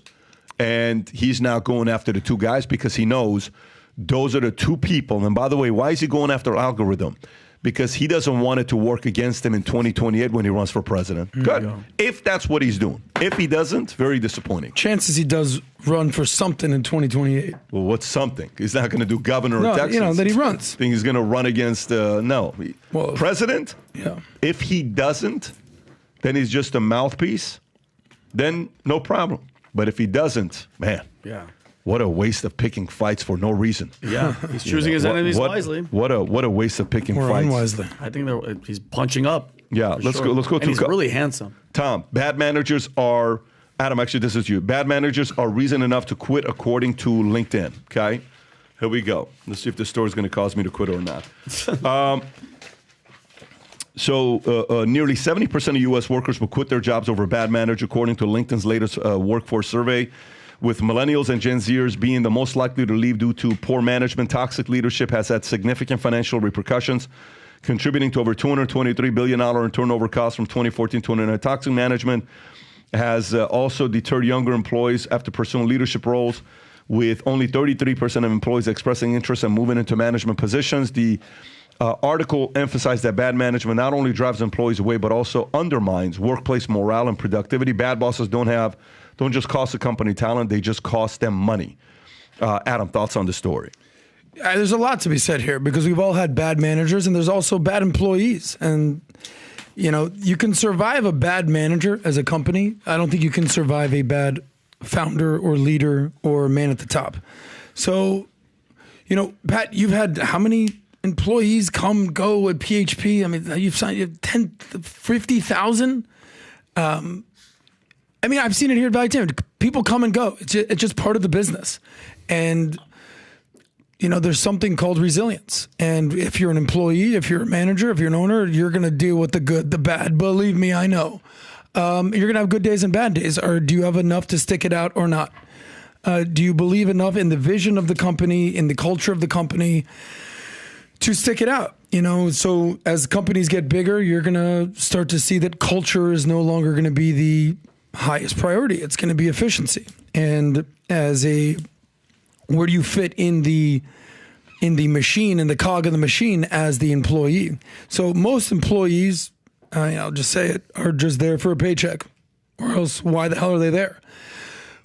Speaker 2: And he's now going after the 2 guys because he knows those are the 2 people. And by the way, why is he going after algorithm? Because he doesn't want it to work against him in 2028 when he runs for president. Good. If that's what he's doing. If he doesn't, very disappointing.
Speaker 5: Chances he does run for something in 2028.
Speaker 2: Well, what's something? He's not going to do governor of Texas.
Speaker 5: That he runs.
Speaker 2: I think he's going to run against, president?
Speaker 5: Yeah.
Speaker 2: If he doesn't, then he's just a mouthpiece. Then no problem. But if he doesn't, man.
Speaker 3: Yeah.
Speaker 2: What a waste of picking fights for no reason.
Speaker 3: Yeah, he's choosing his enemies wisely.
Speaker 2: What a waste of picking
Speaker 5: or
Speaker 2: fights.
Speaker 5: Unwisely.
Speaker 3: I think he's punching up.
Speaker 2: Yeah, let's go.
Speaker 3: And he's really handsome.
Speaker 2: Tom, bad managers are. Adam, actually, this is you. Bad managers are reason enough to quit, according to LinkedIn. Okay, here we go. Let's see if this story is going to cause me to quit or not. Nearly 70% of U.S. workers will quit their jobs over bad manager, according to LinkedIn's latest workforce survey. With millennials and Gen Zers being the most likely to leave due to poor management, toxic leadership has had significant financial repercussions, contributing to over $223 billion in turnover costs from 2014 to 2019. Toxic management has also deterred younger employees after pursuing leadership roles, with only 33% of employees expressing interest in moving into management positions. The article emphasized that bad management not only drives employees away, but also undermines workplace morale and productivity. Bad bosses don't just cost the company talent, they just cost them money. Adam, thoughts on the story?
Speaker 5: There's a lot to be said here because we've all had bad managers and there's also bad employees. And, you can survive a bad manager as a company. I don't think you can survive a bad founder or leader or man at the top. So, Pat, you've had how many employees come, go at PHP? I mean, you've signed 50,000. I've seen it here at Value Team. People come and go. It's just part of the business. And, there's something called resilience. And if you're an employee, if you're a manager, if you're an owner, you're going to deal with the good, the bad. Believe me, I know. You're going to have good days and bad days. Or do you have enough to stick it out or not? Do you believe enough in the vision of the company, in the culture of the company to stick it out? So as companies get bigger, you're going to start to see that culture is no longer going to be the highest priority. It's going to be efficiency. And where do you fit in the machine, in the cog of the machine as the employee? So most employees, I'll just say it, are just there for a paycheck, or else why the hell are they there?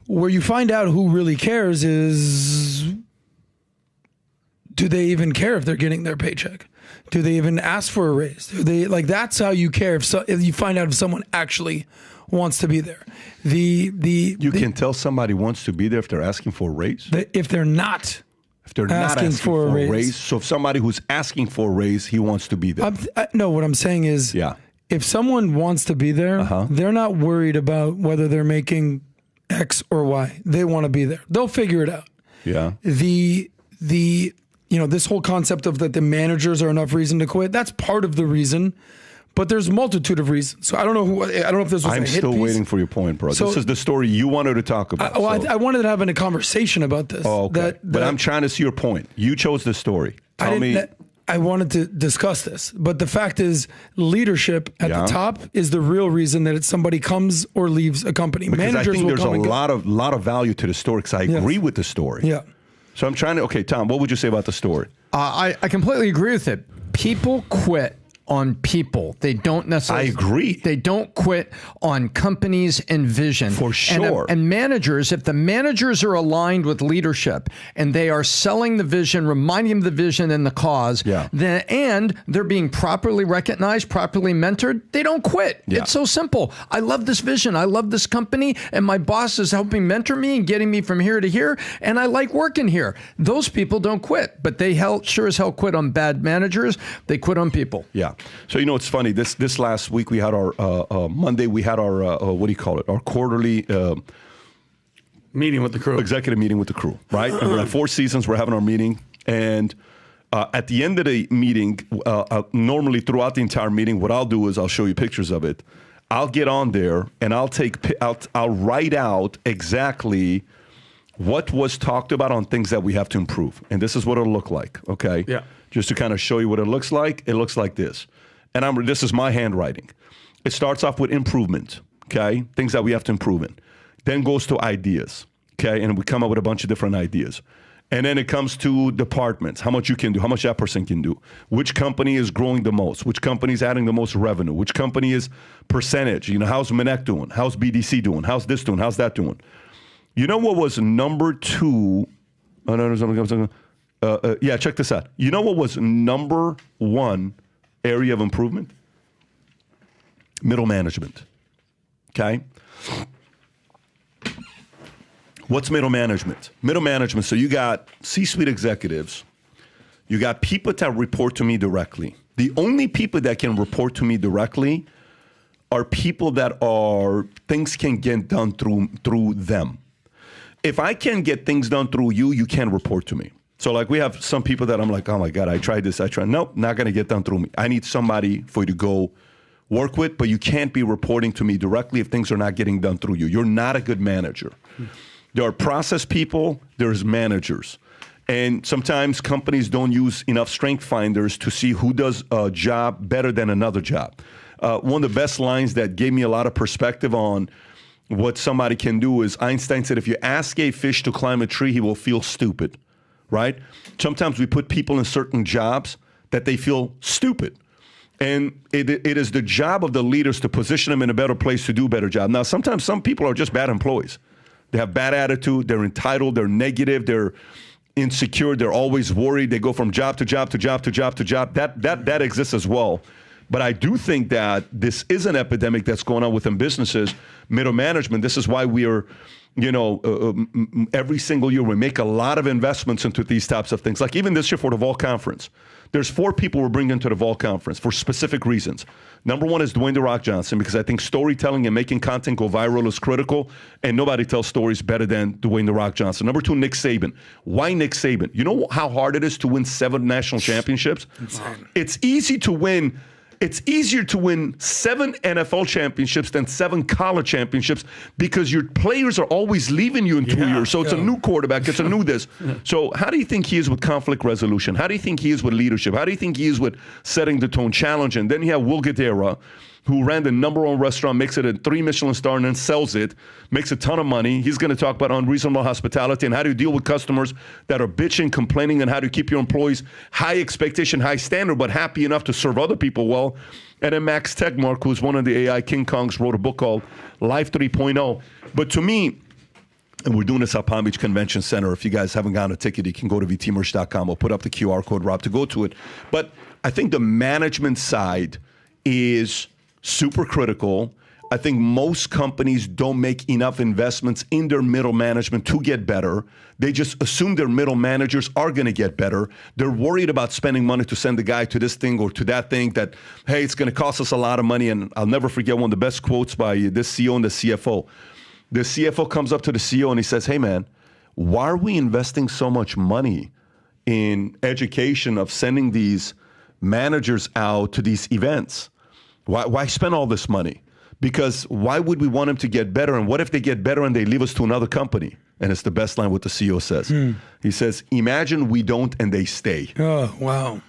Speaker 5: Where you find out who really cares is, do they even care if they're getting their paycheck? Do they even ask for a raise? That's how you care if you find out if someone actually wants to be there. You
Speaker 2: can tell somebody wants to be there if they're asking for a raise?
Speaker 5: If they're not asking for a raise.
Speaker 2: So if somebody who's asking for a raise, he wants to be there.
Speaker 5: No, what I'm saying is, if someone wants to be there, they're not worried about whether they're making X or Y. They want to be there. They'll figure it out.
Speaker 2: Yeah.
Speaker 5: This whole concept of that the managers are enough reason to quit, that's part of the reason. But there's a multitude of reasons. So I don't know if this was a hit piece. I'm
Speaker 2: still waiting for your point, bro. This is the story you wanted to talk about.
Speaker 5: I wanted to have a conversation about this.
Speaker 2: Oh, okay. But I'm trying to see your point. You chose the story. Tell me.
Speaker 5: I wanted to discuss this. But the fact is, leadership at the top is the real reason that somebody comes or leaves a company.
Speaker 2: Because
Speaker 5: Managers
Speaker 2: I think there's
Speaker 5: will
Speaker 2: a lot of value to the story because I agree with the story.
Speaker 5: Yeah.
Speaker 2: So I'm trying to, okay, Tom, what would you say about the story?
Speaker 4: I completely agree with it. People quit on people. They don't necessarily.
Speaker 2: I agree.
Speaker 4: They don't quit on companies and vision.
Speaker 2: For sure.
Speaker 4: And managers, if the managers are aligned with leadership and they are selling the vision, reminding them of the vision and the cause, and they're being properly recognized, properly mentored, they don't quit.
Speaker 2: Yeah.
Speaker 4: It's so simple. I love this vision. I love this company, and my boss is helping mentor me and getting me from here to here, and I like working here. Those people don't quit, but they sure as hell quit on bad managers. They quit on people.
Speaker 2: Yeah. So, it's funny. This last week we had our Monday. We had our what do you call it? Our quarterly
Speaker 3: meeting with the crew.
Speaker 2: Executive meeting with the crew, right? And we're at Four Seasons. We're having our meeting, and at the end of the meeting, normally throughout the entire meeting, what I'll do is I'll show you pictures of it. I'll get on there and I'll write out exactly what was talked about on things that we have to improve, and this is what it'll look like. Okay.
Speaker 3: Yeah.
Speaker 2: Just to kind of show you what it looks like this. And this is my handwriting. It starts off with improvement, okay? Things that we have to improve in. Then goes to ideas, okay? And we come up with a bunch of different ideas. And then it comes to departments, how much you can do, how much that person can do. Which company is growing the most? Which company is adding the most revenue? Which company is percentage? How's Minek doing? How's BDC doing? How's this doing? How's that doing? You know what was number 2? Check this out. You know what was number 1 area of improvement? Middle management. Okay? What's middle management? Middle management, so you got C-suite executives. You got people that report to me directly. The only people that can report to me directly are people that things can get done through them. If I can get things done through you, you can't report to me. So we have some people that I'm like, oh my God, I tried this, nope, not going to get done through me. I need somebody for you to go work with, but you can't be reporting to me directly if things are not getting done through you. You're not a good manager. There are process people, there's managers. And sometimes companies don't use enough strength finders to see who does a job better than another job. One of the best lines that gave me a lot of perspective on what somebody can do is Einstein said, if you ask a fish to climb a tree, he will feel stupid, right? Sometimes we put people in certain jobs that they feel stupid. And it is the job of the leaders to position them in a better place to do a better job. Now, sometimes some people are just bad employees. They have bad attitude. They're entitled. They're negative. They're insecure. They're always worried. They go from job to job to job to job to job. That exists as well. But I do think that this is an epidemic that's going on within businesses, middle management. This is why we are, every single year we make a lot of investments into these types of things. Like even this year for the Vol Conference, there's 4 people we're bringing to the Vol Conference for specific reasons. Number 1 is Dwayne "The Rock" Johnson, because I think storytelling and making content go viral is critical, and nobody tells stories better than Dwayne "The Rock" Johnson. Number 2, Nick Saban. Why Nick Saban? You know how hard it is to win 7 national championships? It's easy to win. It's easier to win 7 NFL championships than 7 college championships because your players are always leaving you in 2 years. So it's a new quarterback. It's a new this. So how do you think he is with conflict resolution? How do you think he is with leadership? How do you think he is with setting the tone, challenging? Then you have Will Guidara, who ran the #1 restaurant, makes it a 3 Michelin star, and then sells it, makes a ton of money. He's going to talk about unreasonable hospitality and how do you deal with customers that are bitching, complaining, and how to keep your employees high expectation, high standard, but happy enough to serve other people well. And then Max Tegmark, who's one of the AI King Kongs, wrote a book called Life 3.0. But to me, and we're doing this at Palm Beach Convention Center. If you guys haven't gotten a ticket, you can go to vtmerch.com. We'll put up the QR code, Rob, to go to it. But I think the management side is super critical. I think most companies don't make enough investments in their middle management to get better. They just assume their middle managers are going to get better. They're worried about spending money to send the guy to this thing or to that thing that, hey, it's going to cost us a lot of money. And I'll never forget one of the best quotes by this CEO and the CFO. The CFO comes up to the CEO and he says, hey, man, why are we investing so much money in education of sending these managers out to these events? Why spend all this money? Because why would we want them to get better? And what if they get better and they leave us to another company? And it's the best line what the CEO says. He says, imagine we don't and they stay.
Speaker 5: Oh, wow.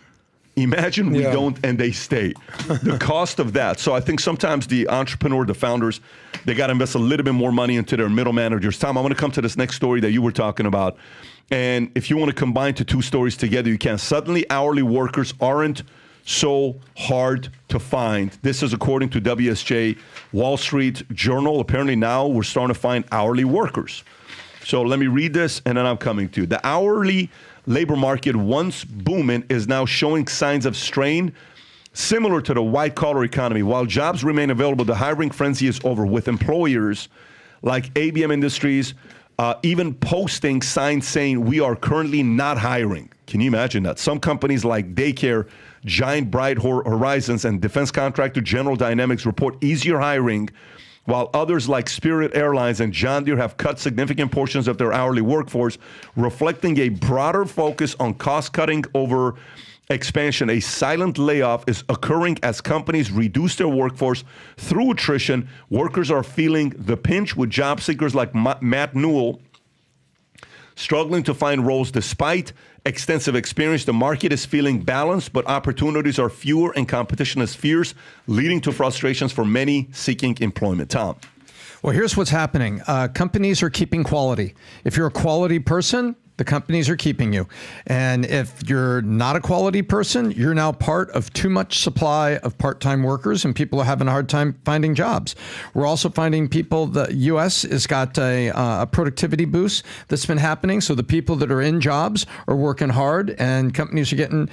Speaker 2: Imagine we don't and they stay. The cost of that. So I think sometimes the entrepreneur, the founders, they got to invest a little bit more money into their middle managers. Tom, I want to come to this next story that you were talking about. And if you want to combine the 2 stories together, you can. Suddenly, hourly workers aren't so hard to find. This is according to WSJ Wall Street Journal. Apparently now we're starting to find hourly workers. So let me read this and then I'm coming to you. The hourly labor market, once booming, is now showing signs of strain similar to the white-collar economy. While jobs remain available, the hiring frenzy is over, with employers like ABM Industries even posting signs saying we are currently not hiring. Can you imagine that? Some companies like daycare giant Bright Horizons and defense contractor General Dynamics report easier hiring, while others like Spirit Airlines and John Deere have cut significant portions of their hourly workforce, reflecting a broader focus on cost-cutting over expansion. A silent layoff is occurring as companies reduce their workforce through attrition. Workers are feeling the pinch, with job seekers like Matt Newell struggling to find roles despite extensive experience. The market is feeling balanced, but opportunities are fewer and competition is fierce, leading to frustrations for many seeking employment. Tom.
Speaker 4: Well, here's what's happening. Companies are keeping quality. If you're a quality person, the companies are keeping you. And if you're not a quality person, you're now part of too much supply of part-time workers, and people are having a hard time finding jobs. We're also finding people, the U.S. has got a productivity boost that's been happening. So the people that are in jobs are working hard, and companies are getting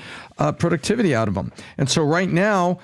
Speaker 4: productivity out of them. And so right now,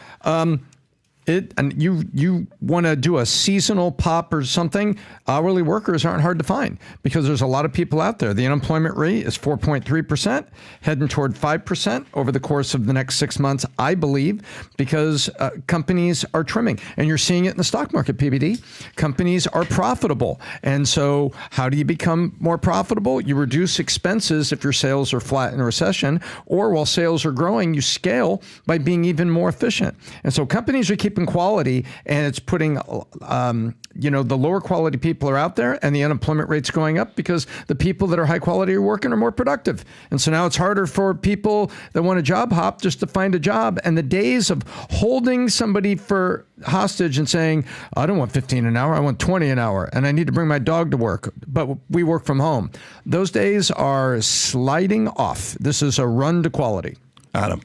Speaker 4: and you want to do a seasonal pop or something, hourly workers aren't hard to find because there's a lot of people out there. The unemployment rate is 4.3%, heading toward 5% over the course of the next 6 months, I believe, because companies are trimming. And you're seeing it in the stock market, PBD. Companies are profitable. And so how do you become more profitable? You reduce expenses if your sales are flat in a recession, or while sales are growing, you scale by being even more efficient. And so companies are keeping shaping quality, and it's putting, the lower quality people are out there, and the unemployment rate's going up because the people that are high quality are working are more productive. And so now it's harder for people that want to job hop just to find a job. And the days of holding somebody for hostage and saying, I don't want 15 an hour, I want 20 an hour, and I need to bring my dog to work, but we work from home. Those days are sliding off. This is a run to quality.
Speaker 2: Adam.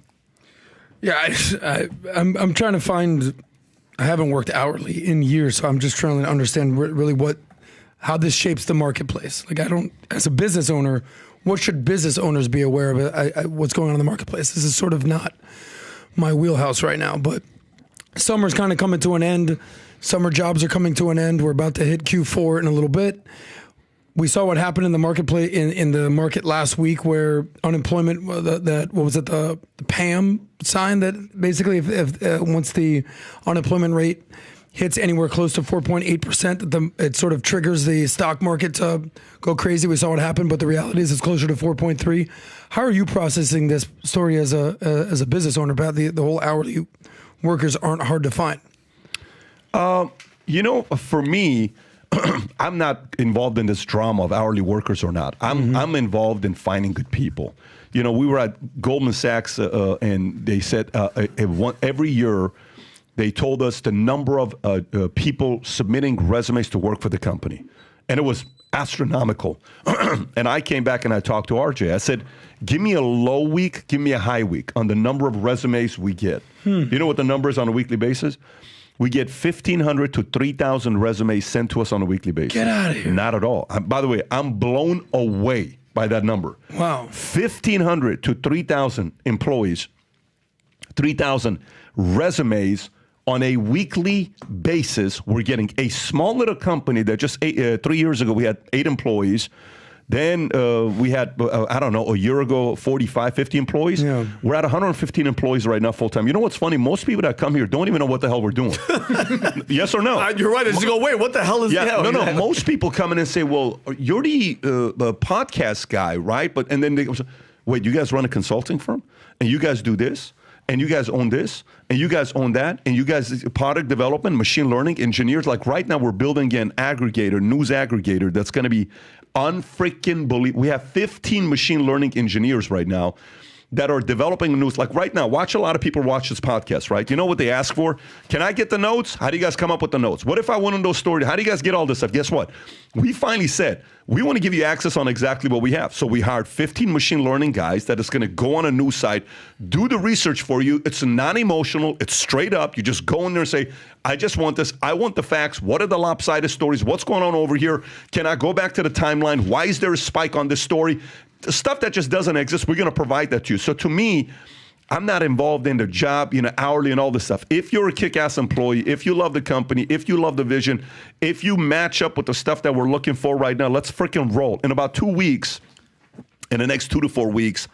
Speaker 5: Yeah, I'm trying to find. I haven't worked hourly in years, so I'm just trying to understand really how this shapes the marketplace. Like, I don't, as a business owner, what should business owners be aware of? What's going on in the marketplace? This is sort of not my wheelhouse right now, but summer's kind of coming to an end. Summer jobs are coming to an end. We're about to hit Q4 in a little bit. We saw what happened in the marketplace in the market last week, where unemployment, the PAM sign that basically if once the unemployment rate hits anywhere close to 4.8%, it sort of triggers the stock market to go crazy. We saw what happened, but the reality is it's closer to 4.3. How are you processing this story as a business owner about the whole hourly workers aren't hard to find?
Speaker 2: For me, I'm not involved in this drama of hourly workers or not. I'm involved in finding good people. We were at Goldman Sachs and they said every year they told us the number of people submitting resumes to work for the company. And it was astronomical. And I came back and I talked to RJ. I said, give me a low week, give me a high week on the number of resumes we get. You know what the number is on a weekly basis? We get 1,500 to 3,000 resumes sent to us on a weekly basis.
Speaker 5: Get out of here.
Speaker 2: Not at all. By the way, I'm blown away by that number.
Speaker 5: Wow.
Speaker 2: 1,500 to 3,000 employees, 3,000 resumes on a weekly basis. We're getting a small little company that just 3 years ago, we had 8 employees. Then we had, a year ago, 45, 50 employees. Yeah. We're at 115 employees right now full-time. You know what's funny? Most people that come here don't even know what the hell we're doing. Yes or no?
Speaker 3: You're right. I just go, wait, what the hell is that?
Speaker 2: No. Most people come in and say, well, you're the podcast guy, right? And then they go, wait, you guys run a consulting firm? And you guys do this? And you guys own this, and you guys own that, and you guys product development, machine learning, engineers. Like right now, we're building an aggregator, news aggregator that's going to be unfreaking believable. We have 15 machine learning engineers right now that are developing news. Like right now, watch a lot of people watch this podcast, right? You know what they ask for? Can I get the notes? How do you guys come up with the notes? What if I want to know stories? How do you guys get all this stuff? Guess what? We finally said, we want to give you access on exactly what we have. So we hired 15 machine learning guys that is going to go on a news site, do the research for you. It's non-emotional. It's straight up. You just go in there and say, I just want this. I want the facts. What are the lopsided stories? What's going on over here? Can I go back to the timeline? Why is there a spike on this story? The stuff that just doesn't exist, we're going to provide that to you. So to me, I'm not involved in the job, hourly and all this stuff. If you're a kick-ass employee, if you love the company, if you love the vision, if you match up with the stuff that we're looking for right now, let's freaking roll. In about 2 weeks, in the next 2 to 4 weeks,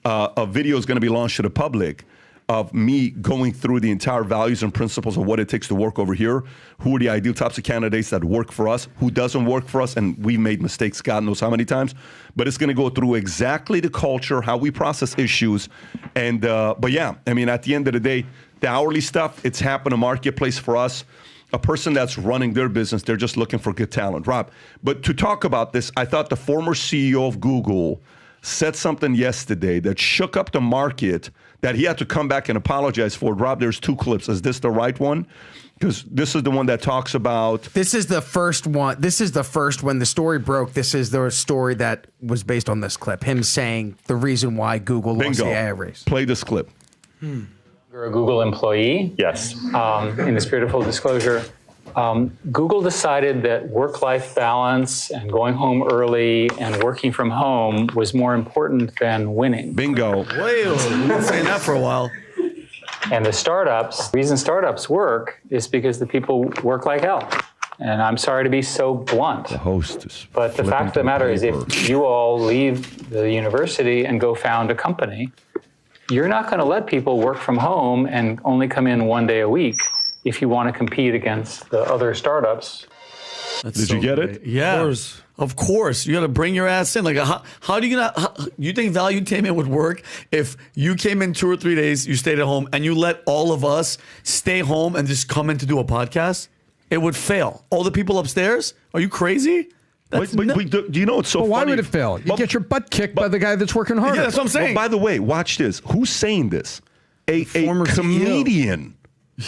Speaker 2: a video is going to be launched to the public of me going through the entire values and principles of what it takes to work over here, who are the ideal types of candidates that work for us, who doesn't work for us, and we made mistakes God knows how many times. But it's going to go through exactly the culture, how we process issues. And but yeah, I mean, at the end of the day, the hourly stuff, it's happened a marketplace for us. A person that's running their business, they're just looking for good talent. Rob, but to talk about this, I thought the former CEO of Google said something yesterday that shook up the market that he had to come back and apologize for. Rob, there's 2 clips. Is this the right one? Because this is the one that talks about...
Speaker 6: This is the first one. This is the first, when the story broke, this is the story that was based on this clip. Him saying the reason why Google lost the AI race.
Speaker 2: Play this clip.
Speaker 17: You're a Google employee? Yes. In the spirit of full disclosure, Google decided that work-life balance and going home early and working from home was more important than winning.
Speaker 2: Bingo.
Speaker 3: Wait, we've been saying that for a while.
Speaker 17: And the reason startups work is because the people work like hell. And I'm sorry to be so blunt.
Speaker 2: The host is
Speaker 17: But the fact of the matter is, if you all leave the university and go found a company, you're not going to let people work from home and only come in 1 day a week if you want to compete against the other startups.
Speaker 2: Did you get it?
Speaker 3: Yeah. Of course. You got to bring your ass in. Like, how do you you think valuetainment would work if you came in 2 or 3 days, you stayed at home, and you let all of us stay home and just come in to do a podcast? It would fail. All the people upstairs? Are you crazy?
Speaker 2: Do you know it's so funny?
Speaker 4: Why would it fail? You get your butt kicked by the guy that's working harder.
Speaker 3: Yeah, that's what I'm saying.
Speaker 2: By the way, watch this. Who's saying this? A comedian.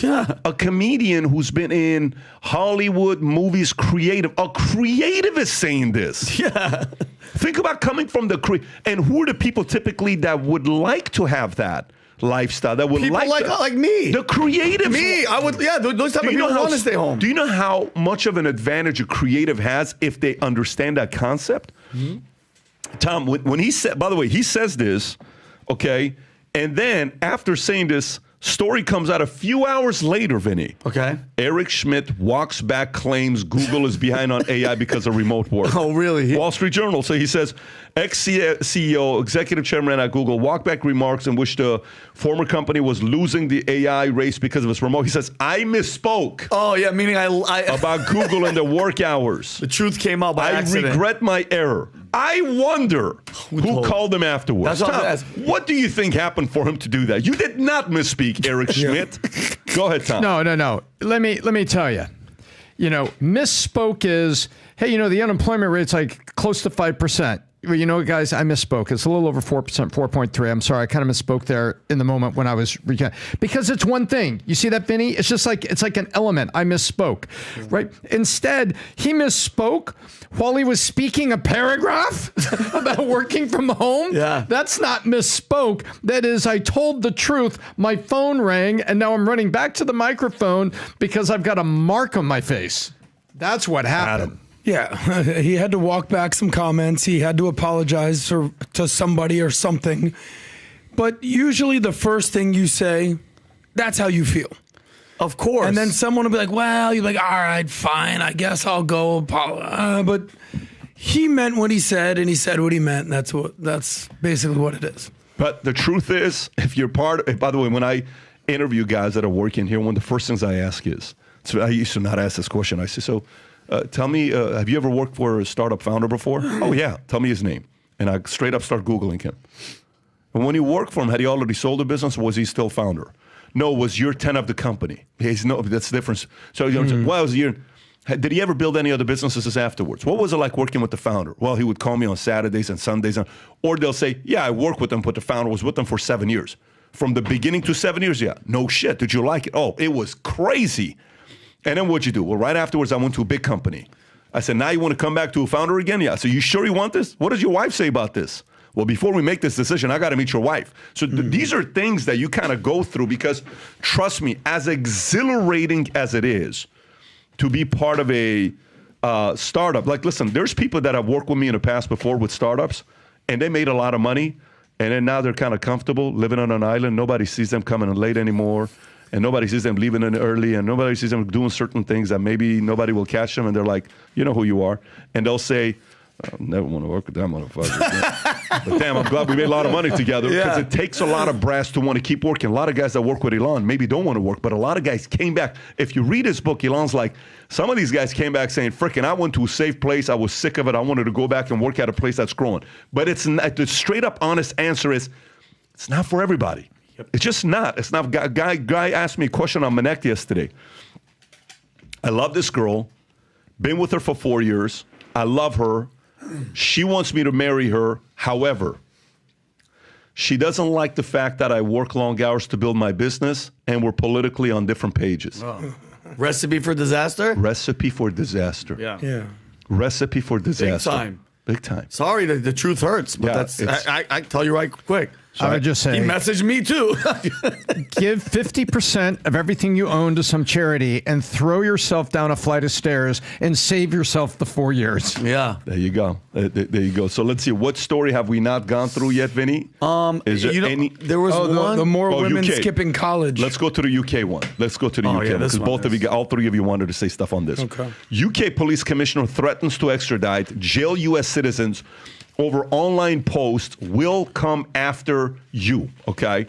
Speaker 3: Yeah.
Speaker 2: A comedian who's been in Hollywood movies, creative. A creative is saying this.
Speaker 3: Yeah.
Speaker 2: Think about coming from the and who are the people typically that would like to have that lifestyle? That would
Speaker 3: people like me.
Speaker 2: The creative.
Speaker 3: Me. I would. Yeah. Those type of people want to stay home.
Speaker 2: Do you know how much of an advantage a creative has if they understand that concept? Mm-hmm. Tom, when he said, by the way, he says this, okay, and then after saying this, story comes out a few hours later, Vinny.
Speaker 3: Okay.
Speaker 2: Eric Schmidt walks back, claims Google is behind on AI because of remote work.
Speaker 3: Oh, really?
Speaker 2: Wall Street Journal. So he says, ex-CEO, executive chairman at Google, walked back remarks in which the former company was losing the AI race because of its remote. He says, I misspoke.
Speaker 3: Oh, yeah, meaning I
Speaker 2: about Google and the work hours.
Speaker 3: The truth came out by accident.
Speaker 2: I regret my error. I wonder who called him afterwards. Tom, what do you think happened for him to do that? You did not misspeak, Eric Schmidt. Go ahead, Tom.
Speaker 4: No. Let me tell you. You know, misspoke is, hey, you know, the unemployment rate's like close to 5%. Well, you know, guys, I misspoke. It's a little over 4%, 4.3. I'm sorry. I kind of misspoke there in the moment when I was because it's one thing. You see that, Vinny? It's just like, it's like an element. I misspoke, right? Instead, he misspoke while he was speaking a paragraph about working from home.
Speaker 3: Yeah.
Speaker 4: That's not misspoke. That is, I told the truth. My phone rang, and now I'm running back to the microphone because I've got a mark on my face. That's what happened.
Speaker 2: Adam.
Speaker 5: Yeah, he had to walk back some comments. He had to apologize to somebody or something. But usually the first thing you say, that's how you feel.
Speaker 3: Of course.
Speaker 5: And then someone will be like, well, you're like, all right, fine, I guess I'll go. But he meant what he said, and he said what he meant. And that's basically what it is.
Speaker 2: But the truth is, if you're by the way, when I interview guys that are working here, one of the first things I ask is, so I used to not ask this question. I say, so tell me, have you ever worked for a startup founder before? Oh, yeah. Tell me his name. And I straight up start Googling him. And when you worked for him, had he already sold the business, or was he still founder? No, was year 10 of the company. That's the difference. So, you know, well, it was year. Did he ever build any other businesses afterwards? What was it like working with the founder? Well, he would call me on Saturdays and Sundays. Or they'll say, yeah, I worked with him, but the founder was with them for 7 years. From the beginning to 7 years, yeah. No shit. Did you like it? Oh, it was crazy. And then what'd you do? Well, right afterwards, I went to a big company. I said, now you want to come back to a founder again? Yeah. So you sure you want this? What does your wife say about this? Well, before we make this decision, I got to meet your wife. So these are things that you kind of go through because, trust me, as exhilarating as it is to be part of a startup, like, listen, there's people that have worked with me in the past before with startups, and they made a lot of money, and then now they're kind of comfortable living on an island. Nobody sees them coming in late anymore. And nobody sees them leaving in early, and nobody sees them doing certain things that maybe nobody will catch them, and they're like, you know who you are. And they'll say, I never want to work with that motherfucker. But damn, I'm glad we made a lot of money together because it takes a lot of brass to want to keep working. A lot of guys that work with Elon maybe don't want to work, but a lot of guys came back. If you read his book, Elon's like, some of these guys came back saying, frickin', I went to a safe place. I was sick of it. I wanted to go back and work at a place that's growing. But it's not, the straight up honest answer is, it's not for everybody. It's just not. It's not. Guy asked me a question on Monect yesterday. I love this girl. Been with her for 4 years. I love her. She wants me to marry her. However, she doesn't like the fact that I work long hours to build my business, and we're politically on different pages.
Speaker 3: Oh. Recipe for disaster?
Speaker 2: Recipe for disaster.
Speaker 3: Yeah.
Speaker 2: Recipe for disaster.
Speaker 3: Big time.
Speaker 2: Big time.
Speaker 3: Sorry, the truth hurts, but I tell you right quick.
Speaker 4: I would just say,
Speaker 3: he messaged me too.
Speaker 4: Give 50% of everything you own to some charity and throw yourself down a flight of stairs and save yourself the 4 years.
Speaker 3: Yeah.
Speaker 2: There you go. There you go. So let's see. What story have we not gone through yet, Vinny?
Speaker 3: Is there any? There was one.
Speaker 5: The more women
Speaker 2: UK.
Speaker 5: skipping college.
Speaker 2: Let's go to the UK one. Let's go to the UK because all three of you wanted to say stuff on this.
Speaker 5: Okay.
Speaker 2: UK police commissioner threatens to extradite jail U.S. citizens over online posts will come after you, okay?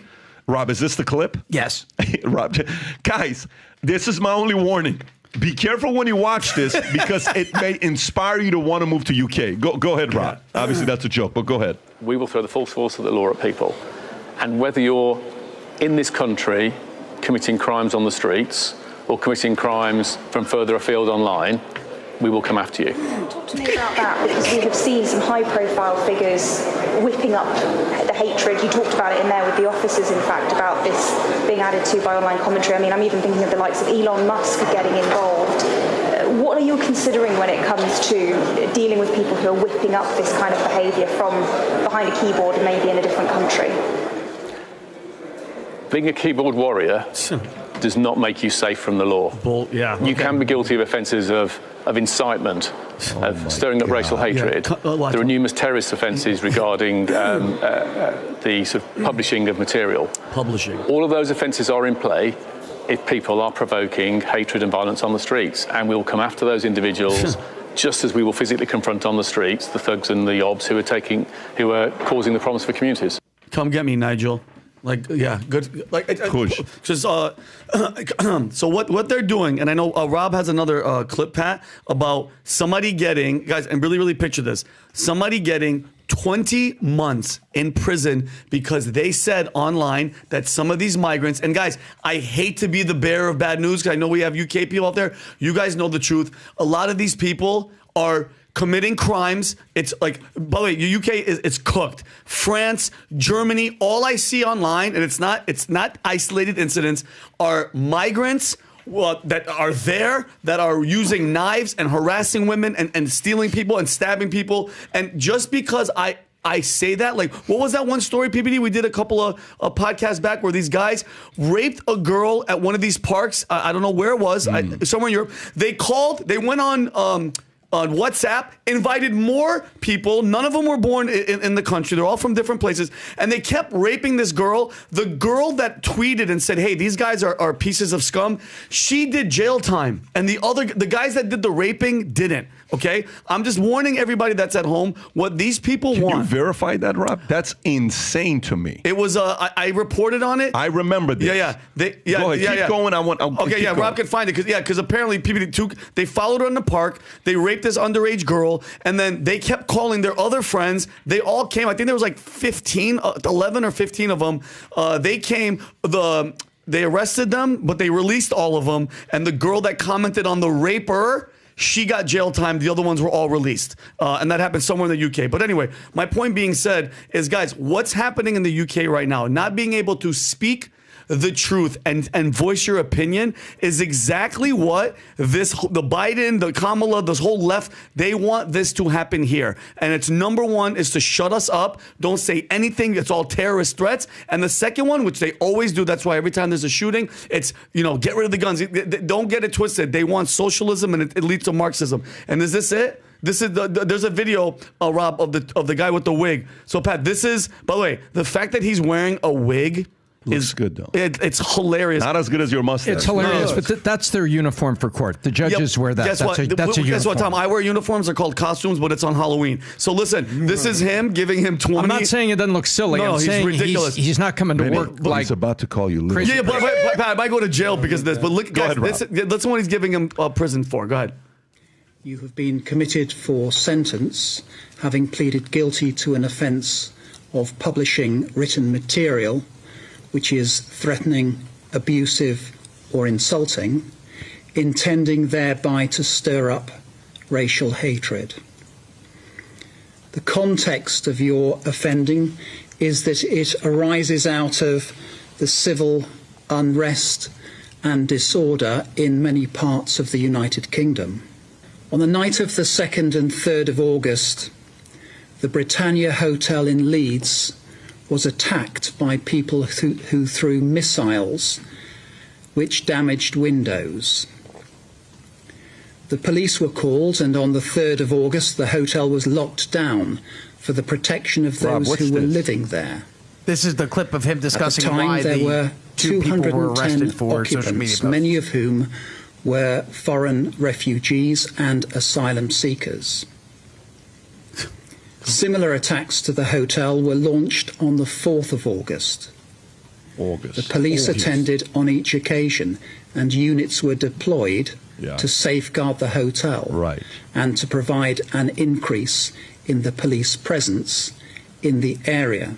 Speaker 2: Rob, is this the clip?
Speaker 6: Yes.
Speaker 2: Rob, guys, this is my only warning. Be careful when you watch this because it may inspire you to want to move to UK. Go ahead, Rob. Obviously, that's a joke, but go ahead.
Speaker 18: We will throw the full force of the law at people. And whether you're in this country committing crimes on the streets or committing crimes from further afield online, we will come after you.
Speaker 19: Talk to me about that, because we have seen some high-profile figures whipping up the hatred. You talked about it in there with the officers, in fact, about this being added to by online commentary. I mean, I'm even thinking of the likes of Elon Musk getting involved. What are you considering when it comes to dealing with people who are whipping up this kind of behaviour from behind a keyboard, maybe in a different country?
Speaker 18: Being a keyboard warrior does not make you safe from the law. You can be guilty of offences of incitement, of stirring up racial hatred. There are numerous terrorist offences regarding the sort of publishing of material. All of those offences are in play if people are provoking hatred and violence on the streets, and we'll come after those individuals just as we will physically confront on the streets the thugs and the obs who are causing the problems for communities.
Speaker 3: Come get me, Nigel. Like, yeah, good. Like, just so what they're doing, and I know Rob has another clip, Pat, about somebody getting, guys, and really picture this, somebody getting 20 months in prison because they said online that some of these migrants, and guys, I hate to be the bearer of bad news because I know we have UK people out there. You guys know the truth. A lot of these people are committing crimes. It's like, by the way, the UK it's cooked. France, Germany, all I see online, and it's not isolated incidents, are migrants that are there, that are using knives and harassing women and stealing people and stabbing people. And just because I say that, like, what was that one story, PBD? We did a couple of podcasts back where these guys raped a girl at one of these parks. I don't know where it was, somewhere in Europe. They went on WhatsApp, invited more people. None of them were born in the country. They're all from different places. And they kept raping this girl. The girl that tweeted and said, hey, these guys are pieces of scum, she did jail time. And the guys that did the raping didn't. Okay? I'm just warning everybody that's at home what these people want.
Speaker 2: Can you verify that, Rob? That's insane to me.
Speaker 3: It was, I reported on it.
Speaker 2: I remember this. Go ahead, keep going.
Speaker 3: Rob can find it. Because apparently PBD, they followed her in the park. They raped this underage girl. And then they kept calling their other friends. They all came. I think there was like 11 or 15 of them. They came. They arrested them, but they released all of them. And the girl that commented on the raper, she got jail time. The other ones were all released. And that happened somewhere in the UK. But anyway, my point being said is, guys, what's happening in the UK right now, not being able to speak the truth and voice your opinion is exactly what the Biden, the Kamala, this whole left, they want this to happen here. And it's number one is to shut us up. Don't say anything. It's all terrorist threats. And the second one, which they always do, that's why every time there's a shooting, it's, get rid of the guns. Don't get it twisted. They want socialism and it leads to Marxism. And is this it? This is there's a video, Rob, of the guy with the wig. So Pat, this is, by the way, the fact that he's wearing a wig
Speaker 2: is good though.
Speaker 3: It's hilarious.
Speaker 2: Not as good as your mustache.
Speaker 4: It's hilarious, but that's their uniform for court. The judges wear that.
Speaker 3: Guess what?
Speaker 4: That's a uniform.
Speaker 3: Guess what, Tom? I wear uniforms. They're called costumes, but it's on Halloween. So listen, this is him giving him 20.
Speaker 4: I'm not saying it doesn't look silly.
Speaker 3: No,
Speaker 4: I'm saying
Speaker 3: ridiculous.
Speaker 4: He's not coming to work like.
Speaker 2: He's about to call you
Speaker 4: crazy.
Speaker 3: Yeah, but I might go to jail because of this. But look, guys, that's what he's giving him prison for. Go ahead.
Speaker 20: You have been committed for sentence, having pleaded guilty to an offence of publishing written material which is threatening, abusive or insulting, intending thereby to stir up racial hatred. The context of your offending is that it arises out of the civil unrest and disorder in many parts of the United Kingdom. On the night of the 2nd and 3rd of August, the Britannia Hotel in Leeds was attacked by people who threw missiles which damaged windows. The police were called, and on the 3rd of August, the hotel was locked down for the protection of those who were living there.
Speaker 6: This is the clip of him discussing
Speaker 20: At the time,
Speaker 6: why
Speaker 20: there were
Speaker 6: two people were arrested
Speaker 20: 210
Speaker 6: for social media
Speaker 20: occupants,
Speaker 6: posts.
Speaker 20: many of whom were foreign refugees and asylum seekers. Similar attacks to the hotel were launched on the 4th of August. The police attended on each occasion, and units were deployed to safeguard the hotel and to provide an increase in the police presence in the area.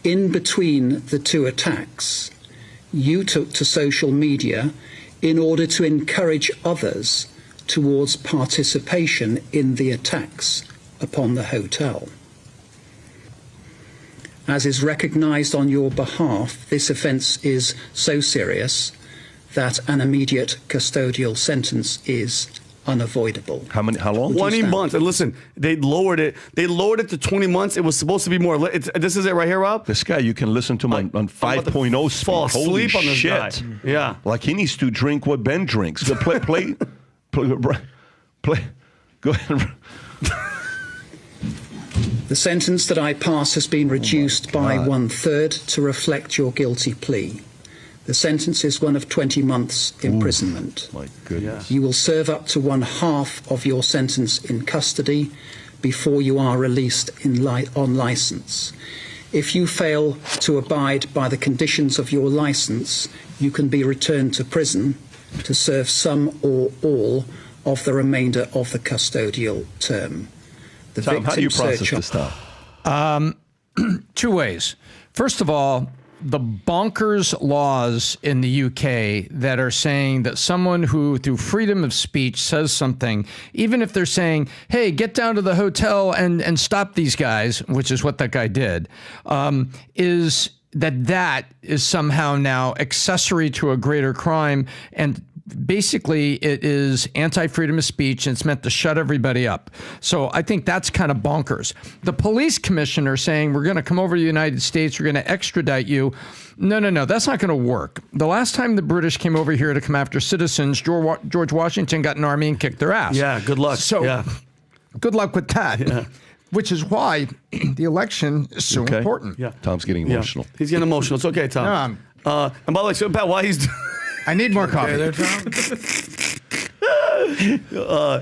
Speaker 20: In between the two attacks, you took to social media in order to encourage others towards participation in the attacks upon the hotel. As is recognised on your behalf, this offence is so serious that an immediate custodial sentence is unavoidable.
Speaker 2: How long?
Speaker 3: 20 months. And listen, they lowered it. They lowered it to 20 months. It was supposed to be more. This is it right here, Rob.
Speaker 2: This guy, you can listen to him on 5.0 speed.
Speaker 3: Fall
Speaker 2: Holy
Speaker 3: asleep on this
Speaker 2: shit.
Speaker 3: guy. Yeah.
Speaker 2: Like he needs to drink what Ben drinks. Go play. Go ahead.
Speaker 20: The sentence that I pass has been reduced by 1/3 to reflect your guilty plea. The sentence is one of 20 months imprisonment.
Speaker 2: My goodness.
Speaker 20: You will serve up to 1/2 of your sentence in custody before you are released on licence. If you fail to abide by the conditions of your licence, you can be returned to prison to serve some or all of the remainder of the custodial term. The
Speaker 2: Tom, how do you process
Speaker 20: search-
Speaker 2: this stuff?
Speaker 4: Two ways. First of all, the bonkers laws in the UK that are saying that someone who, through freedom of speech, says something, even if they're saying, hey, get down to the hotel and stop these guys, which is what that guy did, is that is somehow now accessory to a greater crime. And basically, it is anti-freedom of speech, and it's meant to shut everybody up. So I think that's kind of bonkers. The police commissioner saying, we're going to come over to the United States, we're going to extradite you. No, that's not going to work. The last time the British came over here to come after citizens, George Washington got an army and kicked their ass.
Speaker 3: Yeah, good luck.
Speaker 4: So good luck with that. Yeah. Which is why the election is so important.
Speaker 3: Yeah.
Speaker 2: Tom's getting emotional.
Speaker 3: Yeah. He's getting emotional. It's okay, Tom.
Speaker 4: No,
Speaker 3: and by the way, so Pat, why he's...
Speaker 4: I need more coffee.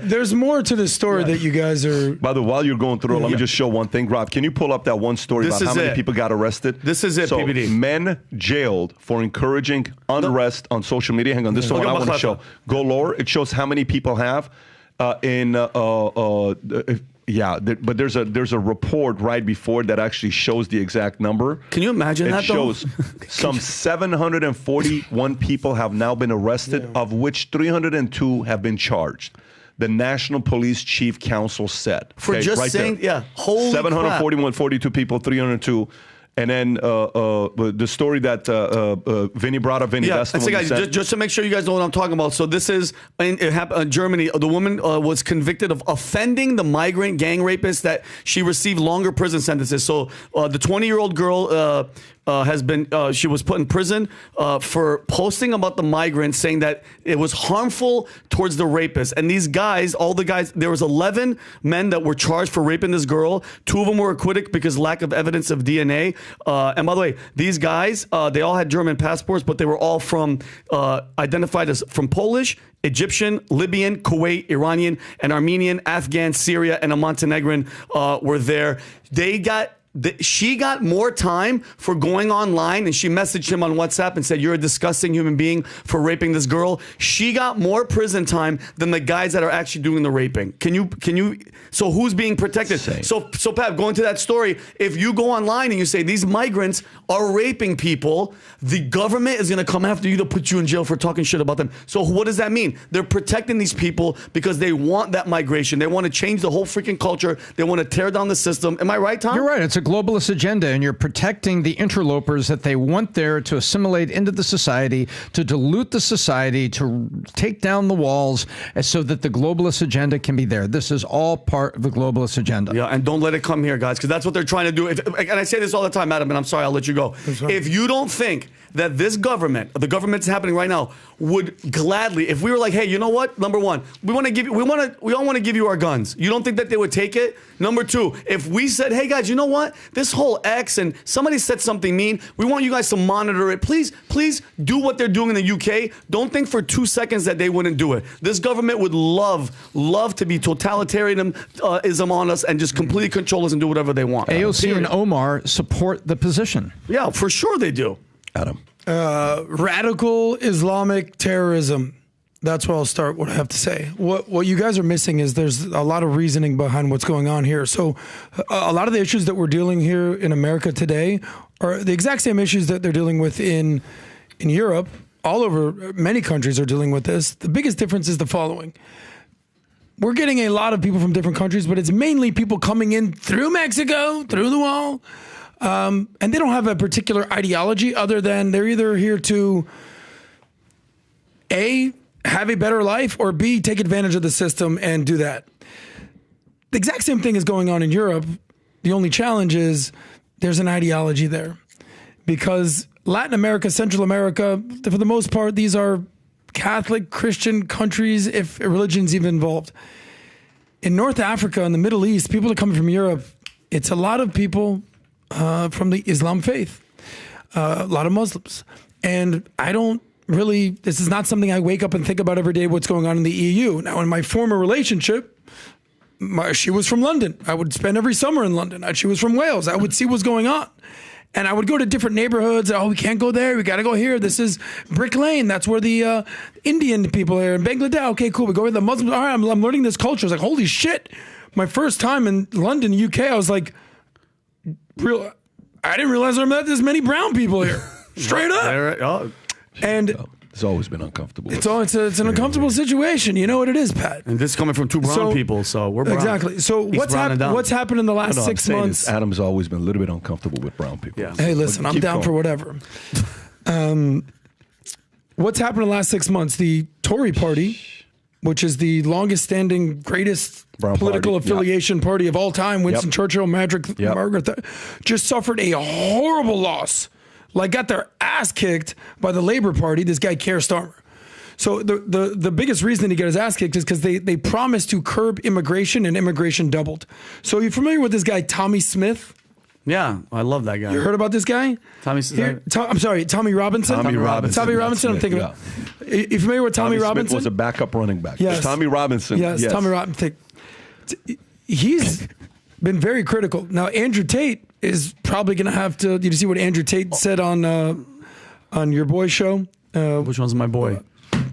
Speaker 5: There's more to the story that you guys are...
Speaker 2: By the way, while you're going through it, let me just show one thing. Rob, can you pull up that one story about how many people got arrested?
Speaker 3: This is it, PBD.
Speaker 2: Men jailed for encouraging unrest on social media. Hang on, this is the one I want to show. Go lower. It shows how many people have but there's a report right before that actually shows the exact number.
Speaker 3: Can you imagine that, though?
Speaker 2: It shows some 741 people have now been arrested, of which 302 have been charged. The National Police Chief Council said.
Speaker 3: For just right saying, holy
Speaker 2: 741,
Speaker 3: crap.
Speaker 2: 42 people, 302. And then the story that Vinny brought up, Vinny, that's the one
Speaker 3: guys, just to make sure you guys know what I'm talking about. So this is, it happened in Germany. The woman was convicted of offending the migrant gang rapist that she received longer prison sentences. So the 20-year-old girl she was put in prison for posting about the migrants, saying that it was harmful towards the rapist. And these guys, there was 11 men that were charged for raping this girl. 2 of them were acquitted because lack of evidence of DNA. And by the way, these guys, they all had German passports, but they were all identified as from Polish, Egyptian, Libyan, Kuwait, Iranian, and Armenian, Afghan, Syria, and a Montenegrin were there. She got more time for going online, and she messaged him on WhatsApp and said, you're a disgusting human being for raping this girl. She got more prison time than the guys that are actually doing the raping. Can you, so who's being protected? So Pat, going to that story, if you go online and you say these migrants are raping people, the government is going to come after you to put you in jail for talking shit about them. So what does that mean? They're protecting these people because they want that migration. They want to change the whole freaking culture. They want to tear down the system. Am I right, Tom?
Speaker 4: You're right. It's a globalist agenda, and you're protecting the interlopers that they want there to assimilate into the society, to dilute the society, to take down the walls, so that the globalist agenda can be there. This is all part of the globalist agenda.
Speaker 3: Yeah, and don't let it come here, guys, because that's what they're trying to do. And I say this all the time, Adam, and I'm sorry, I'll let you go. If you don't think that this government, the government that's happening right now, would gladly, if we were like, hey, you know what? Number one, we all want to give you our guns. You don't think that they would take it? Number two, if we said, hey guys, you know what? This whole X and somebody said something mean, we want you guys to monitor it. Please do what they're doing in the UK. Don't think for 2 seconds that they wouldn't do it. This government would love to be totalitarianism on us and just completely control us and do whatever they want.
Speaker 4: AOC and Omar support the position.
Speaker 3: Yeah, for sure they do.
Speaker 2: Adam.
Speaker 5: Radical Islamic terrorism That's where I'll start what I have to say. What you guys are missing is there's a lot of reasoning behind what's going on here. So a lot of the issues that we're dealing here in America today are the exact same issues that they're dealing with in Europe. All over, many countries are dealing with this. The biggest difference is the following. We're getting a lot of people from different countries, but it's mainly people coming in through Mexico, through the wall. And they don't have a particular ideology other than they're either here to A, have a better life, or B, take advantage of the system and do that. The exact same thing is going on in Europe. The only challenge is there's an ideology there. Because Latin America, Central America, for the most part, these are Catholic, Christian countries, if religion's even involved. In North Africa and the Middle East, people are coming from Europe. It's a lot of people from the Islam faith, a lot of Muslims. And I don't really, this is not something I wake up and think about every day, what's going on in the EU. Now, in my former relationship, she was from London. I would spend every summer in London. She was from Wales. I would see what's going on. And I would go to different neighborhoods. Oh, we can't go there. We got to go here. This is Brick Lane. That's where the Indian people are in Bangladesh. Okay, cool. We go with the Muslims. All right, I'm learning this culture. I was like, holy shit. My first time in London, UK, I was like, I didn't realize there were this many brown people here. Straight up. And
Speaker 2: it's always been uncomfortable.
Speaker 5: It's an uncomfortable situation. You know what it is, Pat.
Speaker 3: And this is coming from two brown people, so we're brown.
Speaker 5: Exactly. So what's happened in the last 6 months?
Speaker 2: Adam's always been a little bit uncomfortable with brown people.
Speaker 5: Yeah. Hey, listen, I'm down for whatever. What's happened in the last 6 months? The Tory party, which is the longest standing, greatest political affiliation party of all time, Winston Churchill, Margaret Thatcher, just suffered a horrible loss. Like got their ass kicked by the Labour Party, this guy Keir Starmer. So the biggest reason he got his ass kicked is because they promised to curb immigration, and immigration doubled. So you familiar with this guy Tommy Smith?
Speaker 3: Yeah, I love that guy.
Speaker 5: You heard about this guy?
Speaker 3: Tommy Smith.
Speaker 5: I'm sorry, Tommy Robinson?
Speaker 2: Tommy Robinson.
Speaker 5: I'm thinking about. You familiar with Tommy Robinson?
Speaker 2: Smith was a backup running back.
Speaker 5: Yes.
Speaker 2: Tommy Robinson.
Speaker 5: Yes, Tommy Robinson. He's been very critical. Now, Andrew Tate is probably going to have to. Did you see what Andrew Tate said on your boy's show?
Speaker 3: Which one's my boy?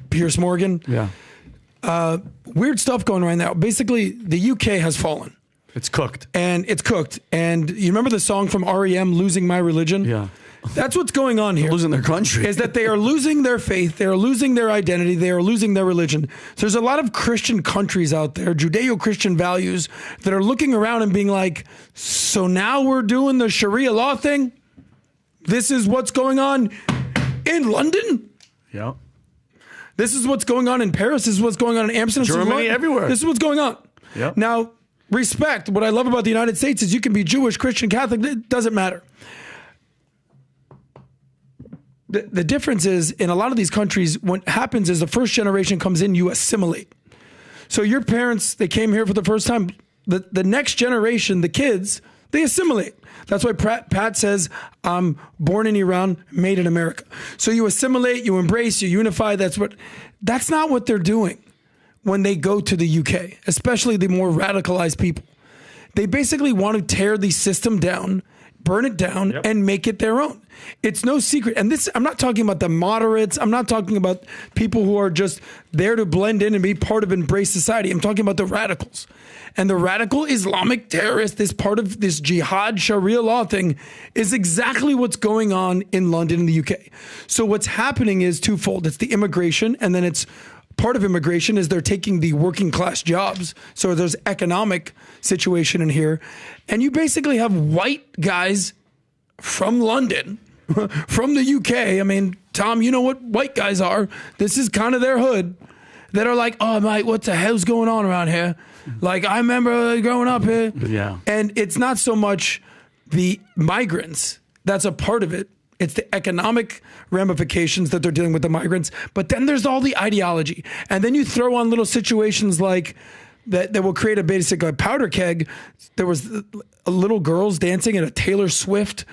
Speaker 5: Piers Morgan.
Speaker 3: Yeah.
Speaker 5: Weird stuff going right now. Basically, the UK has fallen.
Speaker 3: It's cooked.
Speaker 5: And you remember the song from REM, Losing My Religion?
Speaker 3: Yeah.
Speaker 5: That's what's going on here.
Speaker 3: They're losing their country.
Speaker 5: Is that they are losing their faith, they are losing their identity, they are losing their religion. So there's a lot of Christian countries out there, Judeo-Christian values, that are looking around and being like, so now we're doing the Sharia law thing? This is what's going on in London?
Speaker 3: Yeah.
Speaker 5: This is what's going on in Paris. This is what's going on in Amsterdam.
Speaker 3: Germany, everywhere.
Speaker 5: This is what's going on.
Speaker 3: Yep.
Speaker 5: Now, respect. What I love about the United States is you can be Jewish, Christian, Catholic. It doesn't matter. The difference is in a lot of these countries, what happens is the first generation comes in, you assimilate. So your parents, they came here for the first time. The next generation, the kids, they assimilate. That's why Pat says, I'm born in Iran, made in America. So you assimilate, you embrace, you unify. That's not what they're doing when they go to the UK, especially the more radicalized people. They basically want to tear the system down, burn it down, and make it their own. It's no secret. And this, I'm not talking about the moderates. I'm not talking about people who are just there to blend in and be part of embrace society. I'm talking about the radicals. And the radical Islamic terrorist, this part of this jihad Sharia law thing, is exactly what's going on in London and the UK. So what's happening is twofold. It's the immigration, and then it's part of immigration is they're taking the working class jobs. So there's economic situation in here. And you basically have white guys from London, from the UK. I mean, Tom, you know what white guys are. This is kind of their hood. That are like, oh, mate, what the hell's going on around here? Like, I remember growing up here.
Speaker 3: Yeah.
Speaker 5: And it's not so much the migrants. That's a part of it. It's the economic ramifications that they're dealing with the migrants. But then there's all the ideology. And then you throw on little situations like that will create a basic powder keg. There was little girls dancing in a Taylor Swift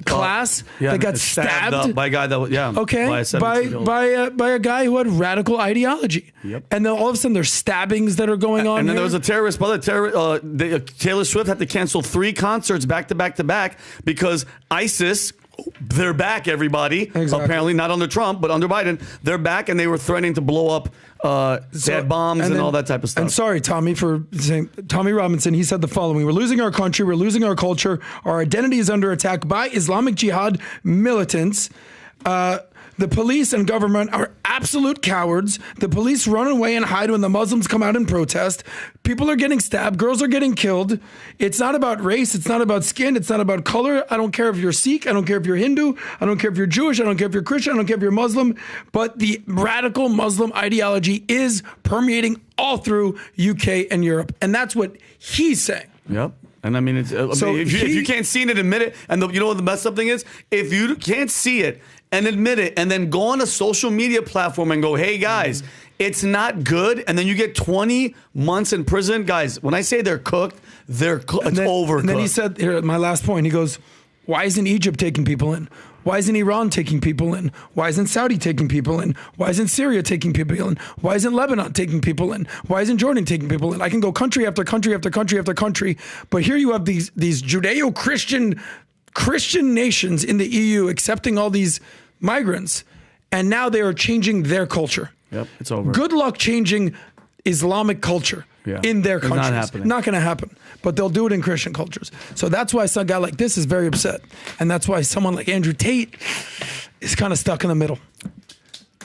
Speaker 5: class that got stabbed
Speaker 3: up by a guy that
Speaker 5: by a guy who had radical ideology.
Speaker 3: Yep.
Speaker 5: And then all of a sudden there's stabbings that are going on.
Speaker 3: And then
Speaker 5: here.
Speaker 3: there was a terrorist. Taylor Swift had to cancel 3 concerts back to back to back because ISIS. They're back, everybody.
Speaker 5: Exactly.
Speaker 3: Apparently not under Trump, but under Biden. They're back, and they were threatening to blow up dead bombs and all that type of stuff.
Speaker 5: And sorry, Tommy, for saying, Tommy Robinson, he said the following: we're losing our country, we're losing our culture, our identity is under attack by Islamic Jihad militants. The police and government are absolute cowards. The police run away and hide when the Muslims come out and protest. People are getting stabbed. Girls are getting killed. It's not about race. It's not about skin. It's not about color. I don't care if you're Sikh. I don't care if you're Hindu. I don't care if you're Jewish. I don't care if you're Christian. I don't care if you're Muslim. But the radical Muslim ideology is permeating all through UK and Europe. And that's what he's saying.
Speaker 3: Yep. And I mean, it's, if you can't see it and admit it, and you know what the messed up thing is? If you can't see it and admit it, and then go on a social media platform and go, hey, guys, it's not good, and then you get 20 months in prison. Guys, when I say they're cooked, it's overcooked.
Speaker 5: And then he said, here, my last point, he goes, why isn't Egypt taking people in? Why isn't Iran taking people in? Why isn't Saudi taking people in? Why isn't Syria taking people in? Why isn't Lebanon taking people in? Why isn't Jordan taking people in? I can go country after country after country after country, but here you have these Judeo-Christian nations in the EU accepting all these migrants, and now they are changing their culture.
Speaker 3: Yep, it's over.
Speaker 5: Good luck changing Islamic culture in their countries.
Speaker 3: Not happening.
Speaker 5: Not going to happen. But they'll do it in Christian cultures. So that's why some guy like this is very upset. And that's why someone like Andrew Tate is kind of stuck in the middle.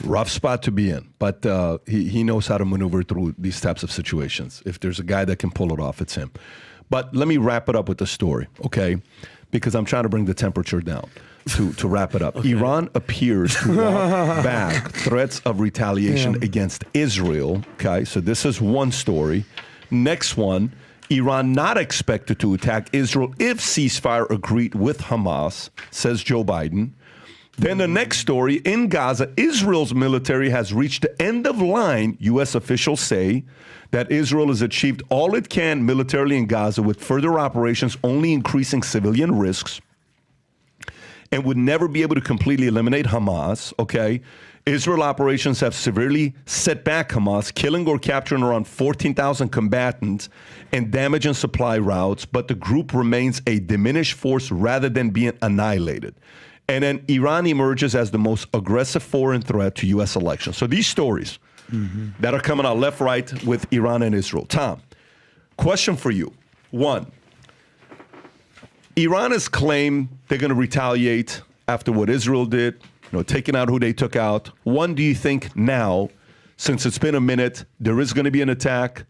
Speaker 2: Rough spot to be in. But he knows how to maneuver through these types of situations. If there's a guy that can pull it off, it's him. But let me wrap it up with the story, okay? Because I'm trying to bring the temperature down. To wrap it up, okay. Iran appears to walk back threats of retaliation against Israel. Okay, so this is one story. Next one, Iran not expected to attack Israel if ceasefire agreed with Hamas, says Joe Biden. Then the next story, in Gaza, Israel's military has reached the end of line, U.S. officials say, that Israel has achieved all it can militarily in Gaza with further operations only increasing civilian risks, and would never be able to completely eliminate Hamas, okay? Israel operations have severely set back Hamas, killing or capturing around 14,000 combatants and damaging supply routes, but the group remains a diminished force rather than being annihilated. And then Iran emerges as the most aggressive foreign threat to U.S. elections. So these stories that are coming out left, right with Iran and Israel. Tom, question for you. One, Iran has claimed they're going to retaliate after what Israel did, taking out who they took out. One, do you think now, since it's been a minute, there is going to be an attack?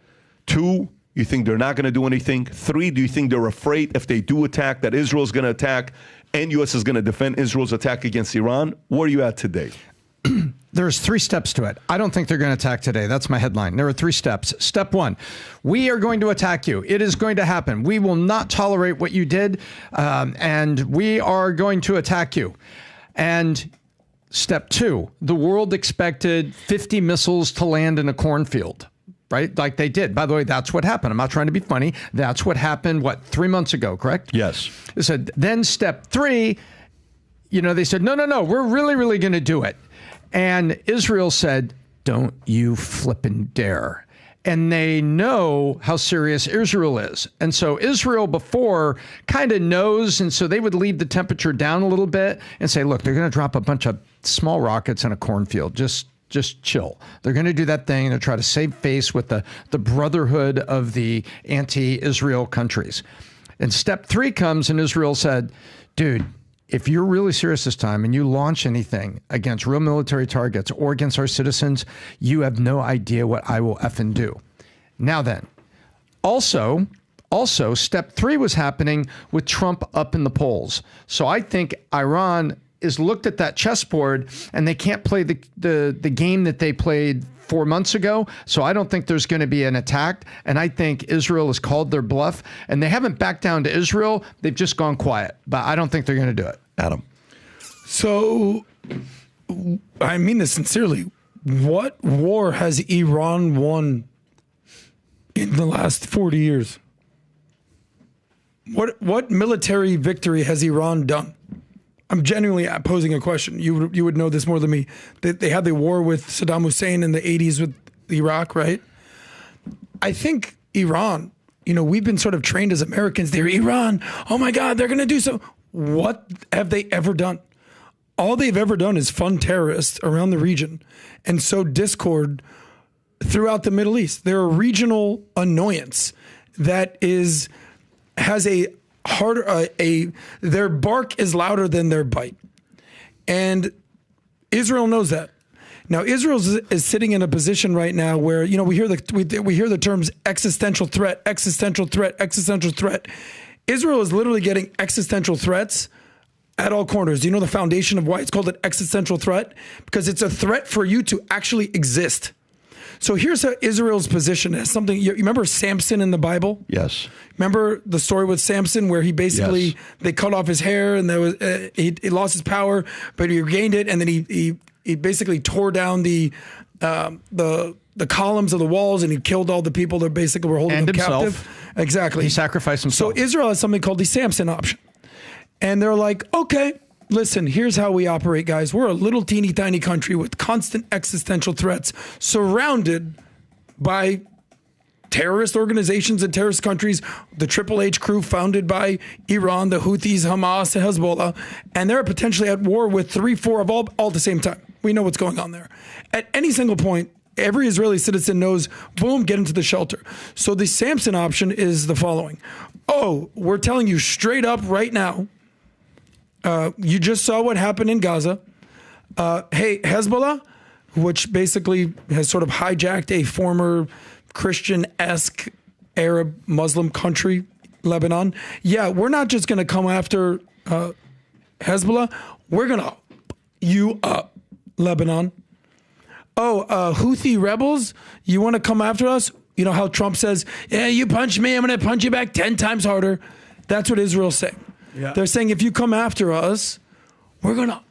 Speaker 2: Two, you think they're not going to do anything? Three, do you think they're afraid if they do attack that Israel's going to attack and U.S. is going to defend Israel's attack against Iran? Where are you at today?
Speaker 4: There's 3 steps to it. I don't think they're going to attack today. That's my headline. There are 3 steps. Step 1, we are going to attack you. It is going to happen. We will not tolerate what you did, and we are going to attack you. And step 2, the world expected 50 missiles to land in a cornfield, right? Like they did. By the way, that's what happened. I'm not trying to be funny. That's what happened, 3 months ago, correct?
Speaker 2: Yes.
Speaker 4: They said, then step 3, they said, no, we're really, really going to do it. And Israel said, don't you flippin' dare. And they know how serious Israel is. And so Israel before kind of knows, and so they would leave the temperature down a little bit and say, look, they're going to drop a bunch of small rockets in a cornfield. Just chill. They're going to do that thing and try to save face with the brotherhood of the anti-Israel countries. And step 3 comes, and Israel said, dude, if you're really serious this time and you launch anything against real military targets or against our citizens, you have no idea what I will effing do. Now then, also, step 3 was happening with Trump up in the polls. So I think Iran is looked at that chessboard and they can't play the game that they played 4 months ago. So I don't think there's going to be an attack. And I think Israel has called their bluff, and they haven't backed down to Israel. They've just gone quiet, but I don't think they're going to do it.
Speaker 2: Adam.
Speaker 5: So I mean this sincerely. What war has Iran won in the last 40 years? What military victory has Iran done? I'm genuinely posing a question. You would know this more than me. They had the war with Saddam Hussein in the 80s with Iraq, right? I think Iran, we've been sort of trained as Americans. They're Iran. Oh my God, they're going to do so. What have they ever done? All they've ever done is fund terrorists around the region and sow discord throughout the Middle East. They're a regional annoyance that has a harder their bark is louder than their bite, and Israel knows that. Now Israel is sitting in a position right now where we hear the terms existential threat. Israel is literally getting existential threats at all corners. Do you know the foundation of why it's called an existential threat? Because it's a threat for you to actually exist. So here's how Israel's position is. Something you remember Samson in the Bible?
Speaker 2: Yes.
Speaker 5: Remember the story with Samson where he basically they cut off his hair and there was he lost his power, but he regained it, and then he basically tore down the columns of the walls, and he killed all the people that basically were holding him captive. Exactly.
Speaker 4: He sacrificed himself.
Speaker 5: So Israel has something called the Samson option, and they're like, okay. Listen, here's how we operate, guys. We're a little teeny tiny country with constant existential threats, surrounded by terrorist organizations and terrorist countries, the Triple H crew founded by Iran, the Houthis, Hamas, and Hezbollah, and they're potentially at war with 3-4 of all at the same time. We know what's going on there. At any single point, every Israeli citizen knows, boom, get into the shelter. So the Samson option is the following. Oh, we're telling you straight up right now, you just saw what happened in Gaza. Hey, Hezbollah, which basically has sort of hijacked a former Christian-esque Arab Muslim country, Lebanon. Yeah, we're not just going to come after Hezbollah. We're going to you up, Lebanon. Oh, Houthi rebels, you want to come after us? You know how Trump says, yeah, you punch me, I'm going to punch you back 10 times harder. That's what Israel's saying. Yeah. They're saying, if you come after us, we're going to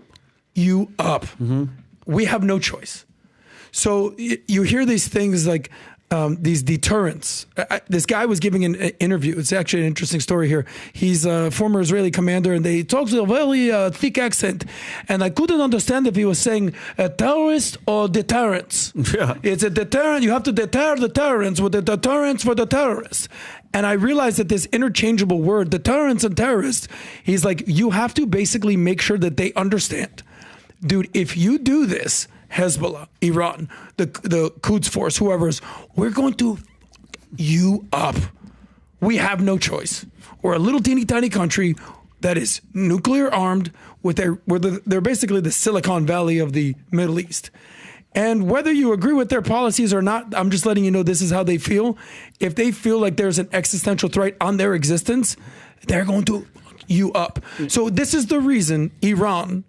Speaker 5: you up. Mm-hmm. We have no choice. So you hear these things like these deterrents. This guy was giving an interview. It's actually an interesting story here. He's a former Israeli commander, and he talks with a very thick accent. And I couldn't understand if he was saying a terrorist or deterrence. Yeah. It's a deterrent. You have to deter the terrorists with a deterrence for the terrorists. And I realized that this interchangeable word, deterrence and terrorist, he's like, you have to basically make sure that they understand. Dude, if you do this, Hezbollah, Iran, the Quds Force, whoever's, we're going to you up. We have no choice. We're a little teeny tiny country that is nuclear armed they're basically the Silicon Valley of the Middle East. And whether you agree with their policies or not, I'm just letting you know this is how they feel. If they feel like there's an existential threat on their existence, they're going to you up. So this is the reason Iran,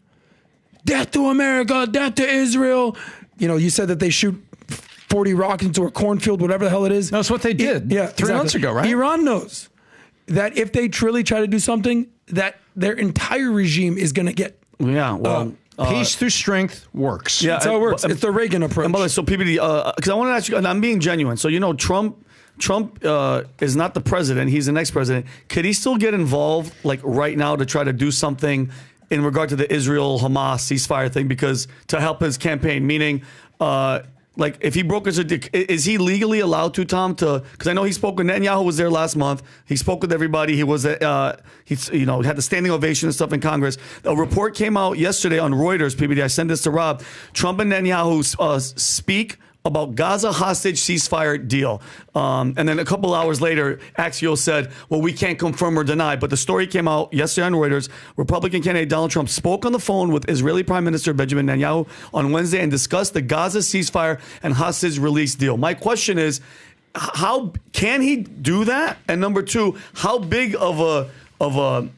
Speaker 5: death to America, death to Israel. You know, you said that they shoot 40 rockets into a cornfield, whatever the hell it is.
Speaker 4: That's what they did 3 months ago, right?
Speaker 5: Iran knows that if they truly try to do something, that their entire regime is going to get...
Speaker 3: Yeah, well...
Speaker 4: peace through strength works.
Speaker 5: Yeah, that's how it works. It's the Reagan approach.
Speaker 3: And by the way, so PBD, because I want to ask you, and I'm being genuine. So, you know, Trump is not the president. He's the next president. Could he still get involved, like, right now to try to do something in regard to the Israel-Hamas ceasefire thing, because to help his campaign, meaning, like, if he broke his, is he legally allowed to, Tom, because I know he spoke with Netanyahu, was there last month. He spoke with everybody. He was, had the standing ovation and stuff in Congress. A report came out yesterday on Reuters, PBD, I sent this to Rob. Trump and Netanyahu speak about Gaza hostage ceasefire deal. And then a couple hours later, Axios said, well, we can't confirm or deny. But the story came out yesterday on Reuters. Republican candidate Donald Trump spoke on the phone with Israeli Prime Minister Benjamin Netanyahu on Wednesday and discussed the Gaza ceasefire and hostage release deal. My question is, how can he do that? And number two, how big of a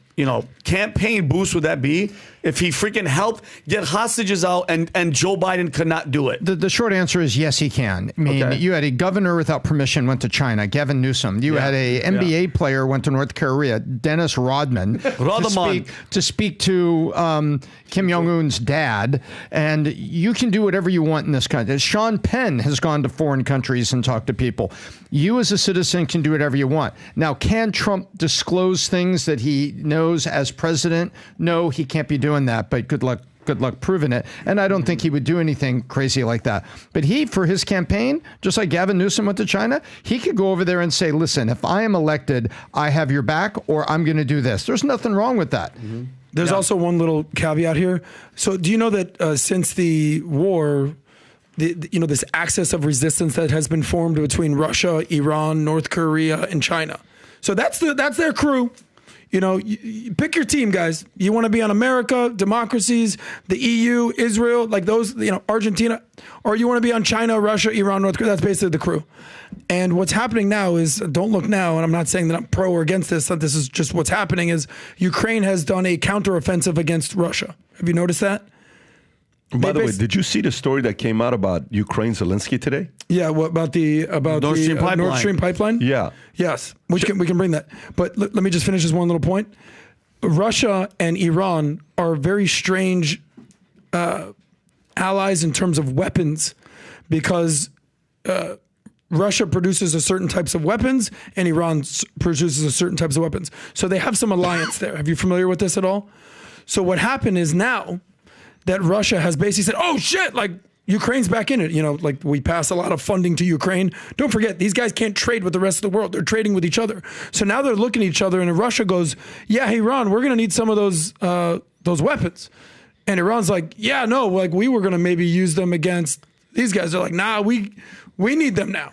Speaker 3: campaign boost would that be if he freaking helped get hostages out and Joe Biden could not do it?
Speaker 4: The short answer is yes, he can. I mean, you had a governor without permission went to China, Gavin Newsom. You had a NBA player went to North Korea, Dennis Rodman, to speak to Kim Jong-un's dad. And you can do whatever you want in this country. Sean Penn has gone to foreign countries and talked to people. You as a citizen can do whatever you want. Now, can Trump disclose things that he knows as president? No, he can't be doing that, but good luck proving it. And I don't think he would do anything crazy like that. But he, for his campaign, just like Gavin Newsom went to China, he could go over there and say, listen, if I am elected, I have your back, or I'm going to do this. There's nothing wrong with that.
Speaker 5: Mm-hmm. There's also one little caveat here. So do you know that since the war, this axis of resistance that has been formed between Russia, Iran, North Korea, and China. So that's their crew. You pick your team, guys. You want to be on America, democracies, the EU, Israel, like those, Argentina, or you want to be on China, Russia, Iran, North Korea. That's basically the crew. And what's happening now is, don't look now, and I'm not saying that I'm pro or against this, that this is just what's happening, is Ukraine has done a counteroffensive against Russia. Have you noticed that?
Speaker 2: By the way, did you see the story that came out about Ukraine Zelensky today?
Speaker 5: Yeah, what about the Nord Stream pipeline?
Speaker 2: Yeah.
Speaker 5: Yes, we can bring that. But let me just finish this one little point. Russia and Iran are very strange allies in terms of weapons, because Russia produces a certain types of weapons and Iran produces a certain types of weapons. So they have some alliance there. Have you familiar with this at all? So what happened is now that Russia has basically said, oh shit, like Ukraine's back in it. Like we pass a lot of funding to Ukraine. Don't forget, these guys can't trade with the rest of the world. They're trading with each other. So now they're looking at each other, and Russia goes, yeah, hey, Iran, we're going to need some of those weapons. And Iran's like, yeah, no, like we were going to maybe use them against these guys. They're like, nah, we need them now.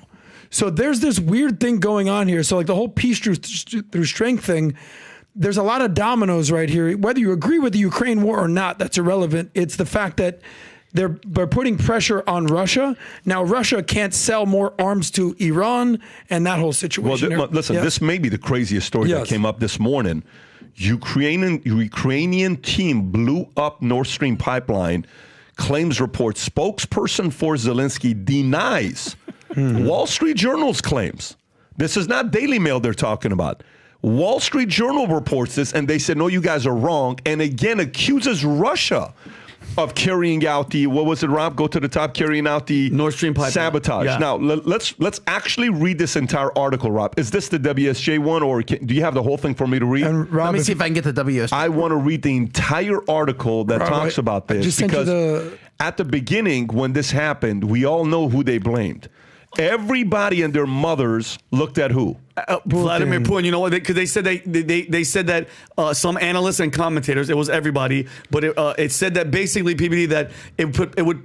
Speaker 5: So there's this weird thing going on here. So like the whole peace through strength thing, there's a lot of dominoes right here. Whether you agree with the Ukraine war or not, that's irrelevant. It's the fact that they're putting pressure on Russia. Now, Russia can't sell more arms to Iran, and that whole situation.
Speaker 2: Well, listen, this may be the craziest story that came up this morning. Ukrainian team blew up Nord Stream pipeline, claims report. Spokesperson for Zelensky denies. Wall Street Journal's claims. This is not Daily Mail they're talking about. Wall Street Journal reports this, and they said, no, you guys are wrong, and again accuses Russia of carrying out the, what was it, Rob? Go to the top, carrying out the
Speaker 3: Nord Stream pipeline
Speaker 2: sabotage.
Speaker 3: Yeah.
Speaker 2: Now, let's actually read this entire article, Rob. Is this the WSJ one, or do you have the whole thing for me to read?
Speaker 6: And Rob, let me see if I can get the WSJ.
Speaker 2: I want to read the entire article that talks about this, because at the beginning, when this happened, we all know who they blamed. Everybody and their mothers looked at who?
Speaker 3: Vladimir Putin. You know what? Because they said they said that some analysts and commentators, it was everybody, but it said that basically PBD that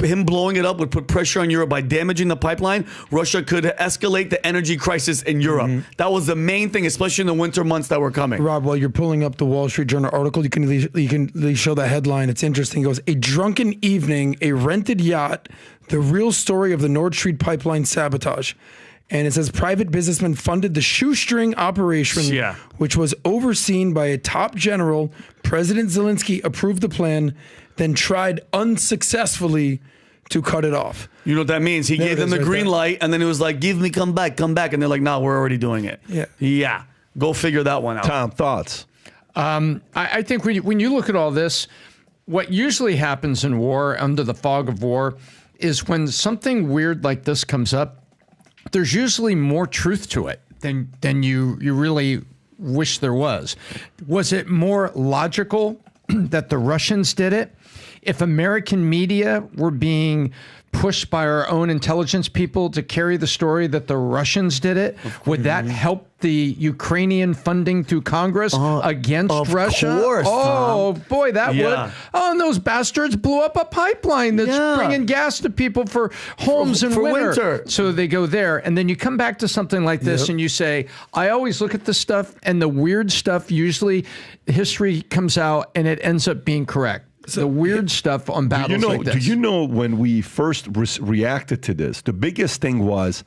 Speaker 3: him blowing it up would put pressure on Europe by damaging the pipeline. Russia could escalate the energy crisis in Europe. That was the main thing, especially in the winter months that were coming.
Speaker 5: Rob, while you're pulling up the Wall Street Journal article, you can show that headline. It's interesting. It goes, a drunken evening, a rented yacht, the real story of the Nord Stream pipeline sabotage. And it says private businessmen funded the shoestring operation, which was overseen by a top general. President Zelensky approved the plan, then tried unsuccessfully to cut it off.
Speaker 3: You know what that means? He gave them the green light, and then it was like, come back. And they're like, no, we're already doing it. Yeah. Go figure that one out.
Speaker 2: Tom, thoughts?
Speaker 4: I think when you look at all this, what usually happens in war, under the fog of war, is when something weird like this comes up, there's usually more truth to it than you really wish there was. Was it more logical that the Russians did it? If American media were being pushed by our own intelligence people to carry the story that the Russians did it, would that help the Ukrainian funding through Congress against Russia?
Speaker 3: Of course,
Speaker 4: oh,
Speaker 3: Tom.
Speaker 4: boy, that would. Oh, and those bastards blew up a pipeline that's bringing gas to people for homes in winter. So they go there. And then you come back to something like this and you say, I always look at this stuff, and the weird stuff, usually history comes out and it ends up being correct. So the weird stuff on battles like this.
Speaker 2: Do you know when we first reacted to this, the biggest thing was,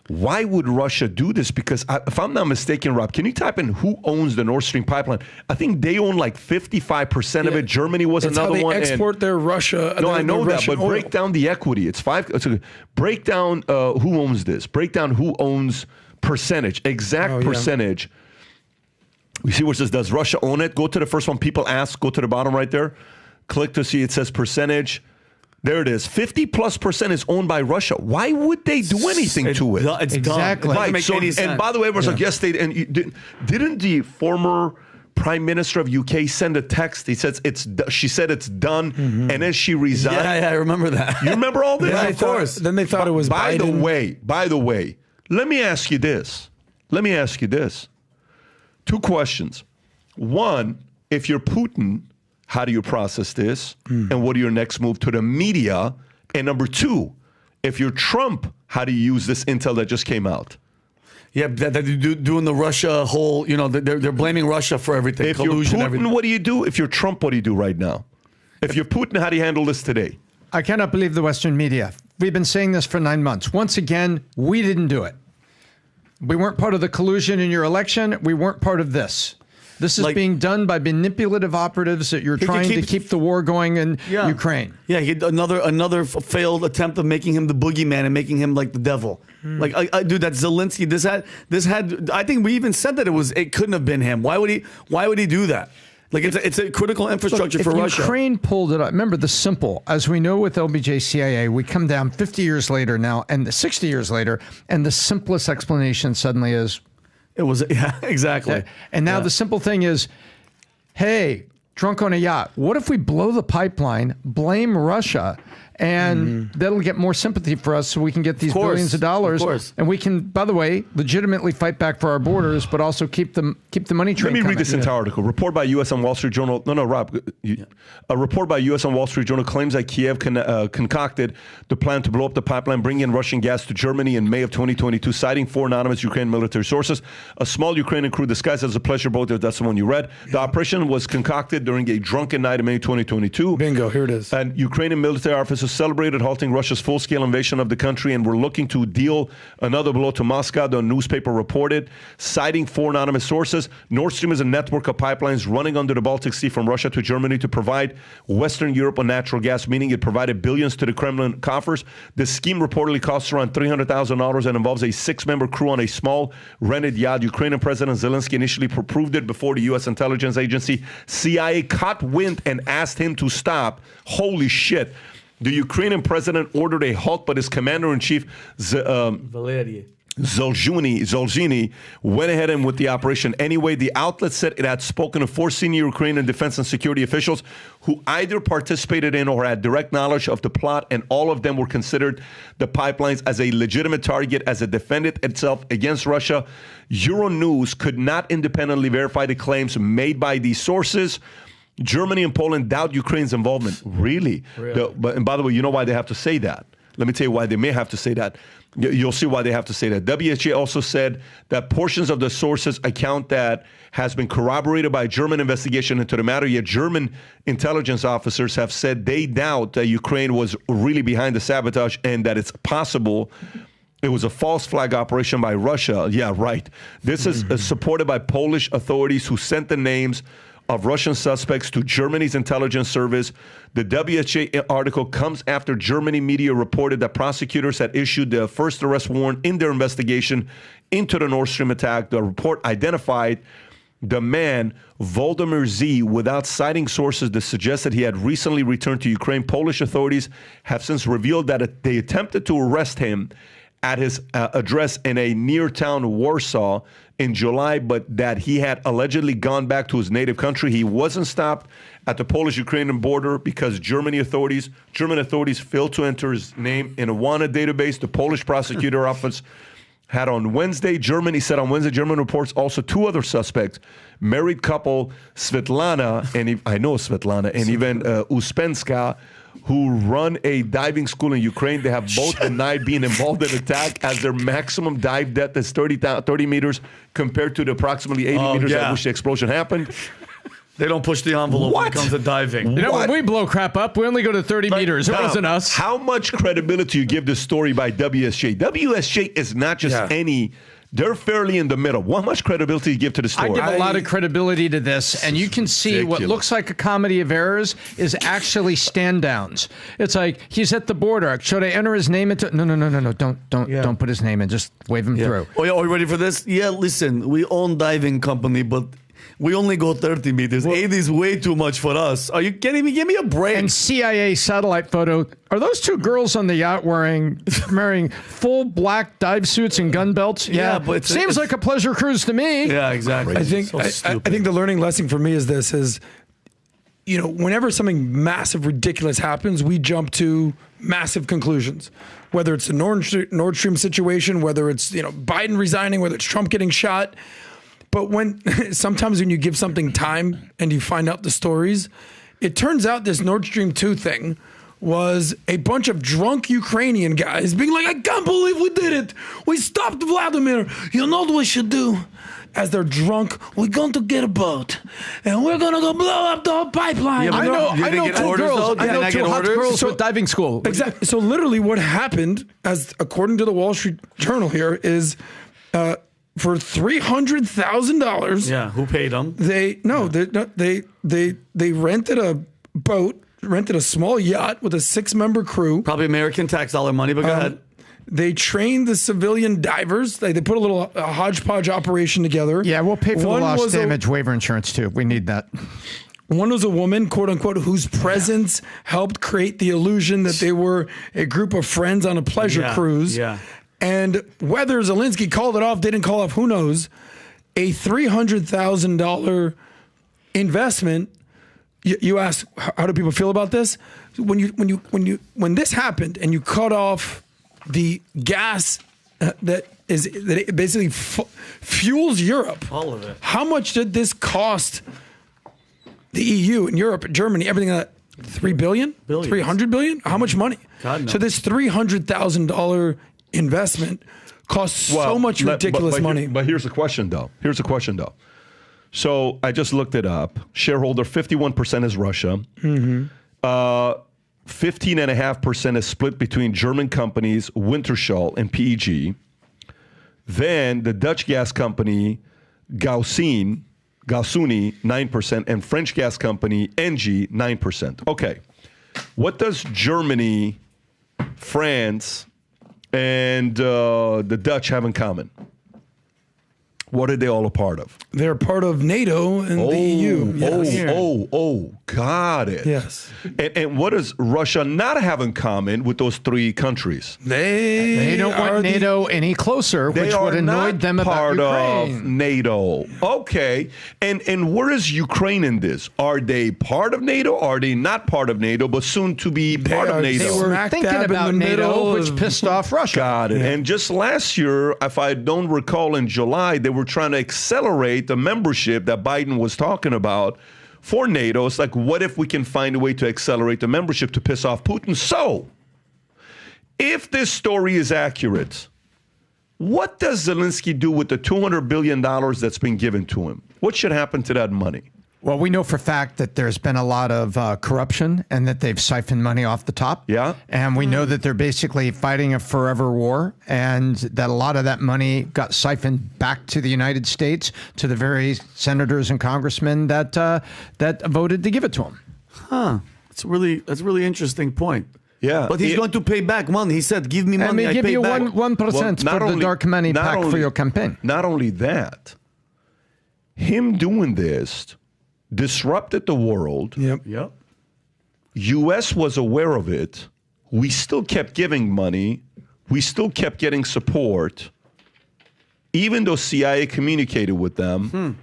Speaker 2: why would Russia do this? Because if I'm not mistaken, Rob, can you type in who owns the Nord Stream pipeline? I think they own like 55% of it. Germany was another one.
Speaker 5: They export their Russia.
Speaker 2: No, I know that, but break down the equity. It's break down who owns this. Break down who owns percentage, exact percentage. You see where it says, does Russia own it? Go to the first one. People ask. Go to the bottom right there. Click to see it says percentage. There it is. 50+% is owned by Russia. Why would they do anything to it?
Speaker 3: It's exactly.
Speaker 2: Right. And by the way, everyone's like, yes, they didn't the former Prime Minister of UK send a text? He says she said it's done, and then she resigned.
Speaker 3: Yeah, I remember that.
Speaker 2: You remember all this?
Speaker 5: Yeah, of course. Then they thought it was Biden.
Speaker 2: By the way, let me ask you this. Two questions. One, if you're Putin, how do you process this? And what are your next move to the media? And number two, If you're Trump, how do you use this intel that just came out?
Speaker 3: Yeah, that doing the Russia whole, they're blaming Russia for everything.
Speaker 2: If you're
Speaker 3: collusion,
Speaker 2: Putin,
Speaker 3: everything.
Speaker 2: what do you do? If you're Trump, what do you do right now? If you're Putin, how do you handle this today?
Speaker 4: I cannot believe the Western media. We've been saying this for 9 months. Once again, we didn't do it. We weren't part of the collusion in your election. We weren't part of this. This is being done by manipulative operatives that you're trying to keep the war going in Ukraine.
Speaker 3: Yeah, he had another failed attempt of making him the boogeyman and making him like the devil. Like, dude, that Zelensky. This had. I think we even said that it couldn't have been him. Why would he do that? Like, it's a critical infrastructure for Russia.
Speaker 4: Ukraine pulled it up. Remember the simple, as we know with LBJ-CIA, we come down 50 years later now, and 60 years later, and the simplest explanation suddenly is.
Speaker 3: It was, yeah, exactly.
Speaker 4: And now the simple thing is, hey, drunk on a yacht, what if we blow the pipeline, blame Russia, and that'll get more sympathy for us so we can get these billions of dollars. And we can, by the way, legitimately fight back for our borders, but also keep the money train
Speaker 2: coming. Let me read
Speaker 4: coming.
Speaker 2: this entire article. Report by U.S. on Wall Street Journal. No, Rob. A report by U.S. on Wall Street Journal claims that Kiev concocted the plan to blow up the pipeline, bring in Russian gas to Germany in May of 2022, citing 4 anonymous Ukrainian military sources. A small Ukrainian crew disguised as a pleasure boat, that's the one you read. The operation was concocted during a drunken night in May 2022.
Speaker 5: Bingo, here it is.
Speaker 2: And Ukrainian military officers celebrated halting Russia's full-scale invasion of the country and were looking to deal another blow to Moscow, the newspaper reported, citing 4 anonymous sources. Nord Stream is a network of pipelines running under the Baltic Sea from Russia to Germany to provide Western Europe with natural gas, meaning it provided billions to the Kremlin coffers. The scheme reportedly costs around $300,000 and involves a 6-member crew on a small rented yacht. Ukrainian President Zelensky initially proved it before the U.S. intelligence agency CIA caught wind and asked him to stop. Holy shit. The Ukrainian president ordered a halt, but his commander-in-chief, Zolzhiny, went ahead and with the operation anyway. The outlet said it had spoken to 4 senior Ukrainian defense and security officials who either participated in or had direct knowledge of the plot, and all of them were considered the pipelines as a legitimate target as it defended itself against Russia. Euronews could not independently verify the claims made by these sources. Germany and Poland doubt Ukraine's involvement. Really? And by the way, you know why they have to say that? Let me tell you why they may have to say that. You'll see why they have to say that. WHA also said that portions of the sources account that has been corroborated by a German investigation into the matter, yet German intelligence officers have said they doubt that Ukraine was really behind the sabotage and that it's possible it was a false flag operation by Russia. Yeah, right. This is supported by Polish authorities who sent the names of Russian suspects to Germany's intelligence service. The WHA article comes after Germany media reported that prosecutors had issued the first arrest warrant in their investigation into the Nord Stream attack. The report identified the man, Volodymyr Z, without citing sources that suggested he had recently returned to Ukraine. Polish authorities have since revealed that they attempted to arrest him at his address in a near town Warsaw in July, but that he had allegedly gone back to his native country. He wasn't stopped at the Polish-Ukrainian border because German authorities failed to enter his name in a wanted database. The Polish prosecutor office had on Wednesday, German reports also 2 other suspects, married couple Svetlana, and even Uspenska, who run a diving school in Ukraine. They have both denied being involved in the attack, as their maximum dive depth is 30 meters compared to the approximately 80 meters at which the explosion happened.
Speaker 3: They don't push the envelope when it comes to diving.
Speaker 4: You know, when we blow crap up, we only go to 30 meters. It wasn't us.
Speaker 2: How much credibility you give this story by WSJ? WSJ is not just any... They're fairly in the middle. How much credibility do you give to the story?
Speaker 4: I give a lot of credibility to this, and you can see what looks like a comedy of errors is actually stand-downs. It's like, he's at the border. Should I enter his name into... No. Don't put his name in. Just wave him through.
Speaker 3: Oh, yeah, are you ready for this? Yeah, listen, we own diving company, but we only go 30 meters. 80 is way too much for us. Are you kidding me? Give me a break.
Speaker 4: And CIA satellite photo. Are those 2 girls on the yacht wearing full black dive suits and gun belts?
Speaker 3: Yeah, but
Speaker 4: it seems like a pleasure cruise to me.
Speaker 3: Yeah, exactly.
Speaker 5: I think the learning lesson for me is, whenever something massive, ridiculous happens, we jump to massive conclusions. Whether it's the Nord Stream situation, whether it's Biden resigning, whether it's Trump getting shot. But sometimes when you give something time and you find out the stories, it turns out this Nord Stream 2 thing was a bunch of drunk Ukrainian guys being like, I can't believe we did it. We stopped Vladimir. You know what we should do? As they're drunk, we're going to get a boat and we're going to go blow up the whole pipeline.
Speaker 4: Yeah, I know two girls. I know two hot girls with diving school.
Speaker 5: Exactly. So literally what happened, as according to the Wall Street Journal here, is for $300,000.
Speaker 3: Yeah, who paid them?
Speaker 5: They rented a boat, rented a small yacht with a 6-member crew.
Speaker 3: Probably American tax dollar money, but go ahead.
Speaker 5: They trained the civilian divers. They put a little hodgepodge operation together.
Speaker 4: Yeah, we'll pay for the lost damage waiver insurance too. We need that.
Speaker 5: One was a woman, quote unquote, whose presence helped create the illusion that they were a group of friends on a pleasure cruise.
Speaker 3: Yeah.
Speaker 5: And whether Zelensky called it off, didn't call off, who knows? A $300,000 investment. You ask, how do people feel about this? When this happened and you cut off the gas that it basically fuels Europe.
Speaker 3: All of it.
Speaker 5: How much did this cost the EU and Europe and Germany, everything that? $3 billion?
Speaker 3: Billions.
Speaker 5: 300 billion? How much money?
Speaker 3: God knows.
Speaker 5: So this $300,000 investment costs so much ridiculous money.
Speaker 2: But here's the question, though. So I just looked it up. Shareholder 51% is Russia. 15.5% is split between German companies Wintershall and PEG. Then the Dutch gas company Gaussini 9%, and French gas company Engie 9%. Okay, what does Germany, France, and the Dutch have in common? What are they all a part of?
Speaker 5: They're part of NATO and the EU.
Speaker 2: Yes. Got it.
Speaker 5: Yes.
Speaker 2: And what does Russia not have in common with those three countries?
Speaker 4: They don't want NATO any closer, which would annoy them about Ukraine.
Speaker 2: Part of NATO. Okay. And where is Ukraine in this? Are they part of NATO? Are they not part of NATO, but soon to be part of NATO?
Speaker 4: They were thinking about NATO, which pissed off Russia.
Speaker 2: Got it. Yeah. And just last year, if I don't recall, in July, they were trying to accelerate the membership that Biden was talking about for NATO. It's like, what if we can find a way to accelerate the membership to piss off Putin? So, if this story is accurate, what does Zelensky do with the $200 billion that's been given to him? What should happen to that money?
Speaker 4: Well, we know for a fact that there's been a lot of corruption and that they've siphoned money off the top.
Speaker 2: Yeah.
Speaker 4: And we know that they're basically fighting a forever war and that a lot of that money got siphoned back to the United States, to the very senators and congressmen that voted to give it to them.
Speaker 3: Huh. That's a really interesting point.
Speaker 2: Yeah.
Speaker 3: But he's going to pay back money. He said, give me money,
Speaker 4: I give
Speaker 3: pay
Speaker 4: you
Speaker 3: back.
Speaker 4: 1% for the dark money pack for your campaign.
Speaker 2: Not only that, him doing this disrupted the world.
Speaker 5: Yep.
Speaker 2: U.S. was aware of it. We still kept giving money. We still kept getting support, even though CIA communicated with them.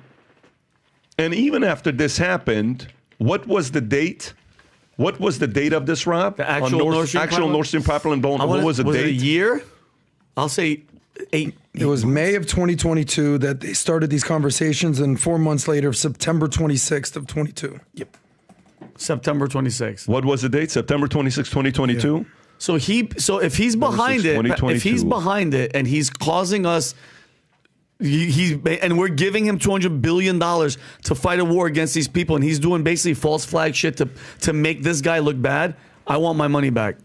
Speaker 2: And even after this happened, what was the date? What was the date of this, Rob?
Speaker 3: The actual
Speaker 2: Nord Stream pipeline blown. What was the date?
Speaker 3: Was it a year? I'll say 8.
Speaker 5: It was May of 2022 that they started these conversations, and 4 months later, September 26th of 22.
Speaker 3: Yep. September 26th.
Speaker 2: What was the date? September 26th, 2022?
Speaker 3: Yeah. So if he's behind it, and he's causing us, and we're giving him $200 billion to fight a war against these people, and he's doing basically false flag shit to make this guy look bad, I want my money back.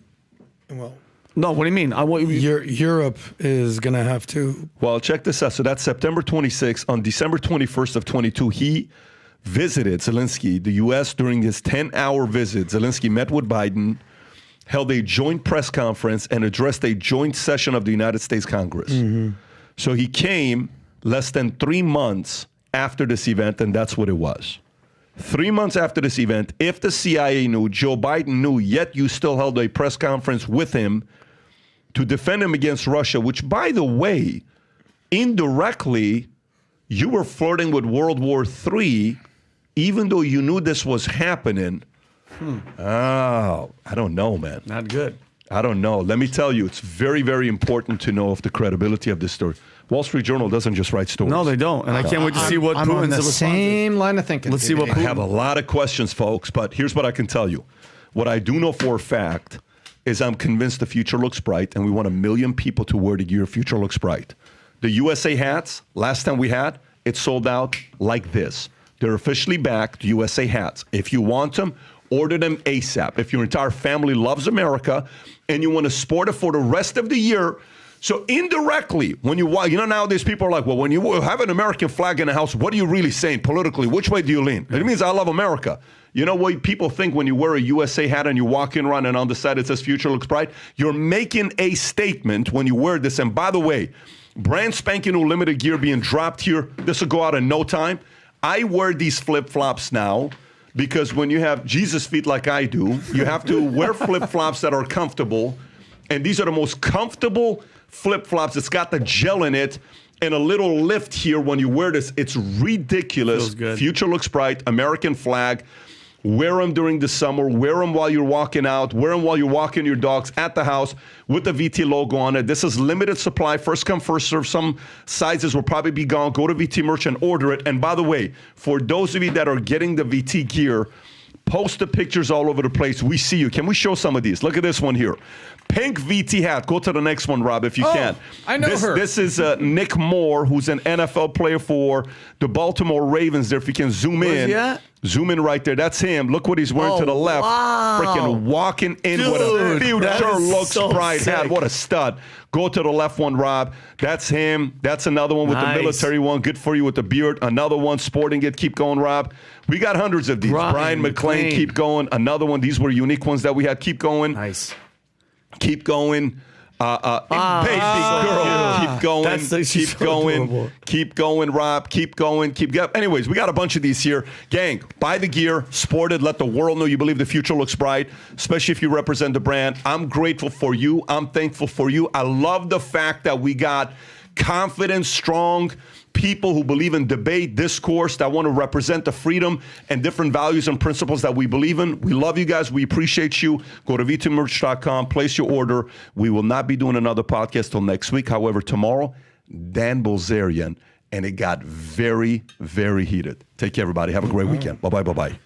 Speaker 5: Well,
Speaker 3: no, what do you mean? I want
Speaker 5: Europe is going to have to.
Speaker 2: Well, check this out. So that's September 26th. On December 21st of 22, he visited Zelensky, the U.S. During his 10-hour visit, Zelensky met with Biden, held a joint press conference, and addressed a joint session of the United States Congress. So he came less than 3 months after this event, and that's what it was. 3 months after this event, if the CIA knew, Joe Biden knew, yet you still held a press conference with him to defend him against Russia, which, by the way, indirectly, you were flirting with World War III, even though you knew this was happening. Oh, I don't know, man.
Speaker 3: Not good.
Speaker 2: I don't know. Let me tell you, it's very, very important to know of the credibility of this story. Wall Street Journal doesn't just write stories.
Speaker 3: No, they don't. And I can't wait to see what Putin's
Speaker 4: on the same line of thinking.
Speaker 3: Let's see what Putin.
Speaker 2: I have a lot of questions, folks, but here's what I can tell you. What I do know for a fact is I'm convinced the future looks bright, and we want 1 million people to wear the gear future looks bright. The USA hats, last time we had, it sold out like this. They're officially back, the USA hats. If you want them, order them ASAP. If your entire family loves America and you want to sport it for the rest of the year, so indirectly, when you nowadays people are like, well, when you have an American flag in the house, what are you really saying politically? Which way do you lean? It means I love America. You know what people think when you wear a USA hat and you're walking around and on the side it says future looks bright? You're making a statement when you wear this. And by the way, brand spanking new limited gear being dropped here. This will go out in no time. I wear these flip-flops now because when you have Jesus feet like I do, you have to wear flip-flops that are comfortable. And these are the most comfortable flip-flops. It's got the gel in it and a little lift here when you wear this. It's ridiculous.
Speaker 3: Feels good.
Speaker 2: Future looks bright. American flag. Wear them during the summer. Wear them while you're walking out. Wear them while you're walking your dogs at the house with the VT logo on it. This is limited supply. First come, first serve. Some sizes will probably be gone. Go to VT Merch and order it. And by the way, for those of you that are getting the VT gear, post the pictures all over the place. We see you. Can we show some of these? Look at this one here. Pink VT hat. Go to the next one, Rob, if you can.
Speaker 4: I know her.
Speaker 2: This is Nick Moore, who's an NFL player for the Baltimore Ravens there. If you can zoom in.
Speaker 3: Yeah.
Speaker 2: Zoom in right there. That's him. Look what he's wearing to the left.
Speaker 3: Wow.
Speaker 2: Freaking walking in with a future looks
Speaker 3: so
Speaker 2: bright hat.
Speaker 3: sick.
Speaker 2: What a stud. Go to the left one, Rob. That's him. That's another one with the military one. Good for you with the beard. Another one sporting it. Keep going, Rob. We got hundreds of these. Brian McClain, keep going. Another one. These were unique ones that we had. Keep going.
Speaker 3: Nice.
Speaker 2: Keep going. Baby girl, keep going, keep going, adorable. Keep going, Rob, keep going, Anyways, we got a bunch of these here. Gang, buy the gear, sport it, let the world know you believe the future looks bright, especially if you represent the brand. I'm grateful for you. I'm thankful for you. I love the fact that we got confident, strong people who believe in debate, discourse, that want to represent the freedom and different values and principles that we believe in. We love you guys. We appreciate you. Go to vtmerch.com, place your order. We will not be doing another podcast till next week. However, tomorrow, Dan Bilzerian, and it got very, very heated. Take care, everybody. Have a great weekend. Bye-bye, bye-bye.